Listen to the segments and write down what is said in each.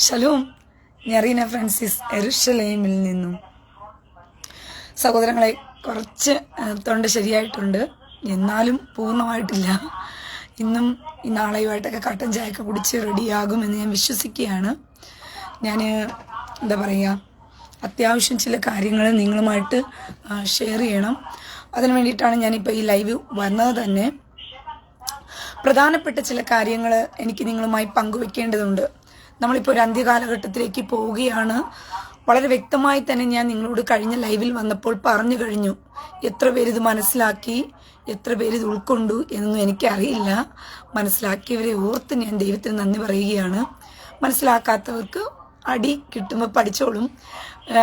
Shalom, ഞെറീന Francis എരുഷലേമിൽ നിന്നും. സഹോദരങ്ങളെ, കുറച്ച് തൊണ്ട ശരിയായിട്ടുണ്ട്, എന്നാലും പൂർണ്ണമായിട്ടില്ല. ഇന്നും ഈ നാളെയുമായിട്ടൊക്കെ കട്ടൻ ചായയൊക്കെ കുടിച്ച് റെഡിയാകുമെന്ന് ഞാൻ വിശ്വസിക്കുകയാണ്. ഞാൻ എന്താ പറയുക, അത്യാവശ്യം ചില കാര്യങ്ങൾ നിങ്ങളുമായിട്ട് ഷെയർ ചെയ്യണം. അതിന് വേണ്ടിയിട്ടാണ് ഞാനിപ്പോൾ ഈ ലൈവ് വന്നത് തന്നെ. പ്രധാനപ്പെട്ട ചില കാര്യങ്ങൾ എനിക്ക് നിങ്ങളുമായി പങ്കുവെക്കേണ്ടതുണ്ട്. നമ്മളിപ്പോൾ ഒരു അന്ത്യകാലഘട്ടത്തിലേക്ക് പോവുകയാണ്. വളരെ വ്യക്തമായി തന്നെ ഞാൻ നിങ്ങളോട് കഴിഞ്ഞ ലൈവിൽ വന്നപ്പോൾ പറഞ്ഞു കഴിഞ്ഞു. എത്ര പേരിത് മനസ്സിലാക്കി, എത്ര പേരിത് ഉൾക്കൊണ്ടു എന്നൊന്നും എനിക്കറിയില്ല. മനസ്സിലാക്കിയവരെ ഓർത്ത് ഞാൻ ദൈവത്തിന് നന്ദി പറയുകയാണ്. മനസ്സിലാക്കാത്തവർക്ക് അടി കിട്ടുമ്പോൾ പഠിച്ചോളും.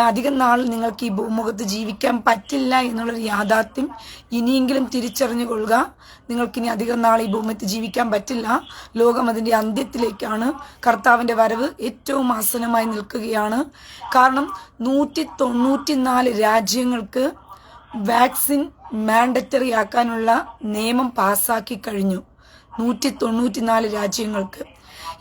അധികം നാൾ നിങ്ങൾക്ക് ഈ ഭൂമുഖത്ത് ജീവിക്കാൻ പറ്റില്ല എന്നുള്ളൊരു യാഥാർത്ഥ്യം ഇനിയെങ്കിലും തിരിച്ചറിഞ്ഞു കൊള്ളുക. നിങ്ങൾക്കിനി അധികം നാൾ ഈ ഭൂമിക്ക് ജീവിക്കാൻ പറ്റില്ല. ലോകം അതിൻ്റെ അന്ത്യത്തിലേക്കാണ്. കർത്താവിൻ്റെ വരവ് ഏറ്റവും ആസന്നമായി നിൽക്കുകയാണ്. കാരണം 194 രാജ്യങ്ങൾക്ക് വാക്സിൻ മാൻഡറ്ററി ആക്കാനുള്ള നിയമം പാസ്സാക്കി കഴിഞ്ഞു. 194 രാജ്യങ്ങൾക്ക്.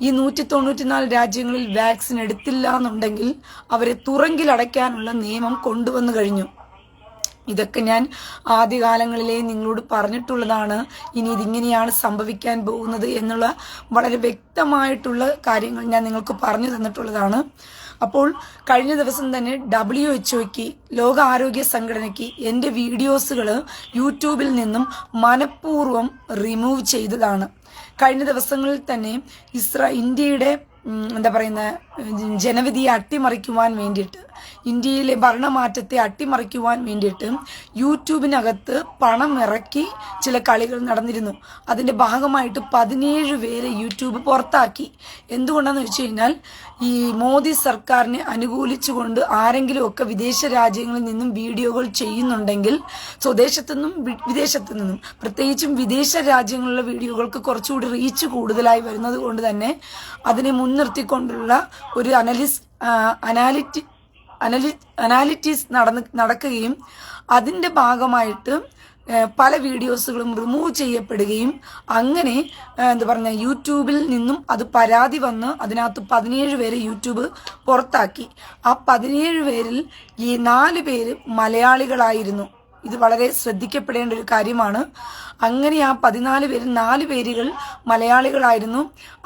ഈ 194 രാജ്യങ്ങളിൽ വാക്സിൻ എടുത്തില്ല എന്നുണ്ടെങ്കിൽ അവരെ തുറങ്കിലടയ്ക്കാനുള്ള നിയമം കൊണ്ടുവന്നു കഴിഞ്ഞു. ഇതൊക്കെ ഞാൻ ആദ്യകാലങ്ങളിലേ നിങ്ങളോട് പറഞ്ഞിട്ടുള്ളതാണ്. ഇനി ഇതിങ്ങനെയാണ് സംഭവിക്കാൻ പോകുന്നത് എന്നുള്ള വളരെ വ്യക്തമായിട്ടുള്ള കാര്യങ്ങൾ ഞാൻ നിങ്ങൾക്ക് പറഞ്ഞു തന്നിട്ടുള്ളതാണ്. അപ്പോൾ കഴിഞ്ഞ ദിവസം തന്നെ WHO ലോക ആരോഗ്യ സംഘടനയ്ക്ക് എൻ്റെ വീഡിയോസുകൾ യൂട്യൂബിൽ നിന്നും മനഃപൂർവ്വം റിമൂവ് ചെയ്തതാണ്. കഴിഞ്ഞ ദിവസങ്ങളിൽ തന്നെ ഇന്ത്യയുടെ എന്താ പറയുന്ന ജനവിധിയെ അട്ടിമറിക്കുവാൻ വേണ്ടിയിട്ട്, ഇന്ത്യയിലെ ഭരണമാറ്റത്തെ അട്ടിമറിക്കുവാൻ വേണ്ടിയിട്ട് യൂട്യൂബിനകത്ത് പണം ഇറക്കി ചില കളികൾ നടന്നിരുന്നു. അതിൻ്റെ ഭാഗമായിട്ട് 17 പേരെ യൂട്യൂബ് പുറത്താക്കി. എന്തുകൊണ്ടാണെന്ന് വെച്ച് കഴിഞ്ഞാൽ, ഈ മോദി സർക്കാരിനെ അനുകൂലിച്ചുകൊണ്ട് ആരെങ്കിലുമൊക്കെ വിദേശ രാജ്യങ്ങളിൽ നിന്നും വീഡിയോകൾ ചെയ്യുന്നുണ്ടെങ്കിൽ, സ്വദേശത്തു നിന്നും വിദേശത്തു നിന്നും പ്രത്യേകിച്ചും വിദേശ രാജ്യങ്ങളിലെ വീഡിയോകൾക്ക് കുറച്ചുകൂടി റീച്ച് കൂടുതലായി വരുന്നത് കൊണ്ട് തന്നെ അതിനെ മുൻനിർത്തിക്കൊണ്ടുള്ള ഒരു അനാലിറ്റിക്സ് നടക്കുകയും അതിൻ്റെ ഭാഗമായിട്ട് പല വീഡിയോസുകളും റിമൂവ് ചെയ്യപ്പെടുകയും അങ്ങനെ എന്താ പറയുക, യൂട്യൂബിൽ നിന്നും അത് പരാതി വന്ന് അതിനകത്ത് 17 പേരെ യൂട്യൂബ് പുറത്താക്കി. ആ 17 പേരിൽ ഈ 4 പേര് മലയാളികളായിരുന്നു. ഇത് വളരെ ശ്രദ്ധിക്കപ്പെടേണ്ട ഒരു കാര്യമാണ്. അങ്ങനെ ആ 14 പേരിൽ 4 പേരുകൾ മലയാളികളായിരുന്നു.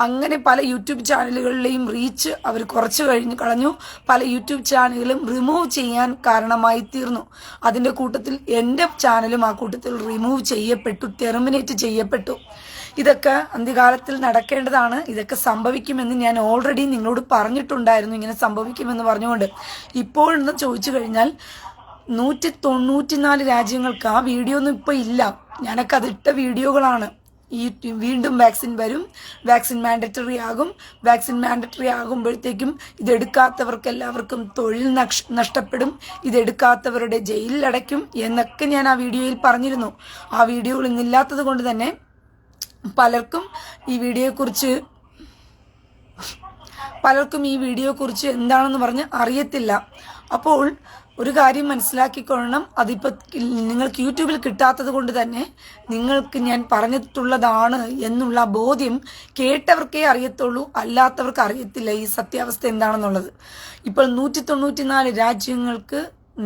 അങ്ങനെ പല യൂട്യൂബ് ചാനലുകളിലെയും റീച്ച് അവർ കുറച്ച് കളഞ്ഞു. പല യൂട്യൂബ് ചാനലുകളും റിമൂവ് ചെയ്യാൻ കാരണമായി തീർന്നു. അതിൻ്റെ കൂട്ടത്തിൽ എൻ്റെ ചാനലും ആ കൂട്ടത്തിൽ റിമൂവ് ചെയ്യപ്പെട്ടു, ടെർമിനേറ്റ് ചെയ്യപ്പെട്ടു. ഇതൊക്കെ അന്ത്യകാലത്തിൽ നടക്കേണ്ടതാണ്. ഇതൊക്കെ സംഭവിക്കുമെന്ന് ഞാൻ ഓൾറെഡി നിങ്ങളോട് പറഞ്ഞിട്ടുണ്ടായിരുന്നു, ഇങ്ങനെ സംഭവിക്കുമെന്ന് പറഞ്ഞുകൊണ്ട്. ഇപ്പോഴെന്ന് ചോദിച്ചു കഴിഞ്ഞാൽ 194 രാജ്യങ്ങൾക്ക് ആ വീഡിയോ ഒന്നും ഇപ്പോൾ ഇല്ല. ഞാനൊക്കെ അതിട്ട വീഡിയോകളാണ്. ഈ വീണ്ടും വാക്സിൻ വരും, വാക്സിൻ മാൻഡറ്ററി ആകും. വാക്സിൻ മാൻഡറ്ററി ആകുമ്പോഴത്തേക്കും ഇതെടുക്കാത്തവർക്ക് എല്ലാവർക്കും തൊഴിൽ നഷ്ടപ്പെടും, ഇതെടുക്കാത്തവരുടെ ജയിലിലടയ്ക്കും എന്നൊക്കെ ഞാൻ ആ വീഡിയോയിൽ പറഞ്ഞിരുന്നു. ആ വീഡിയോകൾ ഇന്നില്ലാത്തത് കൊണ്ട് തന്നെ പലർക്കും ഈ വീഡിയോയെക്കുറിച്ച് എന്താണെന്ന് പറഞ്ഞ് അറിയത്തില്ല. അപ്പോൾ ഒരു കാര്യം മനസ്സിലാക്കിക്കൊള്ളണം, അതിപ്പോൾ നിങ്ങൾക്ക് യൂട്യൂബിൽ കിട്ടാത്തത് കൊണ്ട് തന്നെ നിങ്ങൾക്ക് ഞാൻ പറഞ്ഞിട്ടുള്ളതാണ് എന്നുള്ള ബോധ്യം കേട്ടവർക്കേ അറിയത്തുള്ളൂ, അല്ലാത്തവർക്ക് അറിയത്തില്ല ഈ സത്യാവസ്ഥ എന്താണെന്നുള്ളത്. ഇപ്പോൾ 194 രാജ്യങ്ങൾക്ക്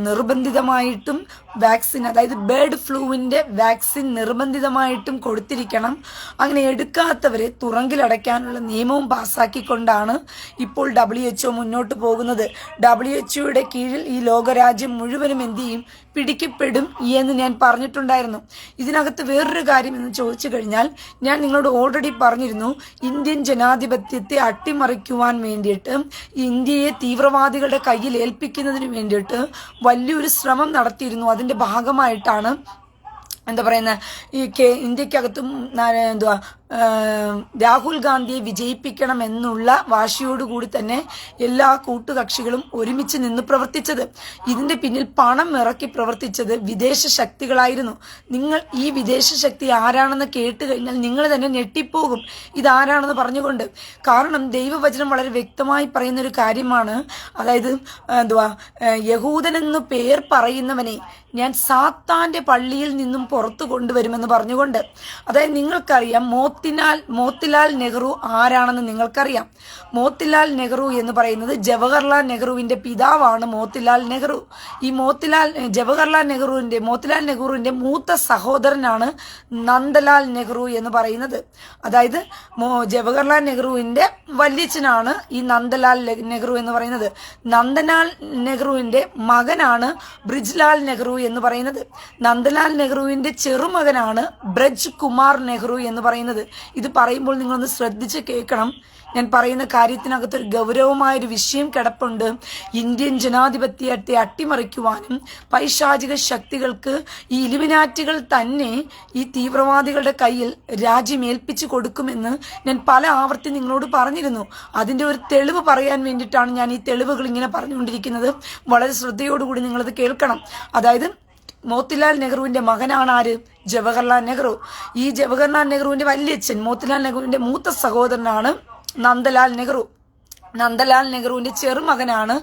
നിർബന്ധിതമായിട്ടും വാക്സിൻ, അതായത് ബേർഡ് ഫ്ലൂവിൻ്റെ വാക്സിൻ നിർബന്ധിതമായിട്ടും കൊടുത്തിരിക്കണം. അങ്ങനെ എടുക്കാത്തവരെ തുറങ്കിലടയ്ക്കാനുള്ള നിയമവും പാസ്സാക്കിക്കൊണ്ടാണ് ഇപ്പോൾ WHO മുന്നോട്ട് പോകുന്നത്. WHO കീഴിൽ ഈ ലോകരാജ്യം മുഴുവനും എന്ത് ചെയ്യും, പിടിക്കപ്പെടും എന്ന് ഞാൻ പറഞ്ഞിട്ടുണ്ടായിരുന്നു. ഇതിനകത്ത് വേറൊരു കാര്യം എന്ന് ചോദിച്ചു കഴിഞ്ഞാൽ, ഞാൻ നിങ്ങളോട് ഓൾറെഡി പറഞ്ഞിരുന്നു, ഇന്ത്യൻ ജനാധിപത്യത്തെ അട്ടിമറിക്കുവാൻ വേണ്ടിയിട്ട്, ഇന്ത്യയെ തീവ്രവാദികളുടെ കയ്യിൽ ഏൽപ്പിക്കുന്നതിന് വേണ്ടിയിട്ട് വലിയൊരു ശ്രമം നടത്തിയിരുന്നു. അതിൻ്റെ ഭാഗമായിട്ടാണ് എന്താ പറയുന്ന ഈ ഇന്ത്യക്കകത്തും രാഹുൽ ഗാന്ധിയെ വിജയിപ്പിക്കണം എന്നുള്ള വാശിയോടുകൂടി തന്നെ എല്ലാ കൂട്ടുകക്ഷികളും ഒരുമിച്ച് നിന്ന് പ്രവർത്തിച്ചത്. ഇതിൻ്റെ പിന്നിൽ പണം ഇറക്കി പ്രവർത്തിച്ചത് വിദേശ ശക്തികളായിരുന്നു. നിങ്ങൾ ഈ വിദേശ ശക്തി ആരാണെന്ന് കേട്ട് കഴിഞ്ഞാൽ നിങ്ങൾ തന്നെ ഞെട്ടിപ്പോകും, ഇതാരാണെന്ന് പറഞ്ഞുകൊണ്ട്. കാരണം ദൈവവചനം വളരെ വ്യക്തമായി പറയുന്നൊരു കാര്യമാണ്. അതായത് യഹൂദനെന്ന് പേർ പറയുന്നവനെ ഞാൻ സാത്താൻ്റെ പള്ളിയിൽ നിന്നും പുറത്തു കൊണ്ടുവരുമെന്ന് പറഞ്ഞുകൊണ്ട്. അതായത് നിങ്ങൾക്കറിയാം, മോത്തിലാൽ നെഹ്റു ആരാണെന്ന് നിങ്ങൾക്കറിയാം. മോത്തിലാൽ നെഹ്റു എന്ന് പറയുന്നത് ജവഹർലാൽ നെഹ്റുവിന്റെ പിതാവാണ് മോത്തിലാൽ നെഹ്റു. ഈ മോത്തിലാൽ നെഹ്റുവിന്റെ മൂത്ത സഹോദരനാണ് നന്ദലാൽ നെഹ്റു എന്ന് പറയുന്നത്. അതായത് ജവഹർലാൽ നെഹ്റുവിന്റെ വല്യച്ഛനാണ് ഈ നന്ദലാൽ നെഹ്റു എന്ന് പറയുന്നത്. നന്ദലാൽ നെഹ്റുവിന്റെ മകനാണ് ബ്രിജ്ലാൽ നെഹ്റു എന്ന് പറയുന്നത്. നന്ദലാൽ നെഹ്റുവിന്റെ ചെറുമകനാണ് ബ്രജ് കുമാർ നെഹ്റു എന്ന് പറയുന്നത്. ഇത് പറയുമ്പോൾ നിങ്ങളൊന്ന് ശ്രദ്ധിച്ച് കേൾക്കണം. ഞാൻ പറയുന്ന കാര്യത്തിനകത്തൊരു ഗൗരവമായൊരു വിഷയം കിടപ്പുണ്ട്. ഇന്ത്യൻ ജനാധിപത്യത്തെ അട്ടിമറിക്കുവാനും പൈശാചിക ശക്തികൾക്ക് ഈ ഇലുമിനാറ്റികൾ തന്നെ ഈ തീവ്രവാദികളുടെ കയ്യിൽ രാജ്യമേൽപ്പിച്ചു കൊടുക്കുമെന്ന് ഞാൻ പല ആവർത്തി നിങ്ങളോട് പറഞ്ഞിരുന്നു. അതിൻ്റെ ഒരു തെളിവ് പറയാൻ വേണ്ടിയിട്ടാണ് ഞാൻ ഈ തെളിവുകൾ ഇങ്ങനെ പറഞ്ഞുകൊണ്ടിരിക്കുന്നത്. വളരെ ശ്രദ്ധയോടുകൂടി നിങ്ങളത് കേൾക്കണം. അതായത് മോത്തിലാൽ നെഹ്റുവിന്റെ മകനാണ് ആര്? ജവഹർലാൽ നെഹ്റു. ഈ ജവഹർലാൽ നെഹ്റുവിന്റെ വല്യച്ഛൻ മോത്തിലാൽ നെഹ്റുവിന്റെ മൂത്ത സഹോദരനാണ് നന്ദലാൽ നെഹ്റു. നന്ദലാൽ നെഹ്റുവിന്റെ ചെറുമകനാണ്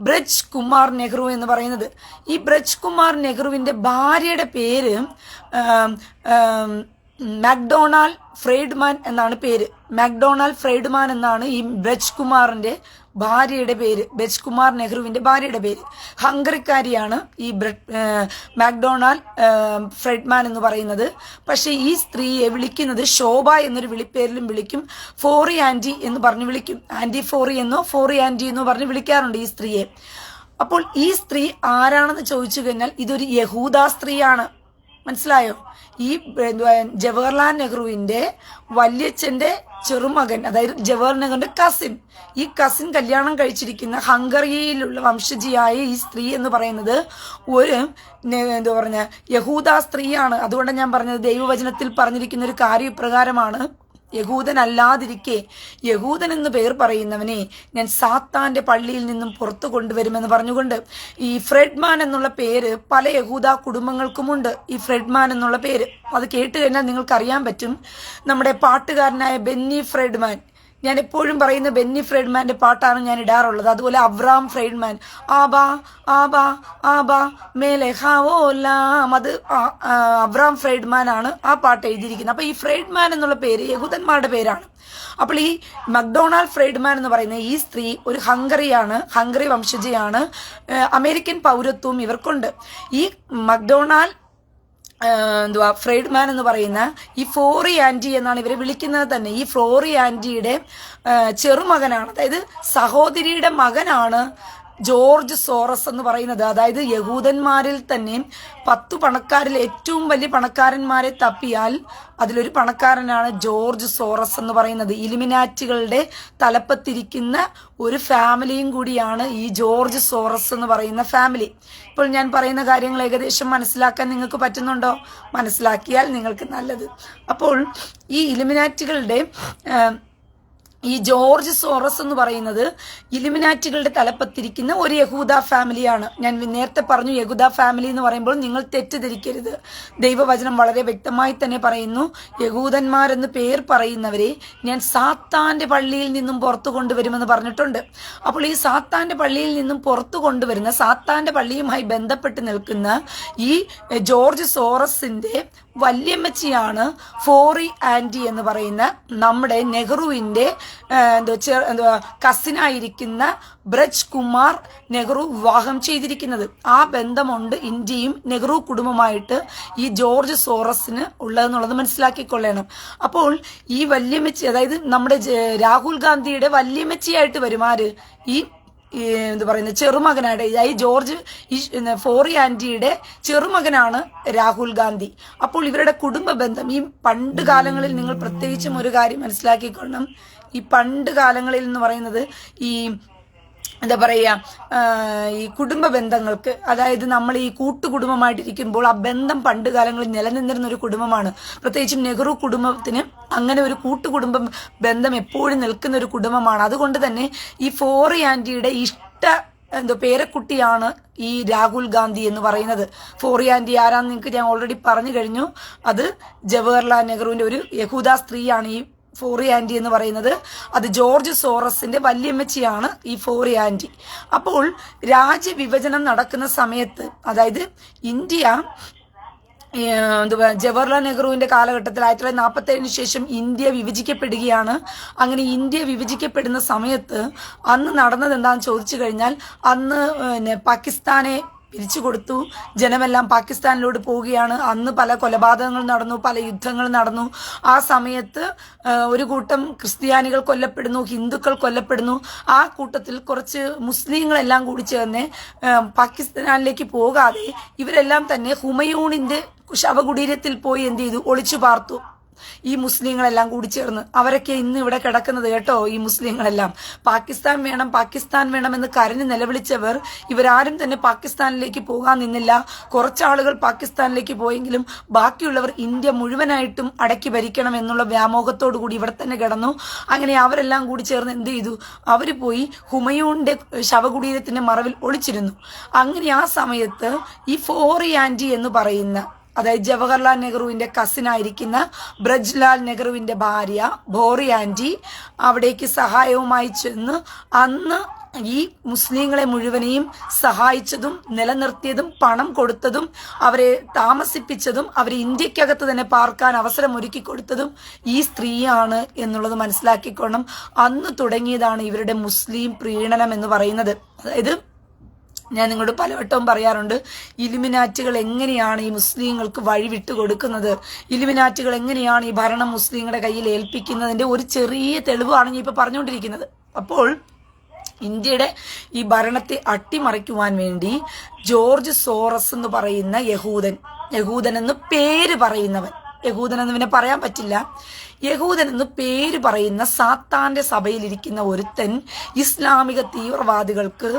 ബ്രജ് കുമാർ നെഹ്റു എന്ന് പറയുന്നത്. ഈ ബ്രജ് കുമാർ നെഹ്റുവിന്റെ ഭാര്യയുടെ പേര് മാക്ഡൊണാൾഡ് ഫ്രെയ്ഡ്മാൻ എന്നാണ് പേര്. മാക്ഡൊണാൾഡ് ഫ്രെയ്ഡ്മാൻ എന്നാണ് ഈ ബ്രജ് കുമാറിന്റെ ഭാര്യയുടെ പേര്. ബ്രജ് കുമാർ നെഹ്റുവിന്റെ ഭാര്യയുടെ പേര്. ഹംഗറിക്കാരിയാണ് ഈ മാക്ഡൊണാൾഡ് ഫ്രെഡ്മാൻ എന്ന് പറയുന്നത്. പക്ഷേ ഈ സ്ത്രീയെ വിളിക്കുന്നത് ശോഭ എന്നൊരു വിളിപ്പേരിലും വിളിക്കും. ഫോറി ആന്റി എന്ന് പറഞ്ഞ് വിളിക്കും. ആന്റി ഫോറി എന്നോ ഫോറി ആന്റി എന്നോ പറഞ്ഞ് വിളിക്കാറുണ്ട് ഈ സ്ത്രീയെ. അപ്പോൾ ഈ സ്ത്രീ ആരാണെന്ന് ചോദിച്ചു കഴിഞ്ഞാൽ ഇതൊരു യഹൂദ സ്ത്രീയാണ്. മനസ്സിലായോ? ഈ ജവഹർലാൽ നെഹ്റുവിന്റെ വല്യച്ഛന്റെ ചെറുമകൻ, അതായത് ജവഹർലാൽ നെഹ്റുവിന്റെ കസിൻ, ഈ കസിൻ കല്യാണം കഴിച്ചിരിക്കുന്ന ഹംഗറിയിലുള്ള വംശജിയായ ഈ സ്ത്രീ എന്ന് പറയുന്നത് ഒരു യഹൂദ സ്ത്രീയാണ്. അതുകൊണ്ട് ഞാൻ പറഞ്ഞത് ദൈവവചനത്തിൽ പറഞ്ഞിരിക്കുന്ന ഒരു കാര്യപ്രകാരമാണ്. യഹൂദനല്ലാതിരിക്കെ യഹൂദൻ എന്ന് പേർ പറയുന്നവനെ ഞാൻ സാത്താന്റെ പള്ളിയിൽ നിന്നും പുറത്തു കൊണ്ടുവരുമെന്ന് പറഞ്ഞുകൊണ്ട് ഈ ഫ്രെഡ്മാൻ എന്നുള്ള പേര് പല യഹൂദ കുടുംബങ്ങൾക്കുമുണ്ട്. ഈ ഫ്രെഡ്മാൻ എന്നുള്ള പേര് അത് കേട്ട് കഴിഞ്ഞാൽ നിങ്ങൾക്ക് അറിയാൻ പറ്റും. നമ്മുടെ പാട്ടുകാരനായ ബെന്നി ഫ്രെഡ്മാൻ, ഞാൻ എപ്പോഴും പറയുന്ന ബെന്നി ഫ്രെഡ്മാന്റെ പാട്ടാണ് ഞാൻ ഇടാറുള്ളത്. അതുപോലെ അബ്രാം ഫ്രെഡ്മാൻ, ആബാ ആബാ ആബാ മേലെഹാവോലാം, അത് അബ്രാം ഫ്രെഡ്മാൻ ആണ് ആ പാട്ട് എഴുതിയിരിക്കുന്നത്. അപ്പൊ ഈ ഫ്രെഡ്മാൻ എന്നുള്ള പേര് യഹൂദന്മാരുടെ പേരാണ്. അപ്പോൾ ഈ മക്ഡൊണാൾഡ് ഫ്രെഡ്മാൻ എന്ന് പറയുന്ന ഈ സ്ത്രീ ഒരു ഹംഗറി വംശജയാണ്. അമേരിക്കൻ പൗരത്വവും ഇവർക്കുണ്ട്. ഈ മക്ഡൊണാൾഡ് ഫ്രെഡ്മാൻ എന്ന് പറയുന്ന ഈ ഫോറി ആന്റി എന്നാണ് ഇവരെ വിളിക്കുന്നത് തന്നെ. ഈ ഫോറി ആന്റിയുടെ ചെറുമകനാണ്, അതായത് സഹോദരിയുടെ മകനാണ് ജോർജ് സോറസ് എന്ന് പറയുന്നത്. അതായത് യഹൂദന്മാരിൽ തന്നെ 10 പണക്കാരിൽ ഏറ്റവും വലിയ പണക്കാരന്മാരെ തപ്പിയാൽ അതിലൊരു പണക്കാരനാണ് ജോർജ് സോറസ് എന്ന് പറയുന്നത്. ഇലുമിനാറ്റികളുടെ തലപ്പത്തിരിക്കുന്ന ഒരു ഫാമിലിയും കൂടിയാണ് ഈ ജോർജ് സോറസ് എന്ന് പറയുന്ന ഫാമിലി. ഇപ്പോൾ ഞാൻ പറയുന്ന കാര്യങ്ങൾ ഏകദേശം മനസ്സിലാക്കാൻ നിങ്ങൾക്ക് പറ്റുന്നുണ്ടോ? മനസ്സിലാക്കിയാൽ നിങ്ങൾക്ക് നല്ലത്. അപ്പോൾ ഈ ഇലുമിനാറ്റികളുടെ ഈ ജോർജ് സോറസ് എന്ന് പറയുന്നത് ഇലുമിനാറ്റികളുടെ തലപ്പത്തിരിക്കുന്ന ഒരു യഹൂദ ഫാമിലിയാണ്. ഞാൻ നേരത്തെ പറഞ്ഞു യഹൂദ ഫാമിലി എന്ന് പറയുമ്പോൾ നിങ്ങൾ തെറ്റിദ്ധരിക്കരുത്. ദൈവവചനം വളരെ വ്യക്തമായി തന്നെ പറയുന്നു, യഹൂദന്മാരെന്ന് പേർ പറയുന്നവരെ ഞാൻ സാത്താന്റെ പള്ളിയിൽ നിന്നും പുറത്തു കൊണ്ടുവരുമെന്ന് പറഞ്ഞിട്ടുണ്ട്. അപ്പോൾ ഈ സാത്താന്റെ പള്ളിയിൽ നിന്നും പുറത്തു കൊണ്ടുവരുന്ന, സാത്താന്റെ പള്ളിയുമായി ബന്ധപ്പെട്ട് നിൽക്കുന്ന ഈ ജോർജ് സോറസിന്റെ വല്യമ്മച്ചിയാണ് ഫോറി ആന്റി എന്ന് പറയുന്ന നമ്മുടെ നെഹ്റുവിന്റെ കസിനായിരിക്കുന്ന ബ്രജ് കുമാർ നെഹ്റു വിവാഹം ചെയ്തിരിക്കുന്നത്. ആ ബന്ധമുണ്ട് ഇന്ത്യയും നെഹ്റു കുടുംബമായിട്ട് ഈ ജോർജ് സോറസിന് ഉള്ളതെന്നുള്ളത് മനസ്സിലാക്കിക്കൊള്ളണം. അപ്പോൾ ഈ വല്യമ്മച്ചി, അതായത് നമ്മുടെ രാഹുൽ ഗാന്ധിയുടെ വല്യമ്മച്ചിയായിട്ട് വരും ആര്? ഈ ചെറുമകനായിട്ട്, ഈ ജോർജ് ഫോറി ആന്റിയുടെ ചെറുമകനാണ് രാഹുൽ ഗാന്ധി. അപ്പോൾ ഇവരുടെ കുടുംബ ബന്ധം ഈ പണ്ട് കാലങ്ങളിൽ നിങ്ങൾ പ്രത്യേകിച്ചും ഒരു കാര്യം മനസ്സിലാക്കിക്കൊള്ളണം. ഈ പണ്ട് കാലങ്ങളിൽ എന്ന് പറയുന്നത് ഈ ഈ കുടുംബ ബന്ധങ്ങൾക്ക്, അതായത് നമ്മൾ ഈ കൂട്ടുകുടുംബമായിട്ടിരിക്കുമ്പോൾ ആ ബന്ധം പണ്ട് കാലങ്ങളിൽ നിലനിന്നിരുന്ന ഒരു കുടുംബമാണ്. പ്രത്യേകിച്ചും നെഹ്റു കുടുംബത്തിന് അങ്ങനെ ഒരു കൂട്ടുകുടുംബ ബന്ധം എപ്പോഴും നിൽക്കുന്ന ഒരു കുടുംബമാണ്. അതുകൊണ്ട് തന്നെ ഈ ഫോറി ആന്റിയുടെ പേരക്കുട്ടിയാണ് ഈ രാഹുൽ ഗാന്ധി എന്ന് പറയുന്നത്. ഫോറി ആന്റി ആരാന്ന് നിങ്ങൾക്ക് ഞാൻ ഓൾറെഡി പറഞ്ഞു കഴിഞ്ഞു. അത് ജവഹർലാൽ നെഹ്റുവിന്റെ ഒരു യഹൂദ സ്ത്രീയാണ് ഈ ഫോറി ആന്റി എന്ന് പറയുന്നത്. അത് ജോർജ് സോറസിന്റെ വല്യമ്മച്ചിയാണ് ഈ ഫോറി ആന്റി. അപ്പോൾ രാജ്യവിഭജനം നടക്കുന്ന സമയത്ത്, അതായത് ഇന്ത്യ എന്തുവാ ജവഹർലാൽ നെഹ്റുവിന്റെ കാലഘട്ടത്തിൽ 1947 ശേഷം ഇന്ത്യ വിഭജിക്കപ്പെടുകയാണ്. അങ്ങനെ ഇന്ത്യ വിഭജിക്കപ്പെടുന്ന സമയത്ത് അന്ന് നടന്നത് എന്താണെന്ന് ചോദിച്ചു കഴിഞ്ഞാൽ അന്ന് പാകിസ്ഥാനെ പിരിച്ചു കൊടുത്തു. ജനമെല്ലാം പാകിസ്ഥാനിലോട്ട് പോവുകയാണ്. അന്ന് പല കൊലപാതകങ്ങൾ നടന്നു, പല യുദ്ധങ്ങൾ നടന്നു. ആ സമയത്ത് ഒരു കൂട്ടം ക്രിസ്ത്യാനികൾ കൊല്ലപ്പെടുന്നു, ഹിന്ദുക്കൾ കൊല്ലപ്പെടുന്നു. ആ കൂട്ടത്തിൽ കുറച്ച് മുസ്ലിങ്ങളെല്ലാം കൂടി ചേർന്ന് പാകിസ്ഥാനിലേക്ക് പോകാതെ ഇവരെല്ലാം തന്നെ ഹുമയൂണിന്റെ ശവകുടീരത്തിൽ പോയി എന്ത് ചെയ്തു, ഒളിച്ചു പാർത്തു. ഈ മുസ്ലിങ്ങളെല്ലാം കൂടി ചേർന്ന് അവരൊക്കെ ഇന്ന് ഇവിടെ കിടക്കുന്നത് കേട്ടോ. ഈ മുസ്ലിങ്ങളെല്ലാം പാകിസ്ഥാൻ വേണം, പാകിസ്ഥാൻ വേണം എന്ന് കരഞ്ഞ് നിലവിളിച്ചവർ ഇവരാരും തന്നെ പാകിസ്ഥാനിലേക്ക് പോകാൻ നിന്നില്ല. കുറച്ചാളുകൾ പാകിസ്ഥാനിലേക്ക് പോയെങ്കിലും ബാക്കിയുള്ളവർ ഇന്ത്യ മുഴുവനായിട്ടും അടക്കി ഭരിക്കണം എന്നുള്ള വ്യാമോഹത്തോടു കൂടി ഇവിടെ തന്നെ കിടന്നു. അങ്ങനെ അവരെല്ലാം കൂടി ചേർന്ന് എന്ത് ചെയ്തു, അവർ പോയി ഹുമയൂണിന്റെ ശവകുടീരത്തിന്റെ മറവിൽ ഒളിച്ചിരുന്നു. അങ്ങനെ ആ സമയത്ത് ഈ ഫോറി ആന്റി എന്ന് പറയുന്ന, അതായത് ജവഹർലാൽ നെഹ്റുവിന്റെ കസിനായിരിക്കുന്ന ബ്രജ്ലാൽ നെഹ്റുവിന്റെ ഭാര്യ ഭോറി ആന്റി അവിടേക്ക് സഹായവുമായി ചെന്ന് അന്ന് ഈ മുസ്ലിങ്ങളെ മുഴുവനെയും സഹായിച്ചതും നിലനിർത്തിയതും പണം കൊടുത്തതും അവരെ താമസിപ്പിച്ചതും അവരെ ഇന്ത്യക്കകത്ത് തന്നെ പാർക്കാൻ അവസരം ഒരുക്കി കൊടുത്തതും ഈ സ്ത്രീയാണ് എന്നുള്ളത് മനസ്സിലാക്കിക്കൊള്ളണം. അന്ന് തുടങ്ങിയതാണ് ഇവരുടെ മുസ്ലിം പ്രീണനം എന്ന് പറയുന്നത്. അതായത് ഞാൻ നിങ്ങളോട് പലവട്ടവും പറയാറുണ്ട്, ഇലുമിനാറ്റുകൾ എങ്ങനെയാണ് ഈ മുസ്ലിങ്ങൾക്ക് വഴിവിട്ട് കൊടുക്കുന്നത്, ഇലുമിനാറ്റുകൾ എങ്ങനെയാണ് ഈ ഭരണം മുസ്ലിങ്ങളുടെ കയ്യിൽ ഏൽപ്പിക്കുന്നതിന്റെ ഒരു ചെറിയ തെളിവാണ് ഞാൻ ഇപ്പൊ പറഞ്ഞുകൊണ്ടിരിക്കുന്നത്. അപ്പോൾ ഇന്ത്യയുടെ ഈ ഭരണത്തെ അട്ടിമറിക്കുവാൻ വേണ്ടി ജോർജ് സോറസ് എന്ന് പറയുന്ന യഹൂദൻ എന്ന് പേര് പറയുന്നവൻ, യഹൂദൻ എന്ന് പിന്നെ പറയാൻ പറ്റില്ല, യഹൂദൻ എന്ന് പേര് പറയുന്ന സാത്താന്റെ സഭയിലിരിക്കുന്ന ഒരുത്തൻ ഇസ്ലാമിക തീവ്രവാദികൾക്ക്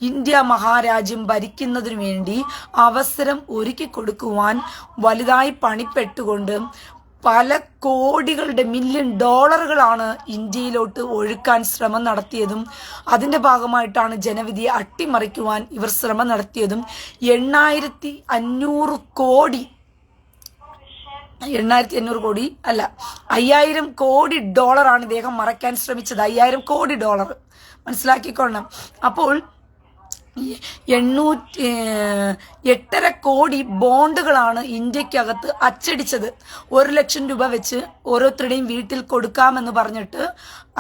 ഇന്ത്യ മഹാരാജ്യം ഭരിക്കുന്നതിനു വേണ്ടി അവസരം ഒരുക്കി കൊടുക്കുവാൻ വലുതായി പണിപ്പെട്ടുകൊണ്ട് പല കോടികളുടെ $1,000,000 ഇന്ത്യയിലോട്ട് ഒഴുക്കാൻ ശ്രമം നടത്തിയതും അതിന്റെ ഭാഗമായിട്ടാണ് ജനവിധിയെ അട്ടിമറിക്കുവാൻ ഇവർ ശ്രമം നടത്തിയതും 8,500 കോടി 8,500 കോടി അല്ല, $5,000 കോടി ഇദ്ദേഹം മറയ്ക്കാൻ ശ്രമിച്ചത്. $5,000 കോടി മനസ്സിലാക്കിക്കൊള്ളണം. അപ്പോൾ 8.5 കോടി ബോണ്ടുകളാണ് ഇന്ത്യക്കകത്ത് അച്ചടിച്ചത്. 1,00,000 രൂപ വെച്ച് ഓരോരുത്തരുടെയും വീട്ടിൽ കൊടുക്കാമെന്ന് പറഞ്ഞിട്ട്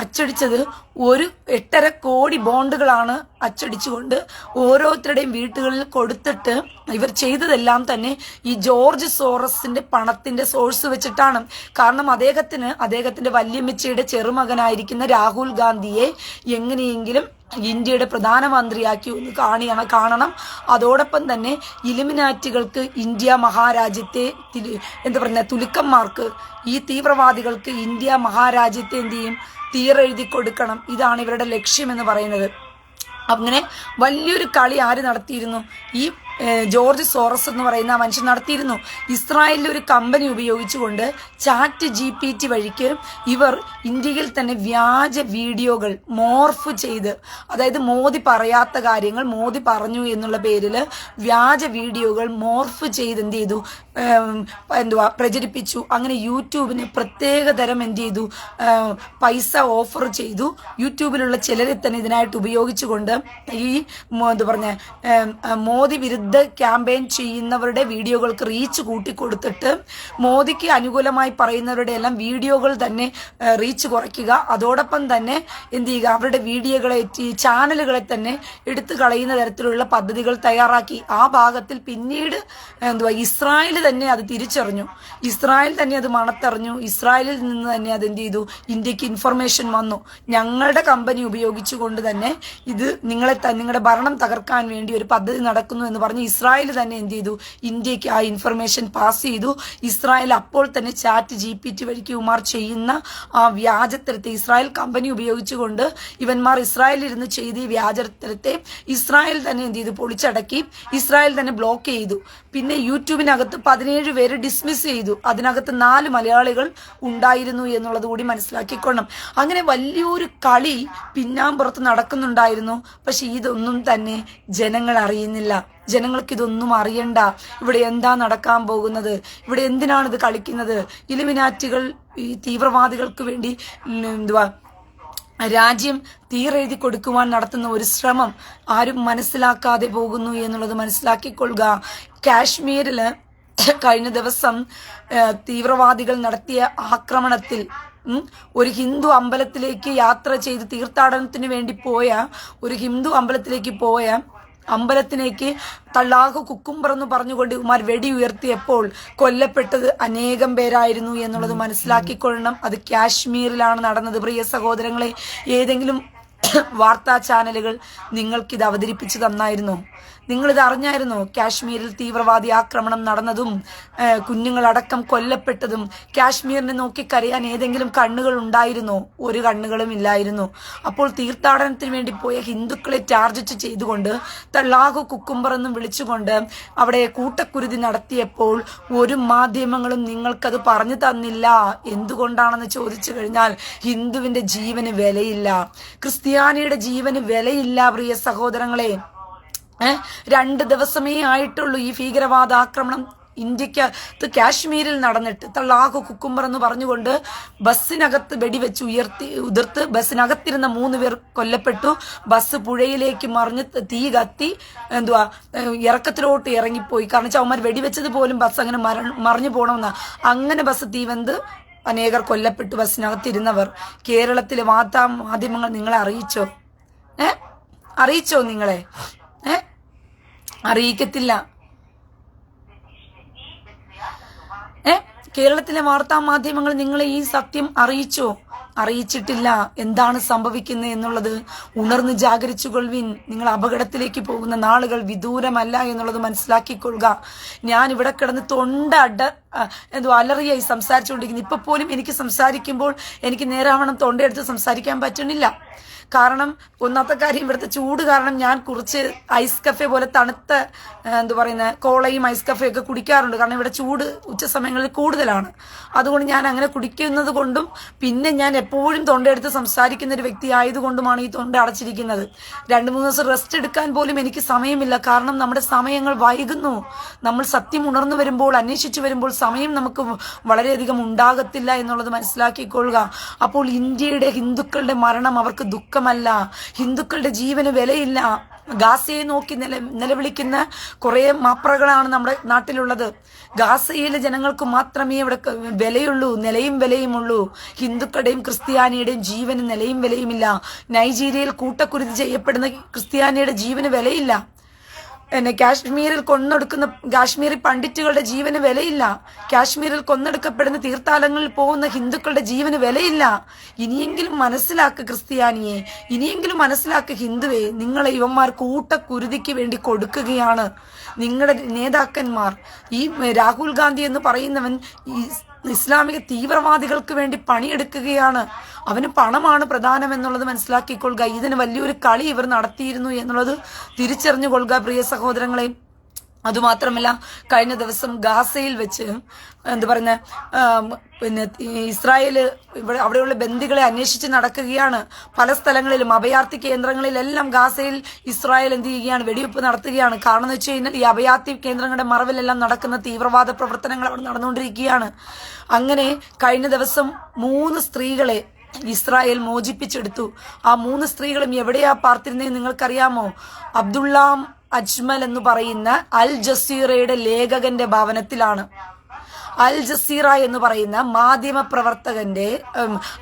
അച്ചടിച്ചത് 8.5 കോടി ബോണ്ടുകളാണ് അച്ചടിച്ചുകൊണ്ട് ഓരോരുത്തരുടെയും വീട്ടുകളിൽ കൊടുത്തിട്ട് ഇവർ ചെയ്തതെല്ലാം തന്നെ ഈ ജോർജ് സോറസിന്റെ പണത്തിന്റെ സോഴ്സ് വെച്ചിട്ടാണ്. കാരണം അദ്ദേഹത്തിന്റെ വല്യമ്മച്ചിയുടെ ചെറുമകനായിരിക്കുന്ന രാഹുൽ ഗാന്ധിയെ എങ്ങനെയെങ്കിലും ഇന്ത്യയുടെ പ്രധാനമന്ത്രിയാക്കി ഒന്ന് കാണണം. അതോടൊപ്പം തന്നെ ഇലുമിനാറ്റുകൾക്ക് ഇന്ത്യ മഹാരാജ്യത്തെ തുലുക്കന്മാർക്ക് ഈ തീവ്രവാദികൾക്ക് ഇന്ത്യ മഹാരാജ്യത്തെ എന്ത് ചെയ്യും, തീരെഴുതി കൊടുക്കണം. ഇതാണ് ഇവരുടെ ലക്ഷ്യമെന്ന് പറയുന്നത്. അങ്ങനെ വലിയൊരു കളി ആര് നടത്തിയിരുന്നു? ഈ ജോർജ് സോറസ് എന്ന് പറയുന്ന മനുഷ്യൻ നടത്തിയിരുന്നു. ഇസ്രായേലിലെ ഒരു കമ്പനി ഉപയോഗിച്ചുകൊണ്ട് ChatGPT വഴിക്ക് ഇവർ ഇന്ത്യയിൽ തന്നെ വ്യാജ വീഡിയോകൾ മോർഫ് ചെയ്ത്, അതായത് മോദി പറയാത്ത കാര്യങ്ങൾ മോദി പറഞ്ഞു എന്നുള്ള പേരിൽ വ്യാജ വീഡിയോകൾ മോർഫ് ചെയ്ത് എന്ത് ചെയ്തു, പ്രചരിപ്പിച്ചു. അങ്ങനെ യൂട്യൂബിന് പ്രത്യേകതരം എന്ത് ചെയ്തു, പൈസ ഓഫർ ചെയ്തു. യൂട്യൂബിലുള്ള ചിലരെ തന്നെ ഇതിനായിട്ട് ഉപയോഗിച്ചുകൊണ്ട് ഈ മോദി വിരുദ്ധ ക്യാമ്പയിൻ ചെയ്യുന്നവരുടെ വീഡിയോകൾക്ക് റീച്ച് കൂട്ടിക്കൊടുത്തിട്ട് മോദിക്ക് അനുകൂലമായി പറയുന്നവരുടെ എല്ലാം വീഡിയോകൾ തന്നെ റീച്ച് കുറയ്ക്കുക. അതോടൊപ്പം തന്നെ എന്ത് ചെയ്യുക, അവരുടെ വീഡിയോകളെ ചാനലുകളെ തന്നെ എടുത്തു കളയുന്ന തരത്തിലുള്ള പദ്ധതികൾ തയ്യാറാക്കി. ആ ഭാഗത്തിൽ പിന്നീട് ഇസ്രായേൽ തന്നെ അത് തിരിച്ചറിഞ്ഞു, ഇസ്രായേൽ തന്നെ അത് മണത്തറിഞ്ഞു. ഇസ്രായേലിൽ നിന്ന് തന്നെ അത് എന്ത് ചെയ്തു, ഇന്ത്യക്ക് ഇൻഫർമേഷൻ വന്നു. ഞങ്ങളുടെ കമ്പനി ഉപയോഗിച്ചുകൊണ്ട് തന്നെ ഇത് നിങ്ങളുടെ ഭരണം തകർക്കാൻ വേണ്ടി ഒരു പദ്ധതി നടക്കുന്നു എന്ന് പറഞ്ഞ് ഇസ്രായേൽ തന്നെ എന്ത് ചെയ്തു, ഇന്ത്യക്ക് ആ ഇൻഫർമേഷൻ പാസ് ചെയ്തു. ഇസ്രായേൽ അപ്പോൾ തന്നെ ChatGPT വഴിക്ക് ഇവന്മാർ ചെയ്യുന്ന ആ വ്യാജത്തരത്തെ ഇസ്രായേൽ കമ്പനി ഉപയോഗിച്ചുകൊണ്ട് ഇവന്മാർ ഇസ്രായേലിൽ ഇരുന്ന് ചെയ്ത ഈ വ്യാജത്തരത്തെ ഇസ്രായേൽ തന്നെ എന്ത് ചെയ്തു, പൊളിച്ചടക്കി. ഇസ്രായേൽ തന്നെ ബ്ലോക്ക് ചെയ്തു. പിന്നെ യൂട്യൂബിനകത്ത് 17 പേര് ഡിസ്മിസ് ചെയ്തു. അതിനകത്ത് 4 മലയാളികൾ ഉണ്ടായിരുന്നു എന്നുള്ളത് കൂടി മനസ്സിലാക്കിക്കൊള്ളണം. അങ്ങനെ വലിയൊരു കളി പിന്നാമ്പുറത്ത് നടക്കുന്നുണ്ടായിരുന്നു. പക്ഷെ ഇതൊന്നും തന്നെ ജനങ്ങൾ അറിയുന്നില്ല. ജനങ്ങൾക്ക് ഇതൊന്നും അറിയണ്ട. ഇവിടെ എന്താ നടക്കാൻ പോകുന്നത്, ഇവിടെ എന്തിനാണ് ഇത് കളിക്കുന്നത്, ഇലുമിനാറ്റുകൾ ഈ തീവ്രവാദികൾക്ക് വേണ്ടി രാജ്യം തീരെഴുതി കൊടുക്കുവാൻ നടത്തുന്ന ഒരു ശ്രമം ആരും മനസ്സിലാക്കാതെ പോകുന്നു എന്നുള്ളത് മനസ്സിലാക്കിക്കൊള്ളുക. കാശ്മീരില് കഴിഞ്ഞ ദിവസം തീവ്രവാദികൾ നടത്തിയ ആക്രമണത്തിൽ ഒരു ഹിന്ദു അമ്പലത്തിലേക്ക് യാത്ര ചെയ്ത് തീർത്ഥാടനത്തിന് വേണ്ടി പോയ ഒരു ഹിന്ദു അമ്പലത്തിലേക്ക് പോയ അമ്പലത്തിലേക്ക് തള്ളാഹു കുക്കുംബർ എന്ന് പറഞ്ഞുകൊണ്ട് ഉമാർ വെടി ഉയർത്തിയപ്പോൾ കൊല്ലപ്പെട്ടത് അനേകം പേരായിരുന്നു എന്നുള്ളത് മനസ്സിലാക്കിക്കൊള്ളണം. അത് കാശ്മീരിലാണ് നടന്നത്. പ്രിയ സഹോദരങ്ങളെ, ഏതെങ്കിലും വാർത്താ ചാനലുകൾ നിങ്ങൾക്കിത് അവതരിപ്പിച്ചു തന്നായിരുന്നോ? നിങ്ങളിത് അറിഞ്ഞായിരുന്നോ? കാശ്മീരിൽ തീവ്രവാദി ആക്രമണം നടന്നതും കുഞ്ഞുങ്ങളടക്കം കൊല്ലപ്പെട്ടതും കാശ്മീരിനെ നോക്കി കരയാൻ ഏതെങ്കിലും കണ്ണുകൾ ഉണ്ടായിരുന്നോ? ഒരു കണ്ണുകളും ഇല്ലായിരുന്നു. അപ്പോൾ തീർത്ഥാടനത്തിന് വേണ്ടി പോയ ഹിന്ദുക്കളെ ടാർഗറ്റ് ചെയ്തുകൊണ്ട് തള്ളാഹു കുക്കുംബർ എന്നും വിളിച്ചുകൊണ്ട് അവിടെ കൂട്ടക്കുരുതി നടത്തിയപ്പോൾ ഒരു മാധ്യമങ്ങളും നിങ്ങൾക്കത് പറഞ്ഞു തന്നില്ല. എന്തുകൊണ്ടാണെന്ന് ചോദിച്ചു കഴിഞ്ഞാൽ ഹിന്ദുവിന്റെ ജീവന് വിലയില്ല, ക്രിസ്ത്യാനിയുടെ ജീവന് വിലയില്ല. പ്രിയ സഹോദരങ്ങളെ, 2 ദിവസമേ ആയിട്ടുള്ളൂ ഈ ഭീകരവാദ ആക്രമണം ഇന്ത്യക്കകത്ത് കാശ്മീരിൽ നടന്നിട്ട്. തള്ളാഹു കുക്കുംബർ എന്ന് പറഞ്ഞുകൊണ്ട് ബസ്സിനകത്ത് വെടിവെച്ച് ഉതിർത്ത് ബസ്സിനകത്തിരുന്ന 3 പേർ കൊല്ലപ്പെട്ടു. ബസ് പുഴയിലേക്ക് മറിഞ്ഞ് തീ കത്തി ഇറക്കത്തിലോട്ട് ഇറങ്ങിപ്പോയി. കാരണം ചവന്മാർ വെടിവെച്ചത് പോലും ബസ് അങ്ങനെ മറിഞ്ഞു പോകണമെന്ന അങ്ങനെ ബസ് തീവന്ത് അനേകർ കൊല്ലപ്പെട്ടു. ബസ്സിനകത്തിരുന്നവർ. കേരളത്തിലെ വാർത്താ മാധ്യമങ്ങൾ നിങ്ങളെ അറിയിച്ചോ? അറിയിച്ചോ? നിങ്ങളെ അറിയിക്കത്തില്ല. കേരളത്തിലെ വാർത്താ മാധ്യമങ്ങൾ നിങ്ങളെ ഈ സത്യം അറിയിച്ചോ? അറിയിച്ചിട്ടില്ല. എന്താണ് സംഭവിക്കുന്നത് എന്നുള്ളത് ഉണർന്ന് ജാഗരിച്ചുകൊള്ളുവിൻ. നിങ്ങൾ അപകടത്തിലേക്ക് പോകുന്ന നാളുകൾ വിദൂരമല്ല എന്നുള്ളത് മനസ്സിലാക്കിക്കൊള്ളുക. ഞാൻ ഇവിടെ കിടന്ന് അലറിയായി സംസാരിച്ചുകൊണ്ടിരിക്കുന്നു. ഇപ്പൊ പോലും എനിക്ക് സംസാരിക്കുമ്പോൾ എനിക്ക് നേരാവണ്ണം തൊണ്ടയെടുത്ത് സംസാരിക്കാൻ പറ്റണില്ല. കാരണം ഒന്നാമത്തെ കാര്യം, ഇവിടുത്തെ ചൂട് കാരണം ഞാൻ കുറച്ച് ഐസ് കഫേ പോലെ തണുത്ത കോളയും ഐസ് കഫേയൊക്കെ കുടിക്കാറുണ്ട്. കാരണം ഇവിടെ ചൂട് ഉച്ച സമയങ്ങളിൽ കൂടുതലാണ്. അതുകൊണ്ട് ഞാൻ അങ്ങനെ കുടിക്കുന്നത് കൊണ്ടും പിന്നെ ഞാൻ എപ്പോഴും തൊണ്ടയെടുത്ത് സംസാരിക്കുന്ന ഒരു വ്യക്തി ആയതുകൊണ്ടുമാണ് ഈ തൊണ്ട അടച്ചിരിക്കുന്നത്. 2-3 ദിവസം റെസ്റ്റ് എടുക്കാൻ പോലും എനിക്ക് സമയമില്ല. കാരണം നമ്മുടെ സമയങ്ങൾ വൈകുന്നു. നമ്മൾ സത്യം ഉണർന്നു വരുമ്പോൾ, അന്വേഷിച്ചു വരുമ്പോൾ സമയം നമുക്ക് വളരെയധികം ഉണ്ടാകത്തില്ല എന്നുള്ളത് മനസ്സിലാക്കിക്കൊള്ളുക. അപ്പോൾ ഇന്ത്യയുടെ ഹിന്ദുക്കളുടെ മരണം അവർക്ക് ദുഃഖമല്ല. ഹിന്ദുക്കളുടെ ജീവന് വിലയില്ല. ഗാസയെ നോക്കി നിലവിളിക്കുന്ന കുറെ മാപ്രകളാണ് നമ്മുടെ നാട്ടിലുള്ളത്. ഗാസയിലെ ജനങ്ങൾക്ക് മാത്രമേ ഇവിടെ വിലയുള്ളൂ, നിലയും വിലയുമുള്ളൂ. ഹിന്ദുക്കളുടെയും ക്രിസ്ത്യാനിയുടെയും ജീവന് നിലയും വിലയുമില്ല. നൈജീരിയയിൽ കൂട്ടക്കുരുതി ചെയ്യപ്പെടുന്ന ക്രിസ്ത്യാനിയുടെ ജീവന് വിലയില്ല. കാശ്മീരിൽ കാശ്മീരി പണ്ഡിറ്റുകളുടെ ജീവന് വിലയില്ല. കാശ്മീരിൽ കൊന്നെടുക്കപ്പെടുന്ന തീർത്ഥാടനങ്ങളിൽ പോകുന്ന ഹിന്ദുക്കളുടെ ജീവന് വിലയില്ല. ഇനിയെങ്കിലും മനസ്സിലാക്കുക ക്രിസ്ത്യാനിയെ, ഇനിയെങ്കിലും മനസ്സിലാക്കുക ഹിന്ദുവെ. നിങ്ങളെ ഇവന്മാർ കൂട്ടക്കുരുതിക്ക് വേണ്ടി കൊടുക്കുകയാണ്. നിങ്ങളുടെ നേതാക്കന്മാർ, ഈ രാഹുൽ ഗാന്ധി എന്ന് പറയുന്നവൻ ഇസ്ലാമിക തീവ്രവാദികൾക്ക് വേണ്ടി പണിയെടുക്കുകയാണ്. അവന് പണമാണ് പ്രധാനം എന്നുള്ളത് മനസ്സിലാക്കിക്കൊള്ളുക. ഇതിന് വലിയൊരു കളി ഇവർ നടത്തിയിരുന്നു എന്നുള്ളത് തിരിച്ചറിഞ്ഞുകൊള്ളുക പ്രിയ സഹോദരങ്ങളെ. അതുമാത്രമല്ല, കഴിഞ്ഞ ദിവസം ഗാസയിൽ വെച്ച് ഇസ്രായേല് അവിടെയുള്ള ബന്ദികളെ അന്വേഷിച്ച് നടക്കുകയാണ്. പല സ്ഥലങ്ങളിലും അഭയാർത്ഥി കേന്ദ്രങ്ങളിലെല്ലാം ഗാസയിൽ ഇസ്രായേൽ എന്ത് ചെയ്യുകയാണ്? വെടിവെപ്പ് നടത്തുകയാണ്. കാരണം എന്ന് വെച്ച് കഴിഞ്ഞാൽ ഈ അഭയാർത്ഥി കേന്ദ്രങ്ങളുടെ മറവിലെല്ലാം നടക്കുന്ന തീവ്രവാദ പ്രവർത്തനങ്ങൾ അവിടെ നടന്നുകൊണ്ടിരിക്കുകയാണ്. അങ്ങനെ കഴിഞ്ഞ ദിവസം 3 സ്ത്രീകളെ ഇസ്രായേൽ മോചിപ്പിച്ചെടുത്തു. ആ 3 സ്ത്രീകളും എവിടെയാ പാർത്തിരുന്നത് നിങ്ങൾക്കറിയാമോ? അബ്ദുള്ള അജ്മൽ എന്ന് പറയുന്ന അൽ ജസീറയുടെ ലേഖകന്റെ ഭവനത്തിലാണ്. അൽ ജസീറ എന്ന് പറയുന്ന മാധ്യമ പ്രവർത്തകന്റെ,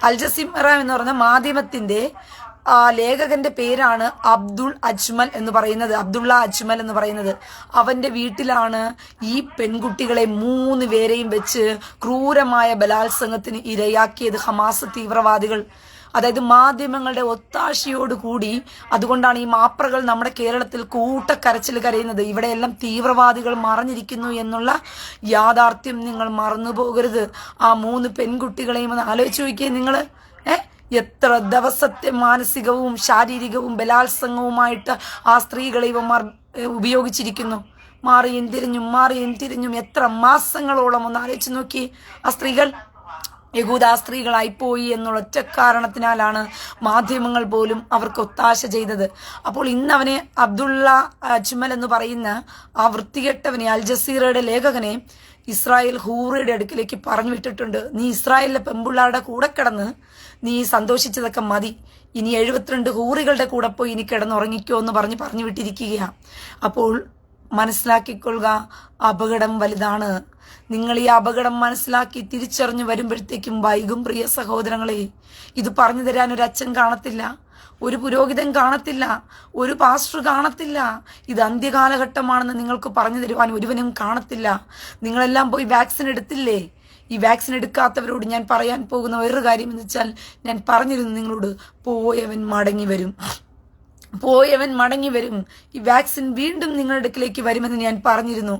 അൽ ജസീറ എന്ന് പറയുന്ന മാധ്യമത്തിന്റെ ലേഖകന്റെ പേരാണ് അബ്ദുള്ള അജ്മൽ എന്ന് പറയുന്നത്. അവന്റെ വീട്ടിലാണ് ഈ പെൺകുട്ടികളെ 3 പേരെയും വെച്ച് ക്രൂരമായ ബലാത്സംഗത്തിന് ഇരയാക്കിയത് ഹമാസ് തീവ്രവാദികൾ. അതായത് മാധ്യമങ്ങളുടെ ഒത്താശയോടുകൂടി. അതുകൊണ്ടാണ് ഈ മാപ്രകൾ നമ്മുടെ കേരളത്തിൽ കൂട്ടക്കരച്ചിൽ കരയുന്നത്. ഇവിടെയെല്ലാം തീവ്രവാദികൾ മറഞ്ഞിരിക്കുന്നു എന്നുള്ള യാഥാർത്ഥ്യം നിങ്ങൾ മറന്നു പോകരുത്. ആ 3 പെൺകുട്ടികളെയും ഒന്ന് ആലോചിച്ച് നോക്കിയേ നിങ്ങൾ. എത്ര ദിവസത്തെ മാനസികവും ശാരീരികവും ബലാത്സംഗവുമായിട്ട് ആ സ്ത്രീകളെ ഇവന്മാർ ഉപയോഗിച്ചിരിക്കുന്നു. മാറിയും തിരിഞ്ഞും എത്ര മാസങ്ങളോളം ഒന്ന് ആലോചിച്ച് നോക്കി. ആ സ്ത്രീകൾ യഹൂദ സ്ത്രീകളായി പോയി എന്നുള്ള ഒറ്റ കാരണത്തിനാലാണ് മാധ്യമങ്ങൾ പോലും അവർക്ക് ഒത്താശ ചെയ്തത്. അപ്പോൾ ഇന്ന് അവനെ അബ്ദുള്ള അജ്മൽ എന്ന് പറയുന്ന ആ വൃത്തികെട്ടവനെ, അൽ ജസീറയുടെ ലേഖകനെ ഇസ്രായേൽ ഹൂറിയുടെ അടുക്കിലേക്ക് പറഞ്ഞു വിട്ടിട്ടുണ്ട്. നീ ഇസ്രായേലിലെ പെമ്പിള്ളാരുടെ കൂടെ കിടന്ന് നീ സന്തോഷിച്ചതൊക്കെ മതി. ഇനി 72 ഹൂറികളുടെ കൂടെ പോയി ഇനി കിടന്നുറങ്ങിക്കോ എന്ന് പറഞ്ഞു വിട്ടിരിക്കുകയാണ്. അപ്പോൾ മനസ്സിലാക്കിക്കൊള്ളുക, അപകടം വലുതാണ്. നിങ്ങൾ ഈ അപകടം മനസ്സിലാക്കി തിരിച്ചറിഞ്ഞു വരുമ്പോഴത്തേക്കും വൈകും പ്രിയ സഹോദരങ്ങളെ. ഇത് പറഞ്ഞു തരാൻ ഒരു അച്ഛൻ കാണത്തില്ല, ഒരു പുരോഹിതൻ കാണത്തില്ല, ഒരു പാസ്റ്റർ കാണത്തില്ല. ഇത് അന്ത്യകാലഘട്ടമാണെന്ന് നിങ്ങൾക്ക് പറഞ്ഞു തരുവാൻ ഒരുവനും കാണത്തില്ല. നിങ്ങളെല്ലാം പോയി വാക്സിൻ എടുത്തില്ലേ? ഈ വാക്സിൻ എടുക്കാത്തവരോട് ഞാൻ പറയാൻ പോകുന്ന വേറൊരു കാര്യം എന്ന് വെച്ചാൽ, ഞാൻ പറഞ്ഞിരുന്നു നിങ്ങളോട്, പോയവൻ മടങ്ങി വരും, പോയവൻ മടങ്ങി വരും. ഈ വാക്സിൻ വീണ്ടും നിങ്ങളുടെ അടുക്കിലേക്ക് വരുമെന്ന് ഞാൻ പറഞ്ഞിരുന്നു.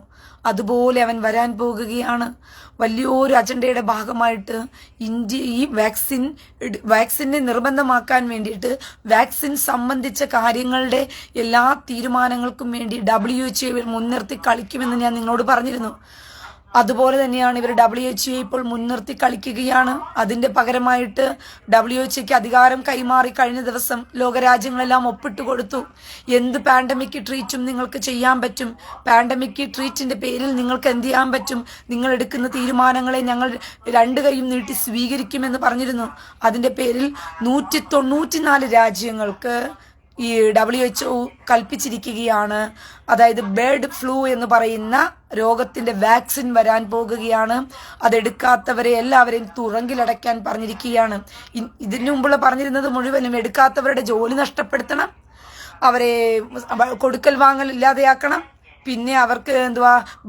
അതുപോലെ അവൻ വരാൻ പോകുകയാണ്. വലിയൊരു അജണ്ടയുടെ ഭാഗമായിട്ട് ഇന്ത്യ ഈ വാക്സിനെ നിർബന്ധമാക്കാൻ വേണ്ടിയിട്ട് വാക്സിൻ സംബന്ധിച്ച കാര്യങ്ങളുടെ എല്ലാ തീരുമാനങ്ങൾക്കും വേണ്ടി WHO മുൻനിർത്തി കളിക്കുമെന്ന് ഞാൻ നിങ്ങളോട് പറഞ്ഞിരുന്നു. അതുപോലെ തന്നെയാണ് ഇവർ WHO ഇപ്പോൾ മുൻനിർത്തി കളിക്കുകയാണ്. അതിന്റെ പകരമായിട്ട് WHO അധികാരം കൈമാറി കഴിഞ്ഞ ദിവസം ലോകരാജ്യങ്ങളെല്ലാം ഒപ്പിട്ട് കൊടുത്തു. എന്ത് പാൻഡമിക് ട്രീറ്റും നിങ്ങൾക്ക് ചെയ്യാൻ പറ്റും. പാൻഡമിക് ട്രീറ്റിന്റെ പേരിൽ നിങ്ങൾക്ക് എന്ത് ചെയ്യാൻ പറ്റും? നിങ്ങൾ എടുക്കുന്ന തീരുമാനങ്ങളെ ഞങ്ങൾ രണ്ട് കൈയും നീട്ടി സ്വീകരിക്കുമെന്ന് പറഞ്ഞിരുന്നു. അതിന്റെ പേരിൽ 194 രാജ്യങ്ങൾക്ക് ഈ WHO കൽപ്പിച്ചിരിക്കുകയാണ്. അതായത് ബേർഡ് ഫ്ലൂ എന്ന് പറയുന്ന രോഗത്തിന്റെ വാക്സിൻ വരാൻ പോകുകയാണ്. അതെടുക്കാത്തവരെ എല്ലാവരെയും തുറങ്കിലടയ്ക്കാൻ പറഞ്ഞിരിക്കുകയാണ്. ഇതിനു മുമ്പുള്ള പറഞ്ഞിരുന്നത് മുഴുവനും എടുക്കാത്തവരുടെ ജോലി നഷ്ടപ്പെടുത്തണം, അവരെ കൊടുക്കൽ വാങ്ങൽ ഇല്ലാതെയാക്കണം, പിന്നെ അവർക്ക്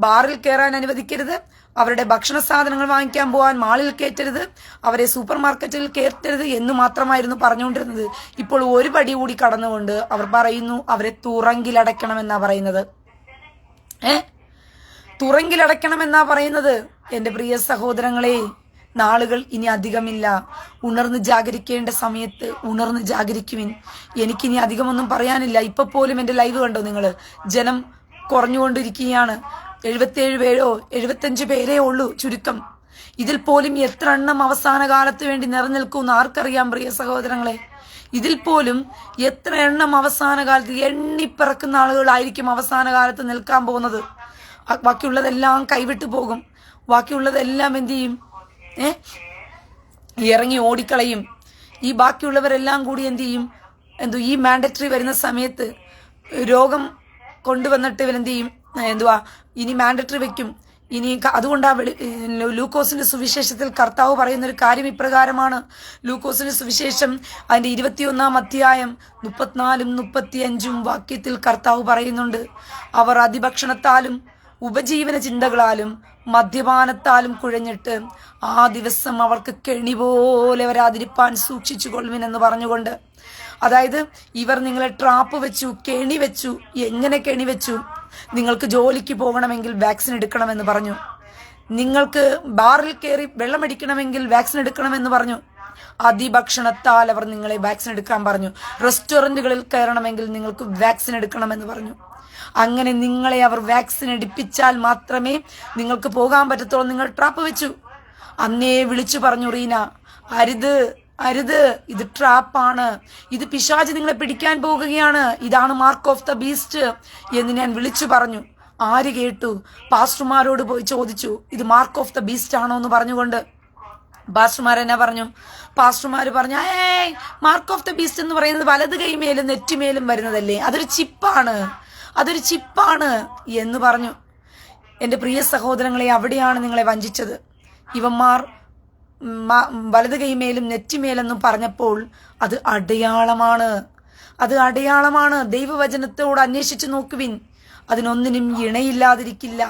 ബാറിൽ കയറാൻ അനുവദിക്കരുത്, അവരുടെ ഭക്ഷണ സാധനങ്ങൾ വാങ്ങിക്കാൻ പോകാൻ മാളിൽ കയറ്റരുത്, അവരെ സൂപ്പർ മാർക്കറ്റിൽ കയറ്റരുത് എന്ന് മാത്രമായിരുന്നു പറഞ്ഞുകൊണ്ടിരുന്നത്. ഇപ്പോൾ ഒരു പടി കൂടി കടന്നുകൊണ്ട് അവർ പറയുന്നു അവരെ തുറങ്കിലടയ്ക്കണമെന്നാ പറയുന്നത്. തുറങ്കിലടയ്ക്കണമെന്നാ പറയുന്നത്. എന്റെ പ്രിയ സഹോദരങ്ങളെ, നാളുകൾ ഇനി അധികമില്ല. ഉണർന്ന് ജാഗരിക്കേണ്ട സമയത്ത് ഉണർന്ന് ജാഗരിക്കുവിൻ. എനിക്കിനി അധികമൊന്നും പറയാനില്ല. ഇപ്പൊ പോലും എന്റെ ലൈവ് കണ്ടോ നിങ്ങള്? ജനം കുറഞ്ഞുകൊണ്ടിരിക്കുകയാണ്. 77 പേരോ 75 പേരേ ഉള്ളൂ ചുരുക്കം. ഇതിൽ പോലും എത്ര എണ്ണം അവസാന കാലത്ത് വേണ്ടി നിറഞ്ഞിൽക്കുമെന്ന് ആർക്കറിയാം പ്രിയ സഹോദരങ്ങളെ? ഇതിൽ പോലും എത്ര എണ്ണം അവസാന കാലത്ത് എണ്ണിപ്പിറക്കുന്ന ആളുകളായിരിക്കും അവസാന കാലത്ത് നിൽക്കാൻ പോകുന്നത്. ബാക്കിയുള്ളതെല്ലാം കൈവിട്ടു പോകും. ബാക്കിയുള്ളതെല്ലാം എന്ത് ചെയ്യും? ഇറങ്ങി ഓടിക്കളയും. ഈ ബാക്കിയുള്ളവരെല്ലാം കൂടി എന്ത് ചെയ്യും? ഈ മാൻഡറ്ററി വരുന്ന സമയത്ത് രോഗം കൊണ്ടുവന്നിട്ട് ഇവരെന്ത് ചെയ്യും? ഇനി മാൻഡറ്ററി വെക്കും. ഇനി അതുകൊണ്ടാ ലൂക്കോസിന്റെ സുവിശേഷത്തിൽ കർത്താവ് പറയുന്ന ഒരു കാര്യം ഇപ്രകാരമാണ്. ലൂക്കോസിന്റെ സുവിശേഷം അതിന്റെ 21-ാം അധ്യായം 34-ഉം 35-ഉം വാക്യത്തിൽ കർത്താവ് പറയുന്നുണ്ട്, അവർ അതിഭക്ഷണത്താലും ഉപജീവന ചിന്തകളാലും മദ്യപാനത്താലും കുഴഞ്ഞിട്ട് ആ ദിവസം അവർക്ക് കെണി പോലെ വരാതിരിപ്പാൻ സൂക്ഷിച്ചു കൊള്ളുവിനെന്ന് പറഞ്ഞുകൊണ്ട്, അതായത് ഇവർ നിങ്ങളെ ട്രാപ്പ് വെച്ചു, കെണി വെച്ചു. എങ്ങനെ കെണി വെച്ചു? നിങ്ങൾക്ക് ജോലിക്ക് പോകണമെങ്കിൽ വാക്സിൻ എടുക്കണമെന്ന് പറഞ്ഞു. നിങ്ങൾക്ക് ബാറിൽ കയറി വെള്ളമടിക്കണമെങ്കിൽ വാക്സിൻ എടുക്കണമെന്ന് പറഞ്ഞു. അതിഭക്ഷണത്താൽ അവർ നിങ്ങളെ വാക്സിൻ എടുക്കാൻ പറഞ്ഞു. റെസ്റ്റോറന്റുകളിൽ കയറണമെങ്കിൽ നിങ്ങൾക്ക് വാക്സിൻ എടുക്കണമെന്ന് പറഞ്ഞു. അങ്ങനെ നിങ്ങളെ അവർ വാക്സിൻ എടുപ്പിച്ചാൽ മാത്രമേ നിങ്ങൾക്ക് പോകാൻ പറ്റത്തുള്ളൂ. നിങ്ങൾ ട്രാപ്പ് വെച്ചു. അന്നേ വിളിച്ചു പറഞ്ഞു, റീന, അരുത് അരുത്, ഇത് ട്രാപ്പാണ്, ഇത് പിശാച് നിങ്ങളെ പിടിക്കാൻ പോകുകയാണ്, ഇതാണ് മാർക്ക് ഓഫ് ദ ബീസ്റ്റ് എന്ന് ഞാൻ വിളിച്ചു പറഞ്ഞു. ആര് കേട്ടു? പാസ്റ്റർമാരോട് പോയി ചോദിച്ചു, ഇത് മാർക്ക് ഓഫ് ദ ബീസ്റ്റ് ആണോ എന്ന് പറഞ്ഞുകൊണ്ട്. പാസ്റ്റർമാർ എന്നാ പറഞ്ഞു? പാസ്റ്റർമാര് പറഞ്ഞു, മാർക്ക് ഓഫ് ദ ബീസ്റ്റ് എന്ന് പറയുന്നത് വലത് കൈമേലും നെറ്റിമേലും വരുന്നതല്ലേ, അതൊരു ചിപ്പാണ്, അതൊരു ചിപ്പാണ് എന്ന് പറഞ്ഞു. എന്റെ പ്രിയ സഹോദരങ്ങളെ, അവിടെയാണ് നിങ്ങളെ വഞ്ചിച്ചത്. ഇവന്മാർ വലത് കൈമേലും നെറ്റിമേലെന്നും പറഞ്ഞപ്പോൾ അത് അടയാളമാണ്, അത് അടയാളമാണ്. ദൈവവചനത്തോട് അന്വേഷിച്ചു നോക്കുവിൻ, അതിനൊന്നിനും ഇണയില്ലാതിരിക്കില്ല,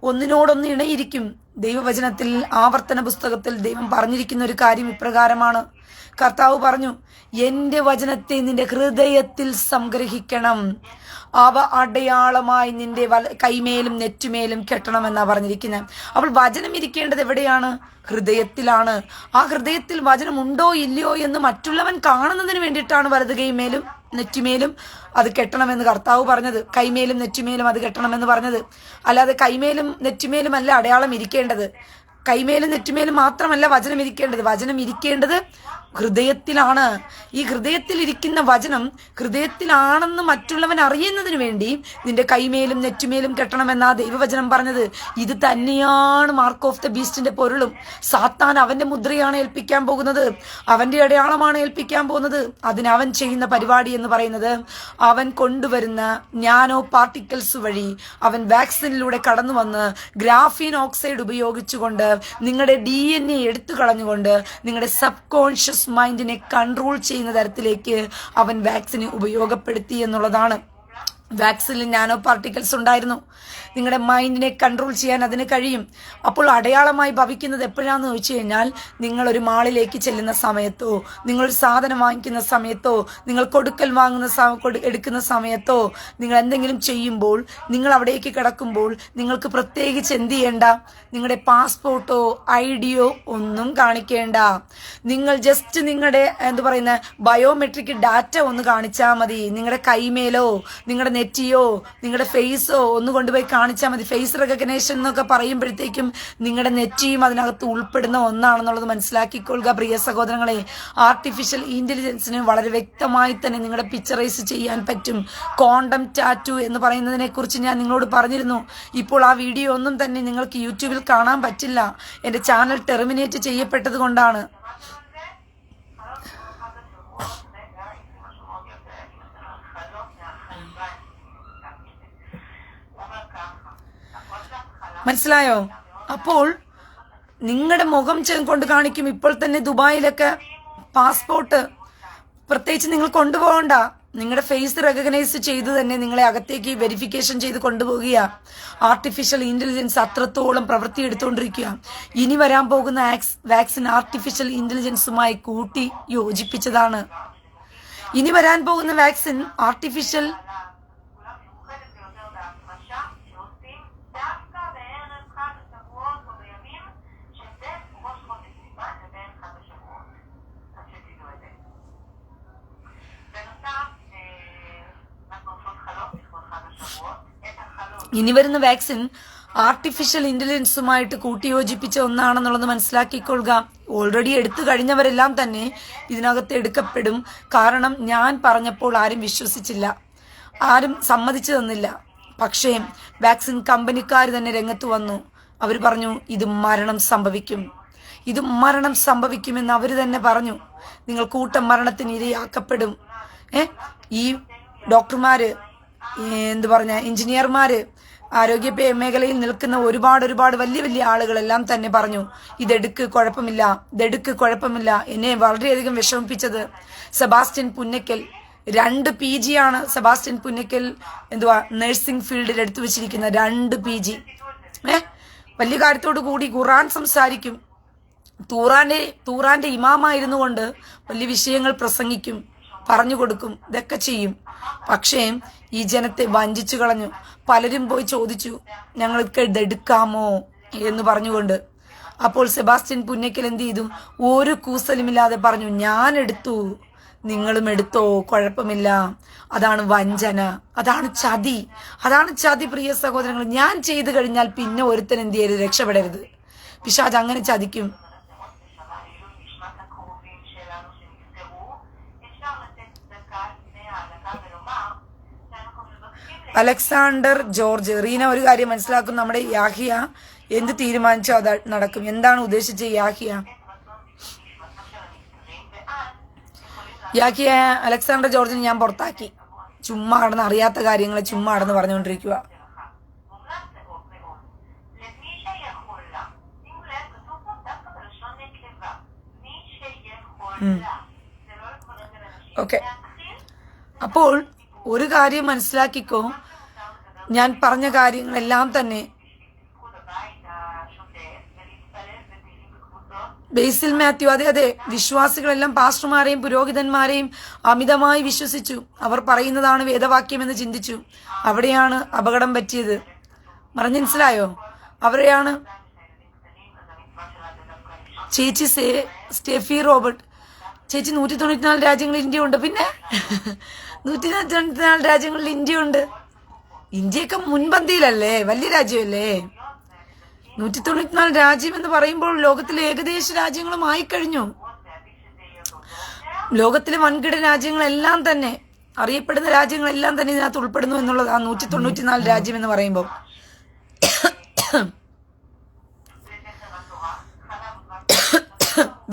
ഒന്നിനോടൊന്ന് ഇണയിരിക്കും. ദൈവവചനത്തിൽ ആവർത്തന പുസ്തകത്തിൽ ദൈവം പറഞ്ഞിരിക്കുന്ന ഒരു കാര്യം ഇപ്രകാരമാണ്. കർത്താവ് പറഞ്ഞു, എന്റെ വചനത്തെ നിന്റെ ഹൃദയത്തിൽ സംഗ്രഹിക്കണം, അവ അടയാളമായി നിന്റെ കൈമേലും നെറ്റുമേലും കെട്ടണമെന്നാ പറഞ്ഞിരിക്കുന്നത്. അപ്പോൾ വചനം ഇരിക്കേണ്ടത് എവിടെയാണ്? ഹൃദയത്തിലാണ്. ആ ഹൃദയത്തിൽ വചനം ഉണ്ടോ ഇല്ലയോ എന്ന് മറ്റുള്ളവൻ കാണുന്നതിന് വേണ്ടിയിട്ടാണ് വലത് കൈമേലും നെറ്റുമേലും അത് കെട്ടണമെന്ന് കർത്താവ് പറഞ്ഞത്. കൈമേലും നെറ്റുമേലും അത് കെട്ടണമെന്ന് പറഞ്ഞത്. അല്ലാതെ കൈമേലും നെറ്റുമേലും അല്ല അടയാളം ഇരിക്കേണ്ടത്. കൈമേലും നെറ്റുമേലും മാത്രമല്ല വചനം ഇരിക്കേണ്ടത്. വചനം ഇരിക്കേണ്ടത് ഹൃദയത്തിലാണ്. ഈ ഹൃദയത്തിൽ ഇരിക്കുന്ന വചനം ഹൃദയത്തിലാണെന്ന് മറ്റുള്ളവൻ അറിയുന്നതിന് വേണ്ടി നിന്റെ കൈമേലും നെറ്റുമേലും കെട്ടണമെന്നാ ദൈവവചനം പറഞ്ഞത്. ഇത് തന്നെയാണ് മാർക്ക് ഓഫ് ദ ബീസ്റ്റിന്റെ പൊരുളും. സാത്താൻ അവന്റെ മുദ്രയാണ് ഏൽപ്പിക്കാൻ പോകുന്നത്, അവന്റെ അടയാളമാണ് ഏൽപ്പിക്കാൻ പോകുന്നത്. അതിന് അവൻ ചെയ്യുന്ന പരിപാടി എന്ന് പറയുന്നത്, അവൻ കൊണ്ടുവരുന്ന നാനോ പാർട്ടിക്കിൾസ് വഴി അവൻ വാക്സിനിലൂടെ കടന്നു വന്ന് ഗ്രാഫീൻ ഓക്സൈഡ് ഉപയോഗിച്ചുകൊണ്ട് നിങ്ങളുടെ DNA എടുത്തു കളഞ്ഞുകൊണ്ട് നിങ്ങളുടെ സബ് കോൺഷ്യസ് മൈൻഡിനെ കൺട്രോൾ ചെയ്യുന്ന തരത്തിലേക്ക് അവൻ വാക്സിനെ ഉപയോഗപ്പെടുത്തി എന്നുള്ളതാണ്. വാക്സിനിൽ നാനോ പാർട്ടിക്കിൾസ് ഉണ്ടായിരുന്നു. നിങ്ങളുടെ മൈൻഡിനെ കൺട്രോൾ ചെയ്യാൻ അതിന് കഴിയും. അപ്പോൾ അടയാളമായി ഭവിക്കുന്നത് എപ്പോഴാന്ന് ചോദിച്ചു കഴിഞ്ഞാൽ, നിങ്ങളൊരു മാളിലേക്ക് ചെല്ലുന്ന സമയത്തോ, നിങ്ങളൊരു സാധനം വാങ്ങിക്കുന്ന സമയത്തോ, നിങ്ങൾ കൊടുക്കൽ വാങ്ങുന്ന എടുക്കുന്ന സമയത്തോ, നിങ്ങൾ എന്തെങ്കിലും ചെയ്യുമ്പോൾ, നിങ്ങൾ അവിടേക്ക് കിടക്കുമ്പോൾ നിങ്ങൾക്ക് പ്രത്യേകിച്ച് എന്ത് ചെയ്യേണ്ട? നിങ്ങളുടെ പാസ്പോർട്ടോ ID-യോ ഒന്നും കാണിക്കേണ്ട. നിങ്ങൾ ജസ്റ്റ് നിങ്ങളുടെ ബയോമെട്രിക് ഡാറ്റ ഒന്ന് കാണിച്ചാൽ മതി. നിങ്ങളുടെ കൈമേലോ നിങ്ങളുടെ നെറ്റിയോ നിങ്ങളുടെ ഫേസോ ഒന്ന് കൊണ്ടുപോയി കാണിച്ചാൽ മതി. ഫേസ് റെക്കഗ്നേഷൻ എന്നൊക്കെ പറയുമ്പോഴത്തേക്കും നിങ്ങളുടെ നെറ്റിയും അതിനകത്ത് ഉൾപ്പെടുന്ന ഒന്നാണെന്നുള്ളത് മനസ്സിലാക്കിക്കൊള്ളുക പ്രിയ സഹോദരങ്ങളെ. ആർട്ടിഫിഷ്യൽ ഇന്റലിജൻസിന് വളരെ വ്യക്തമായി തന്നെ നിങ്ങളുടെ പിക്ചറൈസ് ചെയ്യാൻ പറ്റും. ക്വാണ്ടം ടാറ്റു എന്ന് പറയുന്നതിനെ കുറിച്ച് ഞാൻ നിങ്ങളോട് പറഞ്ഞിരുന്നു. ഇപ്പോൾ ആ വീഡിയോ ഒന്നും തന്നെ നിങ്ങൾക്ക് യൂട്യൂബിൽ കാണാൻ പറ്റില്ല. എന്റെ ചാനൽ ടെർമിനേറ്റ് ചെയ്യപ്പെട്ടത് കൊണ്ടാണ്. മനസ്സിലായോ? അപ്പോൾ നിങ്ങളുടെ മുഖം കൊണ്ട് കാണിക്കും. ഇപ്പോൾ തന്നെ ദുബായിലൊക്കെ പാസ്പോർട്ട് പ്രത്യേകിച്ച് നിങ്ങൾ കൊണ്ടുപോകണ്ട, നിങ്ങളുടെ ഫേസ് റെക്കഗ്നൈസ് ചെയ്ത് തന്നെ നിങ്ങളെ അകത്തേക്ക് വെരിഫിക്കേഷൻ ചെയ്ത് കൊണ്ടുപോകുക. ആർട്ടിഫിഷ്യൽ ഇന്റലിജൻസ് അത്രത്തോളം പ്രവൃത്തി എടുത്തുകൊണ്ടിരിക്കുക. ഇനി വരാൻ പോകുന്ന വാക്സിൻ ആർട്ടിഫിഷ്യൽ ഇന്റലിജൻസുമായി കൂട്ടി യോജിപ്പിച്ചതാണ്. ഇനി വരാൻ പോകുന്ന വാക്സിൻ ആർട്ടിഫിഷ്യൽ ഇനി വരുന്ന വാക്സിൻ ആർട്ടിഫിഷ്യൽ ഇന്റലിജൻസുമായിട്ട് കൂട്ടിയോജിപ്പിച്ച ഒന്നാണെന്നുള്ളത് മനസ്സിലാക്കിക്കൊള്ളുക. ഓൾറെഡി എടുത്തു കഴിഞ്ഞവരെല്ലാം തന്നെ ഇതിനകത്ത് എടുക്കപ്പെടും. കാരണം ഞാൻ പറഞ്ഞപ്പോൾ ആരും വിശ്വസിച്ചില്ല, ആരും സമ്മതിച്ചു തന്നില്ല. പക്ഷേ വാക്സിൻ കമ്പനിക്കാർ തന്നെ രംഗത്ത് വന്നു. അവർ പറഞ്ഞു ഇത് മരണം സംഭവിക്കും, ഇത് മരണം സംഭവിക്കുമെന്ന് അവർ തന്നെ പറഞ്ഞു. നിങ്ങൾ കൂട്ടം മരണത്തിന് ഇരയാക്കപ്പെടും. ഈ ഡോക്ടർമാര്, എഞ്ചിനീയർമാര്, ആരോഗ്യ മേഖലയിൽ നിൽക്കുന്ന ഒരുപാട് വലിയ വലിയ ആളുകളെല്ലാം തന്നെ പറഞ്ഞു ഇതെടുക്ക് കുഴപ്പമില്ല, ഇതെടുക്ക് കുഴപ്പമില്ല. എന്നെ വളരെയധികം വിഷമിപ്പിച്ചത് സെബാസ്റ്റ്യൻ പുന്നക്കൽ 2 PG ആണ്. സെബാസ്റ്റ്യൻ പുന്നക്കൽ നഴ്സിംഗ് ഫീൽഡിൽ എടുത്തു വെച്ചിരിക്കുന്ന 2 PG. വലിയ കാര്യത്തോടു കൂടി ഖുർആൻ സംസാരിക്കും. തൂറാന്റെ ഇമാമായിരുന്നു കൊണ്ട് വലിയ വിഷയങ്ങൾ പ്രസംഗിക്കും, പറഞ്ഞു കൊടുക്കും, ഇതൊക്കെ ചെയ്യും. പക്ഷേ ഈ ജനത്തെ വഞ്ചിച്ചു കളഞ്ഞു. പലരും പോയി ചോദിച്ചു ഞങ്ങൾക്ക് ഇതെടുക്കാമോ എന്ന് പറഞ്ഞുകൊണ്ട്. അപ്പോൾ സെബാസ്റ്റ്യൻ പുന്നക്കൽ എന്ത് ചെയ്തു? ഒരു കൂസലുമില്ലാതെ പറഞ്ഞു ഞാൻ എടുത്തു, നിങ്ങളും എടുത്തോ, കുഴപ്പമില്ല. അതാണ് വഞ്ചന, അതാണ് ചതി, അതാണ് ചതി പ്രിയ സഹോദരങ്ങൾ. ഞാൻ ചെയ്തു കഴിഞ്ഞാൽ പിന്നെ ഒരുത്തൻ എന്ത് ചെയ്യരുത്, രക്ഷപ്പെടരുത്. പിശാച് അങ്ങനെ ചതിക്കും. അലക്സാണ്ടർ ജോർജ്, റീന ഒരു കാര്യം മനസ്സിലാക്കും, നമ്മുടെ യാഹിയ എന്ത് തീരുമാനിച്ചോ അത് നടക്കും. എന്താണ് ഉദ്ദേശിച്ച യാഹിയ? അലക്സാണ്ടർ ജോർജിനെ ഞാൻ പുറത്താക്കി. ചുമ്മാ കടന്ന് അറിയാത്ത കാര്യങ്ങൾ ചുമ്മാ കടന്ന് പറഞ്ഞുകൊണ്ടിരിക്കുക. ഓക്കെ, അപ്പോൾ ഒരു കാര്യം മനസ്സിലാക്കിക്കോ, ഞാൻ പറഞ്ഞ കാര്യങ്ങളെല്ലാം തന്നെ ബേസിൽ മാത്യു, അതെ, വിശ്വാസികളെല്ലാം പാസ്റ്റർമാരെയും പുരോഹിതന്മാരെയും അമിതമായി വിശ്വസിച്ചു. അവർ പറയുന്നതാണ് വേദവാക്യമെന്ന് ചിന്തിച്ചു. അവിടെയാണ് അപകടം പറ്റിയത്. മനസ്സിലായോ? അവിടെയാണ് ചേച്ചി സ്റ്റെഫി റോബർട്ട് ചേച്ചി 194 രാജ്യങ്ങളിൽ ഇന്ത്യ ഉണ്ട്. പിന്നെ 194 രാജ്യങ്ങളിൽ ഇന്ത്യ ഉണ്ട്. ഇന്ത്യയൊക്കെ മുൻപന്തിയിലല്ലേ, വലിയ രാജ്യമല്ലേ. 194 രാജ്യം എന്ന് പറയുമ്പോൾ ലോകത്തിലെ ഏകദേശ രാജ്യങ്ങളും ആയിക്കഴിഞ്ഞു. ലോകത്തിലെ വൻകിട രാജ്യങ്ങളെല്ലാം തന്നെ, അറിയപ്പെടുന്ന രാജ്യങ്ങളെല്ലാം തന്നെ ഇതിനകത്ത് ഉൾപ്പെടുന്നു എന്നുള്ളത് ആ 194 രാജ്യം എന്ന് പറയുമ്പോൾ.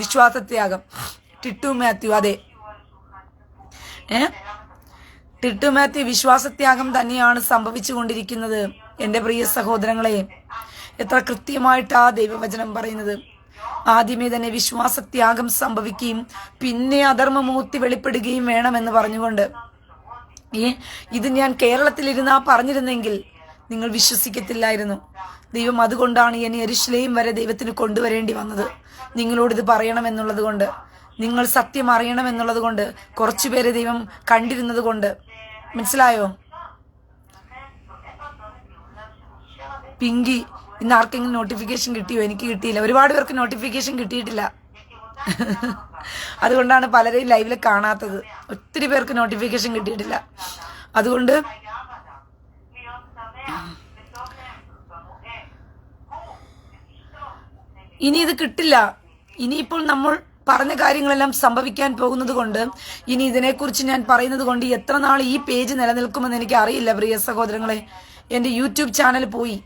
വിശ്വാസത്യാഗം. ടിറ്റു മാത്യു, അതെ, ടിറ്റു മാത്യു, വിശ്വാസത്യാഗം തന്നെയാണ് സംഭവിച്ചു കൊണ്ടിരിക്കുന്നത് എൻ്റെ പ്രിയ സഹോദരങ്ങളെ. എത്ര കൃത്യമായിട്ടാ ദൈവവചനം പറയുന്നത്. ആദ്യമേ തന്നെ വിശ്വാസത്യാഗം സംഭവിക്കുകയും പിന്നെ അധർമ്മമൂർത്തി വെളിപ്പെടുകയും വേണമെന്ന് പറഞ്ഞുകൊണ്ട്. ഇത് ഞാൻ കേരളത്തിലിരുന്നാ പറഞ്ഞിരുന്നെങ്കിൽ നിങ്ങൾ വിശ്വസിക്കത്തില്ലായിരുന്നു. ദൈവം അതുകൊണ്ടാണ് എന്നെ യെരുശലേം വരെ ദൈവത്തിന് കൊണ്ടുവരേണ്ടി വന്നത്. നിങ്ങളോട് ഇത് പറയണമെന്നുള്ളത് കൊണ്ട്, നിങ്ങൾ സത്യം അറിയണമെന്നുള്ളത് കൊണ്ട്, കുറച്ചുപേരെ ദൈവം കണ്ടിരുന്നത് കൊണ്ട്. മനസ്സിലായോ? പിങ്കി, ഇന്ന് ആർക്കെങ്കിലും നോട്ടിഫിക്കേഷൻ കിട്ടിയോ? എനിക്ക് കിട്ടിയില്ല. ഒരുപാട് പേർക്ക് നോട്ടിഫിക്കേഷൻ കിട്ടിയിട്ടില്ല. അതുകൊണ്ടാണ് പലരെയും ലൈവിൽ കാണാത്തത്. ഒത്തിരി പേർക്ക് നോട്ടിഫിക്കേഷൻ കിട്ടിയിട്ടില്ല. അതുകൊണ്ട് ഇനി ഇത് കിട്ടില്ല. ഇനിയിപ്പോൾ നമ്മൾ പറഞ്ഞ കാര്യങ്ങളെല്ലാം സംഭവിക്കാൻ പോകുന്നത് കൊണ്ട്, ഇനി ഇതിനെക്കുറിച്ച് ഞാൻ പറയുന്നത് കൊണ്ട് എത്ര നാൾ ഈ പേജ് നിലനിൽക്കുമെന്ന് എനിക്ക് അറിയില്ല പ്രിയ സഹോദരങ്ങളെ. എൻ്റെ യൂട്യൂബ് ചാനൽ പോയി,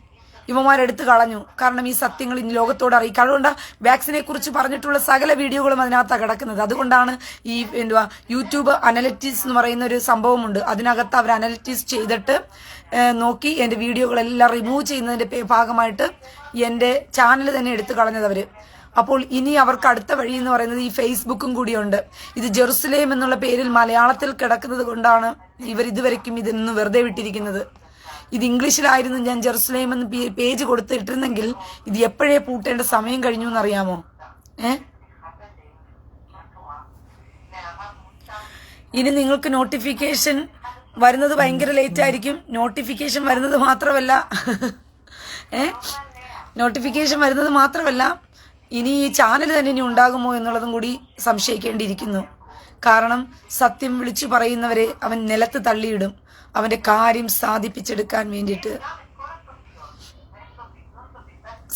ഇവന്മാരെടുത്ത് കളഞ്ഞു. കാരണം ഈ സത്യങ്ങൾ ഇനി ലോകത്തോട് അറിയിക്കുക. അതുകൊണ്ട് വാക്സിനെ കുറിച്ച് പറഞ്ഞിട്ടുള്ള സകല വീഡിയോകളും അതിനകത്താണ് കിടക്കുന്നത്. അതുകൊണ്ടാണ് ഈ യൂട്യൂബ് അനലിറ്റിക്സ് എന്ന് പറയുന്ന ഒരു സംഭവമുണ്ട്. അതിനകത്ത് അവർ അനലിറ്റിക്സ് ചെയ്തിട്ട് നോക്കി എൻ്റെ വീഡിയോകളെല്ലാം റിമൂവ് ചെയ്യുന്നതിൻ്റെ ഭാഗമായിട്ട് എൻ്റെ ചാനൽ തന്നെ എടുത്തു കളഞ്ഞത് അവർ. അപ്പോൾ ഇനി അവർക്ക് അടുത്ത വഴി എന്ന് പറയുന്നത് ഈ ഫേസ്ബുക്കും കൂടിയുണ്ട്. ഇത് ജെറുസലേം എന്നുള്ള പേരിൽ മലയാളത്തിൽ കിടക്കുന്നത് കൊണ്ടാണ് ഇവർ ഇതുവരെയ്ക്കും ഇതൊന്ന് വെറുതെ വിട്ടിരിക്കുന്നത്. ഇത് ഇംഗ്ലീഷിലായിരുന്നു ഞാൻ ജെറുസലേം എന്ന് പേജ് കൊടുത്തിട്ടിരുന്നെങ്കിൽ ഇത് എപ്പോഴേ പൂട്ടേണ്ട സമയം കഴിഞ്ഞു എന്നറിയാമോ? ഇനി നിങ്ങൾക്ക് നോട്ടിഫിക്കേഷൻ വരുന്നത് ഭയങ്കര ലേറ്റ് ആയിരിക്കും. നോട്ടിഫിക്കേഷൻ വരുന്നത് മാത്രമല്ല ഇനി ഈ ചാനൽ തന്നെ ഇനി ഉണ്ടാകുമോ എന്നുള്ളതും കൂടി സംശയിക്കേണ്ടിയിരിക്കുന്നു. കാരണം സത്യം വിളിച്ചു പറയുന്നവരെ അവൻ നിലത്ത് തള്ളിയിടും, അവന്റെ കാര്യം സാധിപ്പിച്ചെടുക്കാൻ വേണ്ടിയിട്ട്.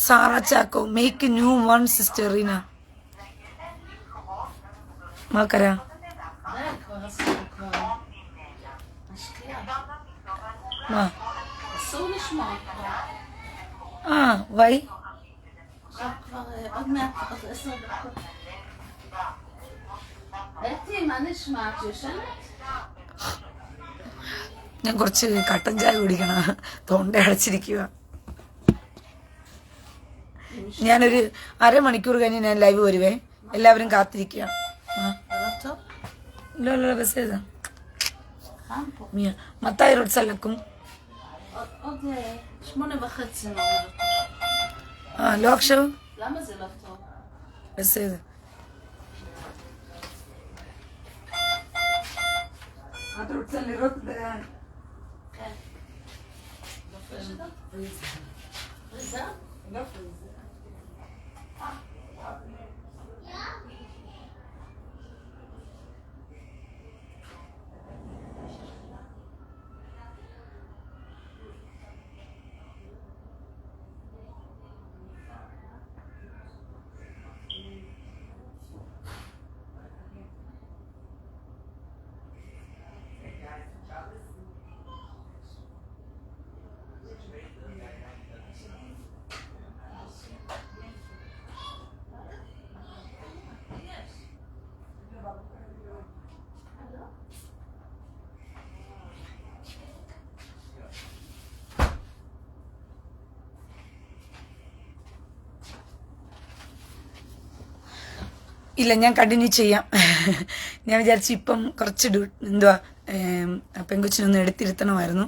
Sara Chacko, make new one sister Reena Makkara. വൈ ഞാൻ കുറച്ച് കട്ടൻ ചായ കുടിക്കണം, തൊണ്ട അടച്ചിരിക്കുക. ഞാനൊരു അരമണിക്കൂർ കഴിഞ്ഞ് ഞാൻ ലൈവ് വരുവേ. എല്ലാവരും കാത്തിരിക്കുക. מתי רוצה לקום? עוד 8:30. לא עכשיו? למה זה לא טוב? בסדר. את רוצה לראות כן. לא פריזה? פריזה? לא פריזה. ഇല്ല, ഞാൻ കണ്ടിന്യൂ ചെയ്യാം. ഞാൻ വിചാരിച്ചു ഇപ്പം കുറച്ച് പെങ്കൊച്ചിനൊന്ന് എടുത്തിരുത്തണമായിരുന്നു.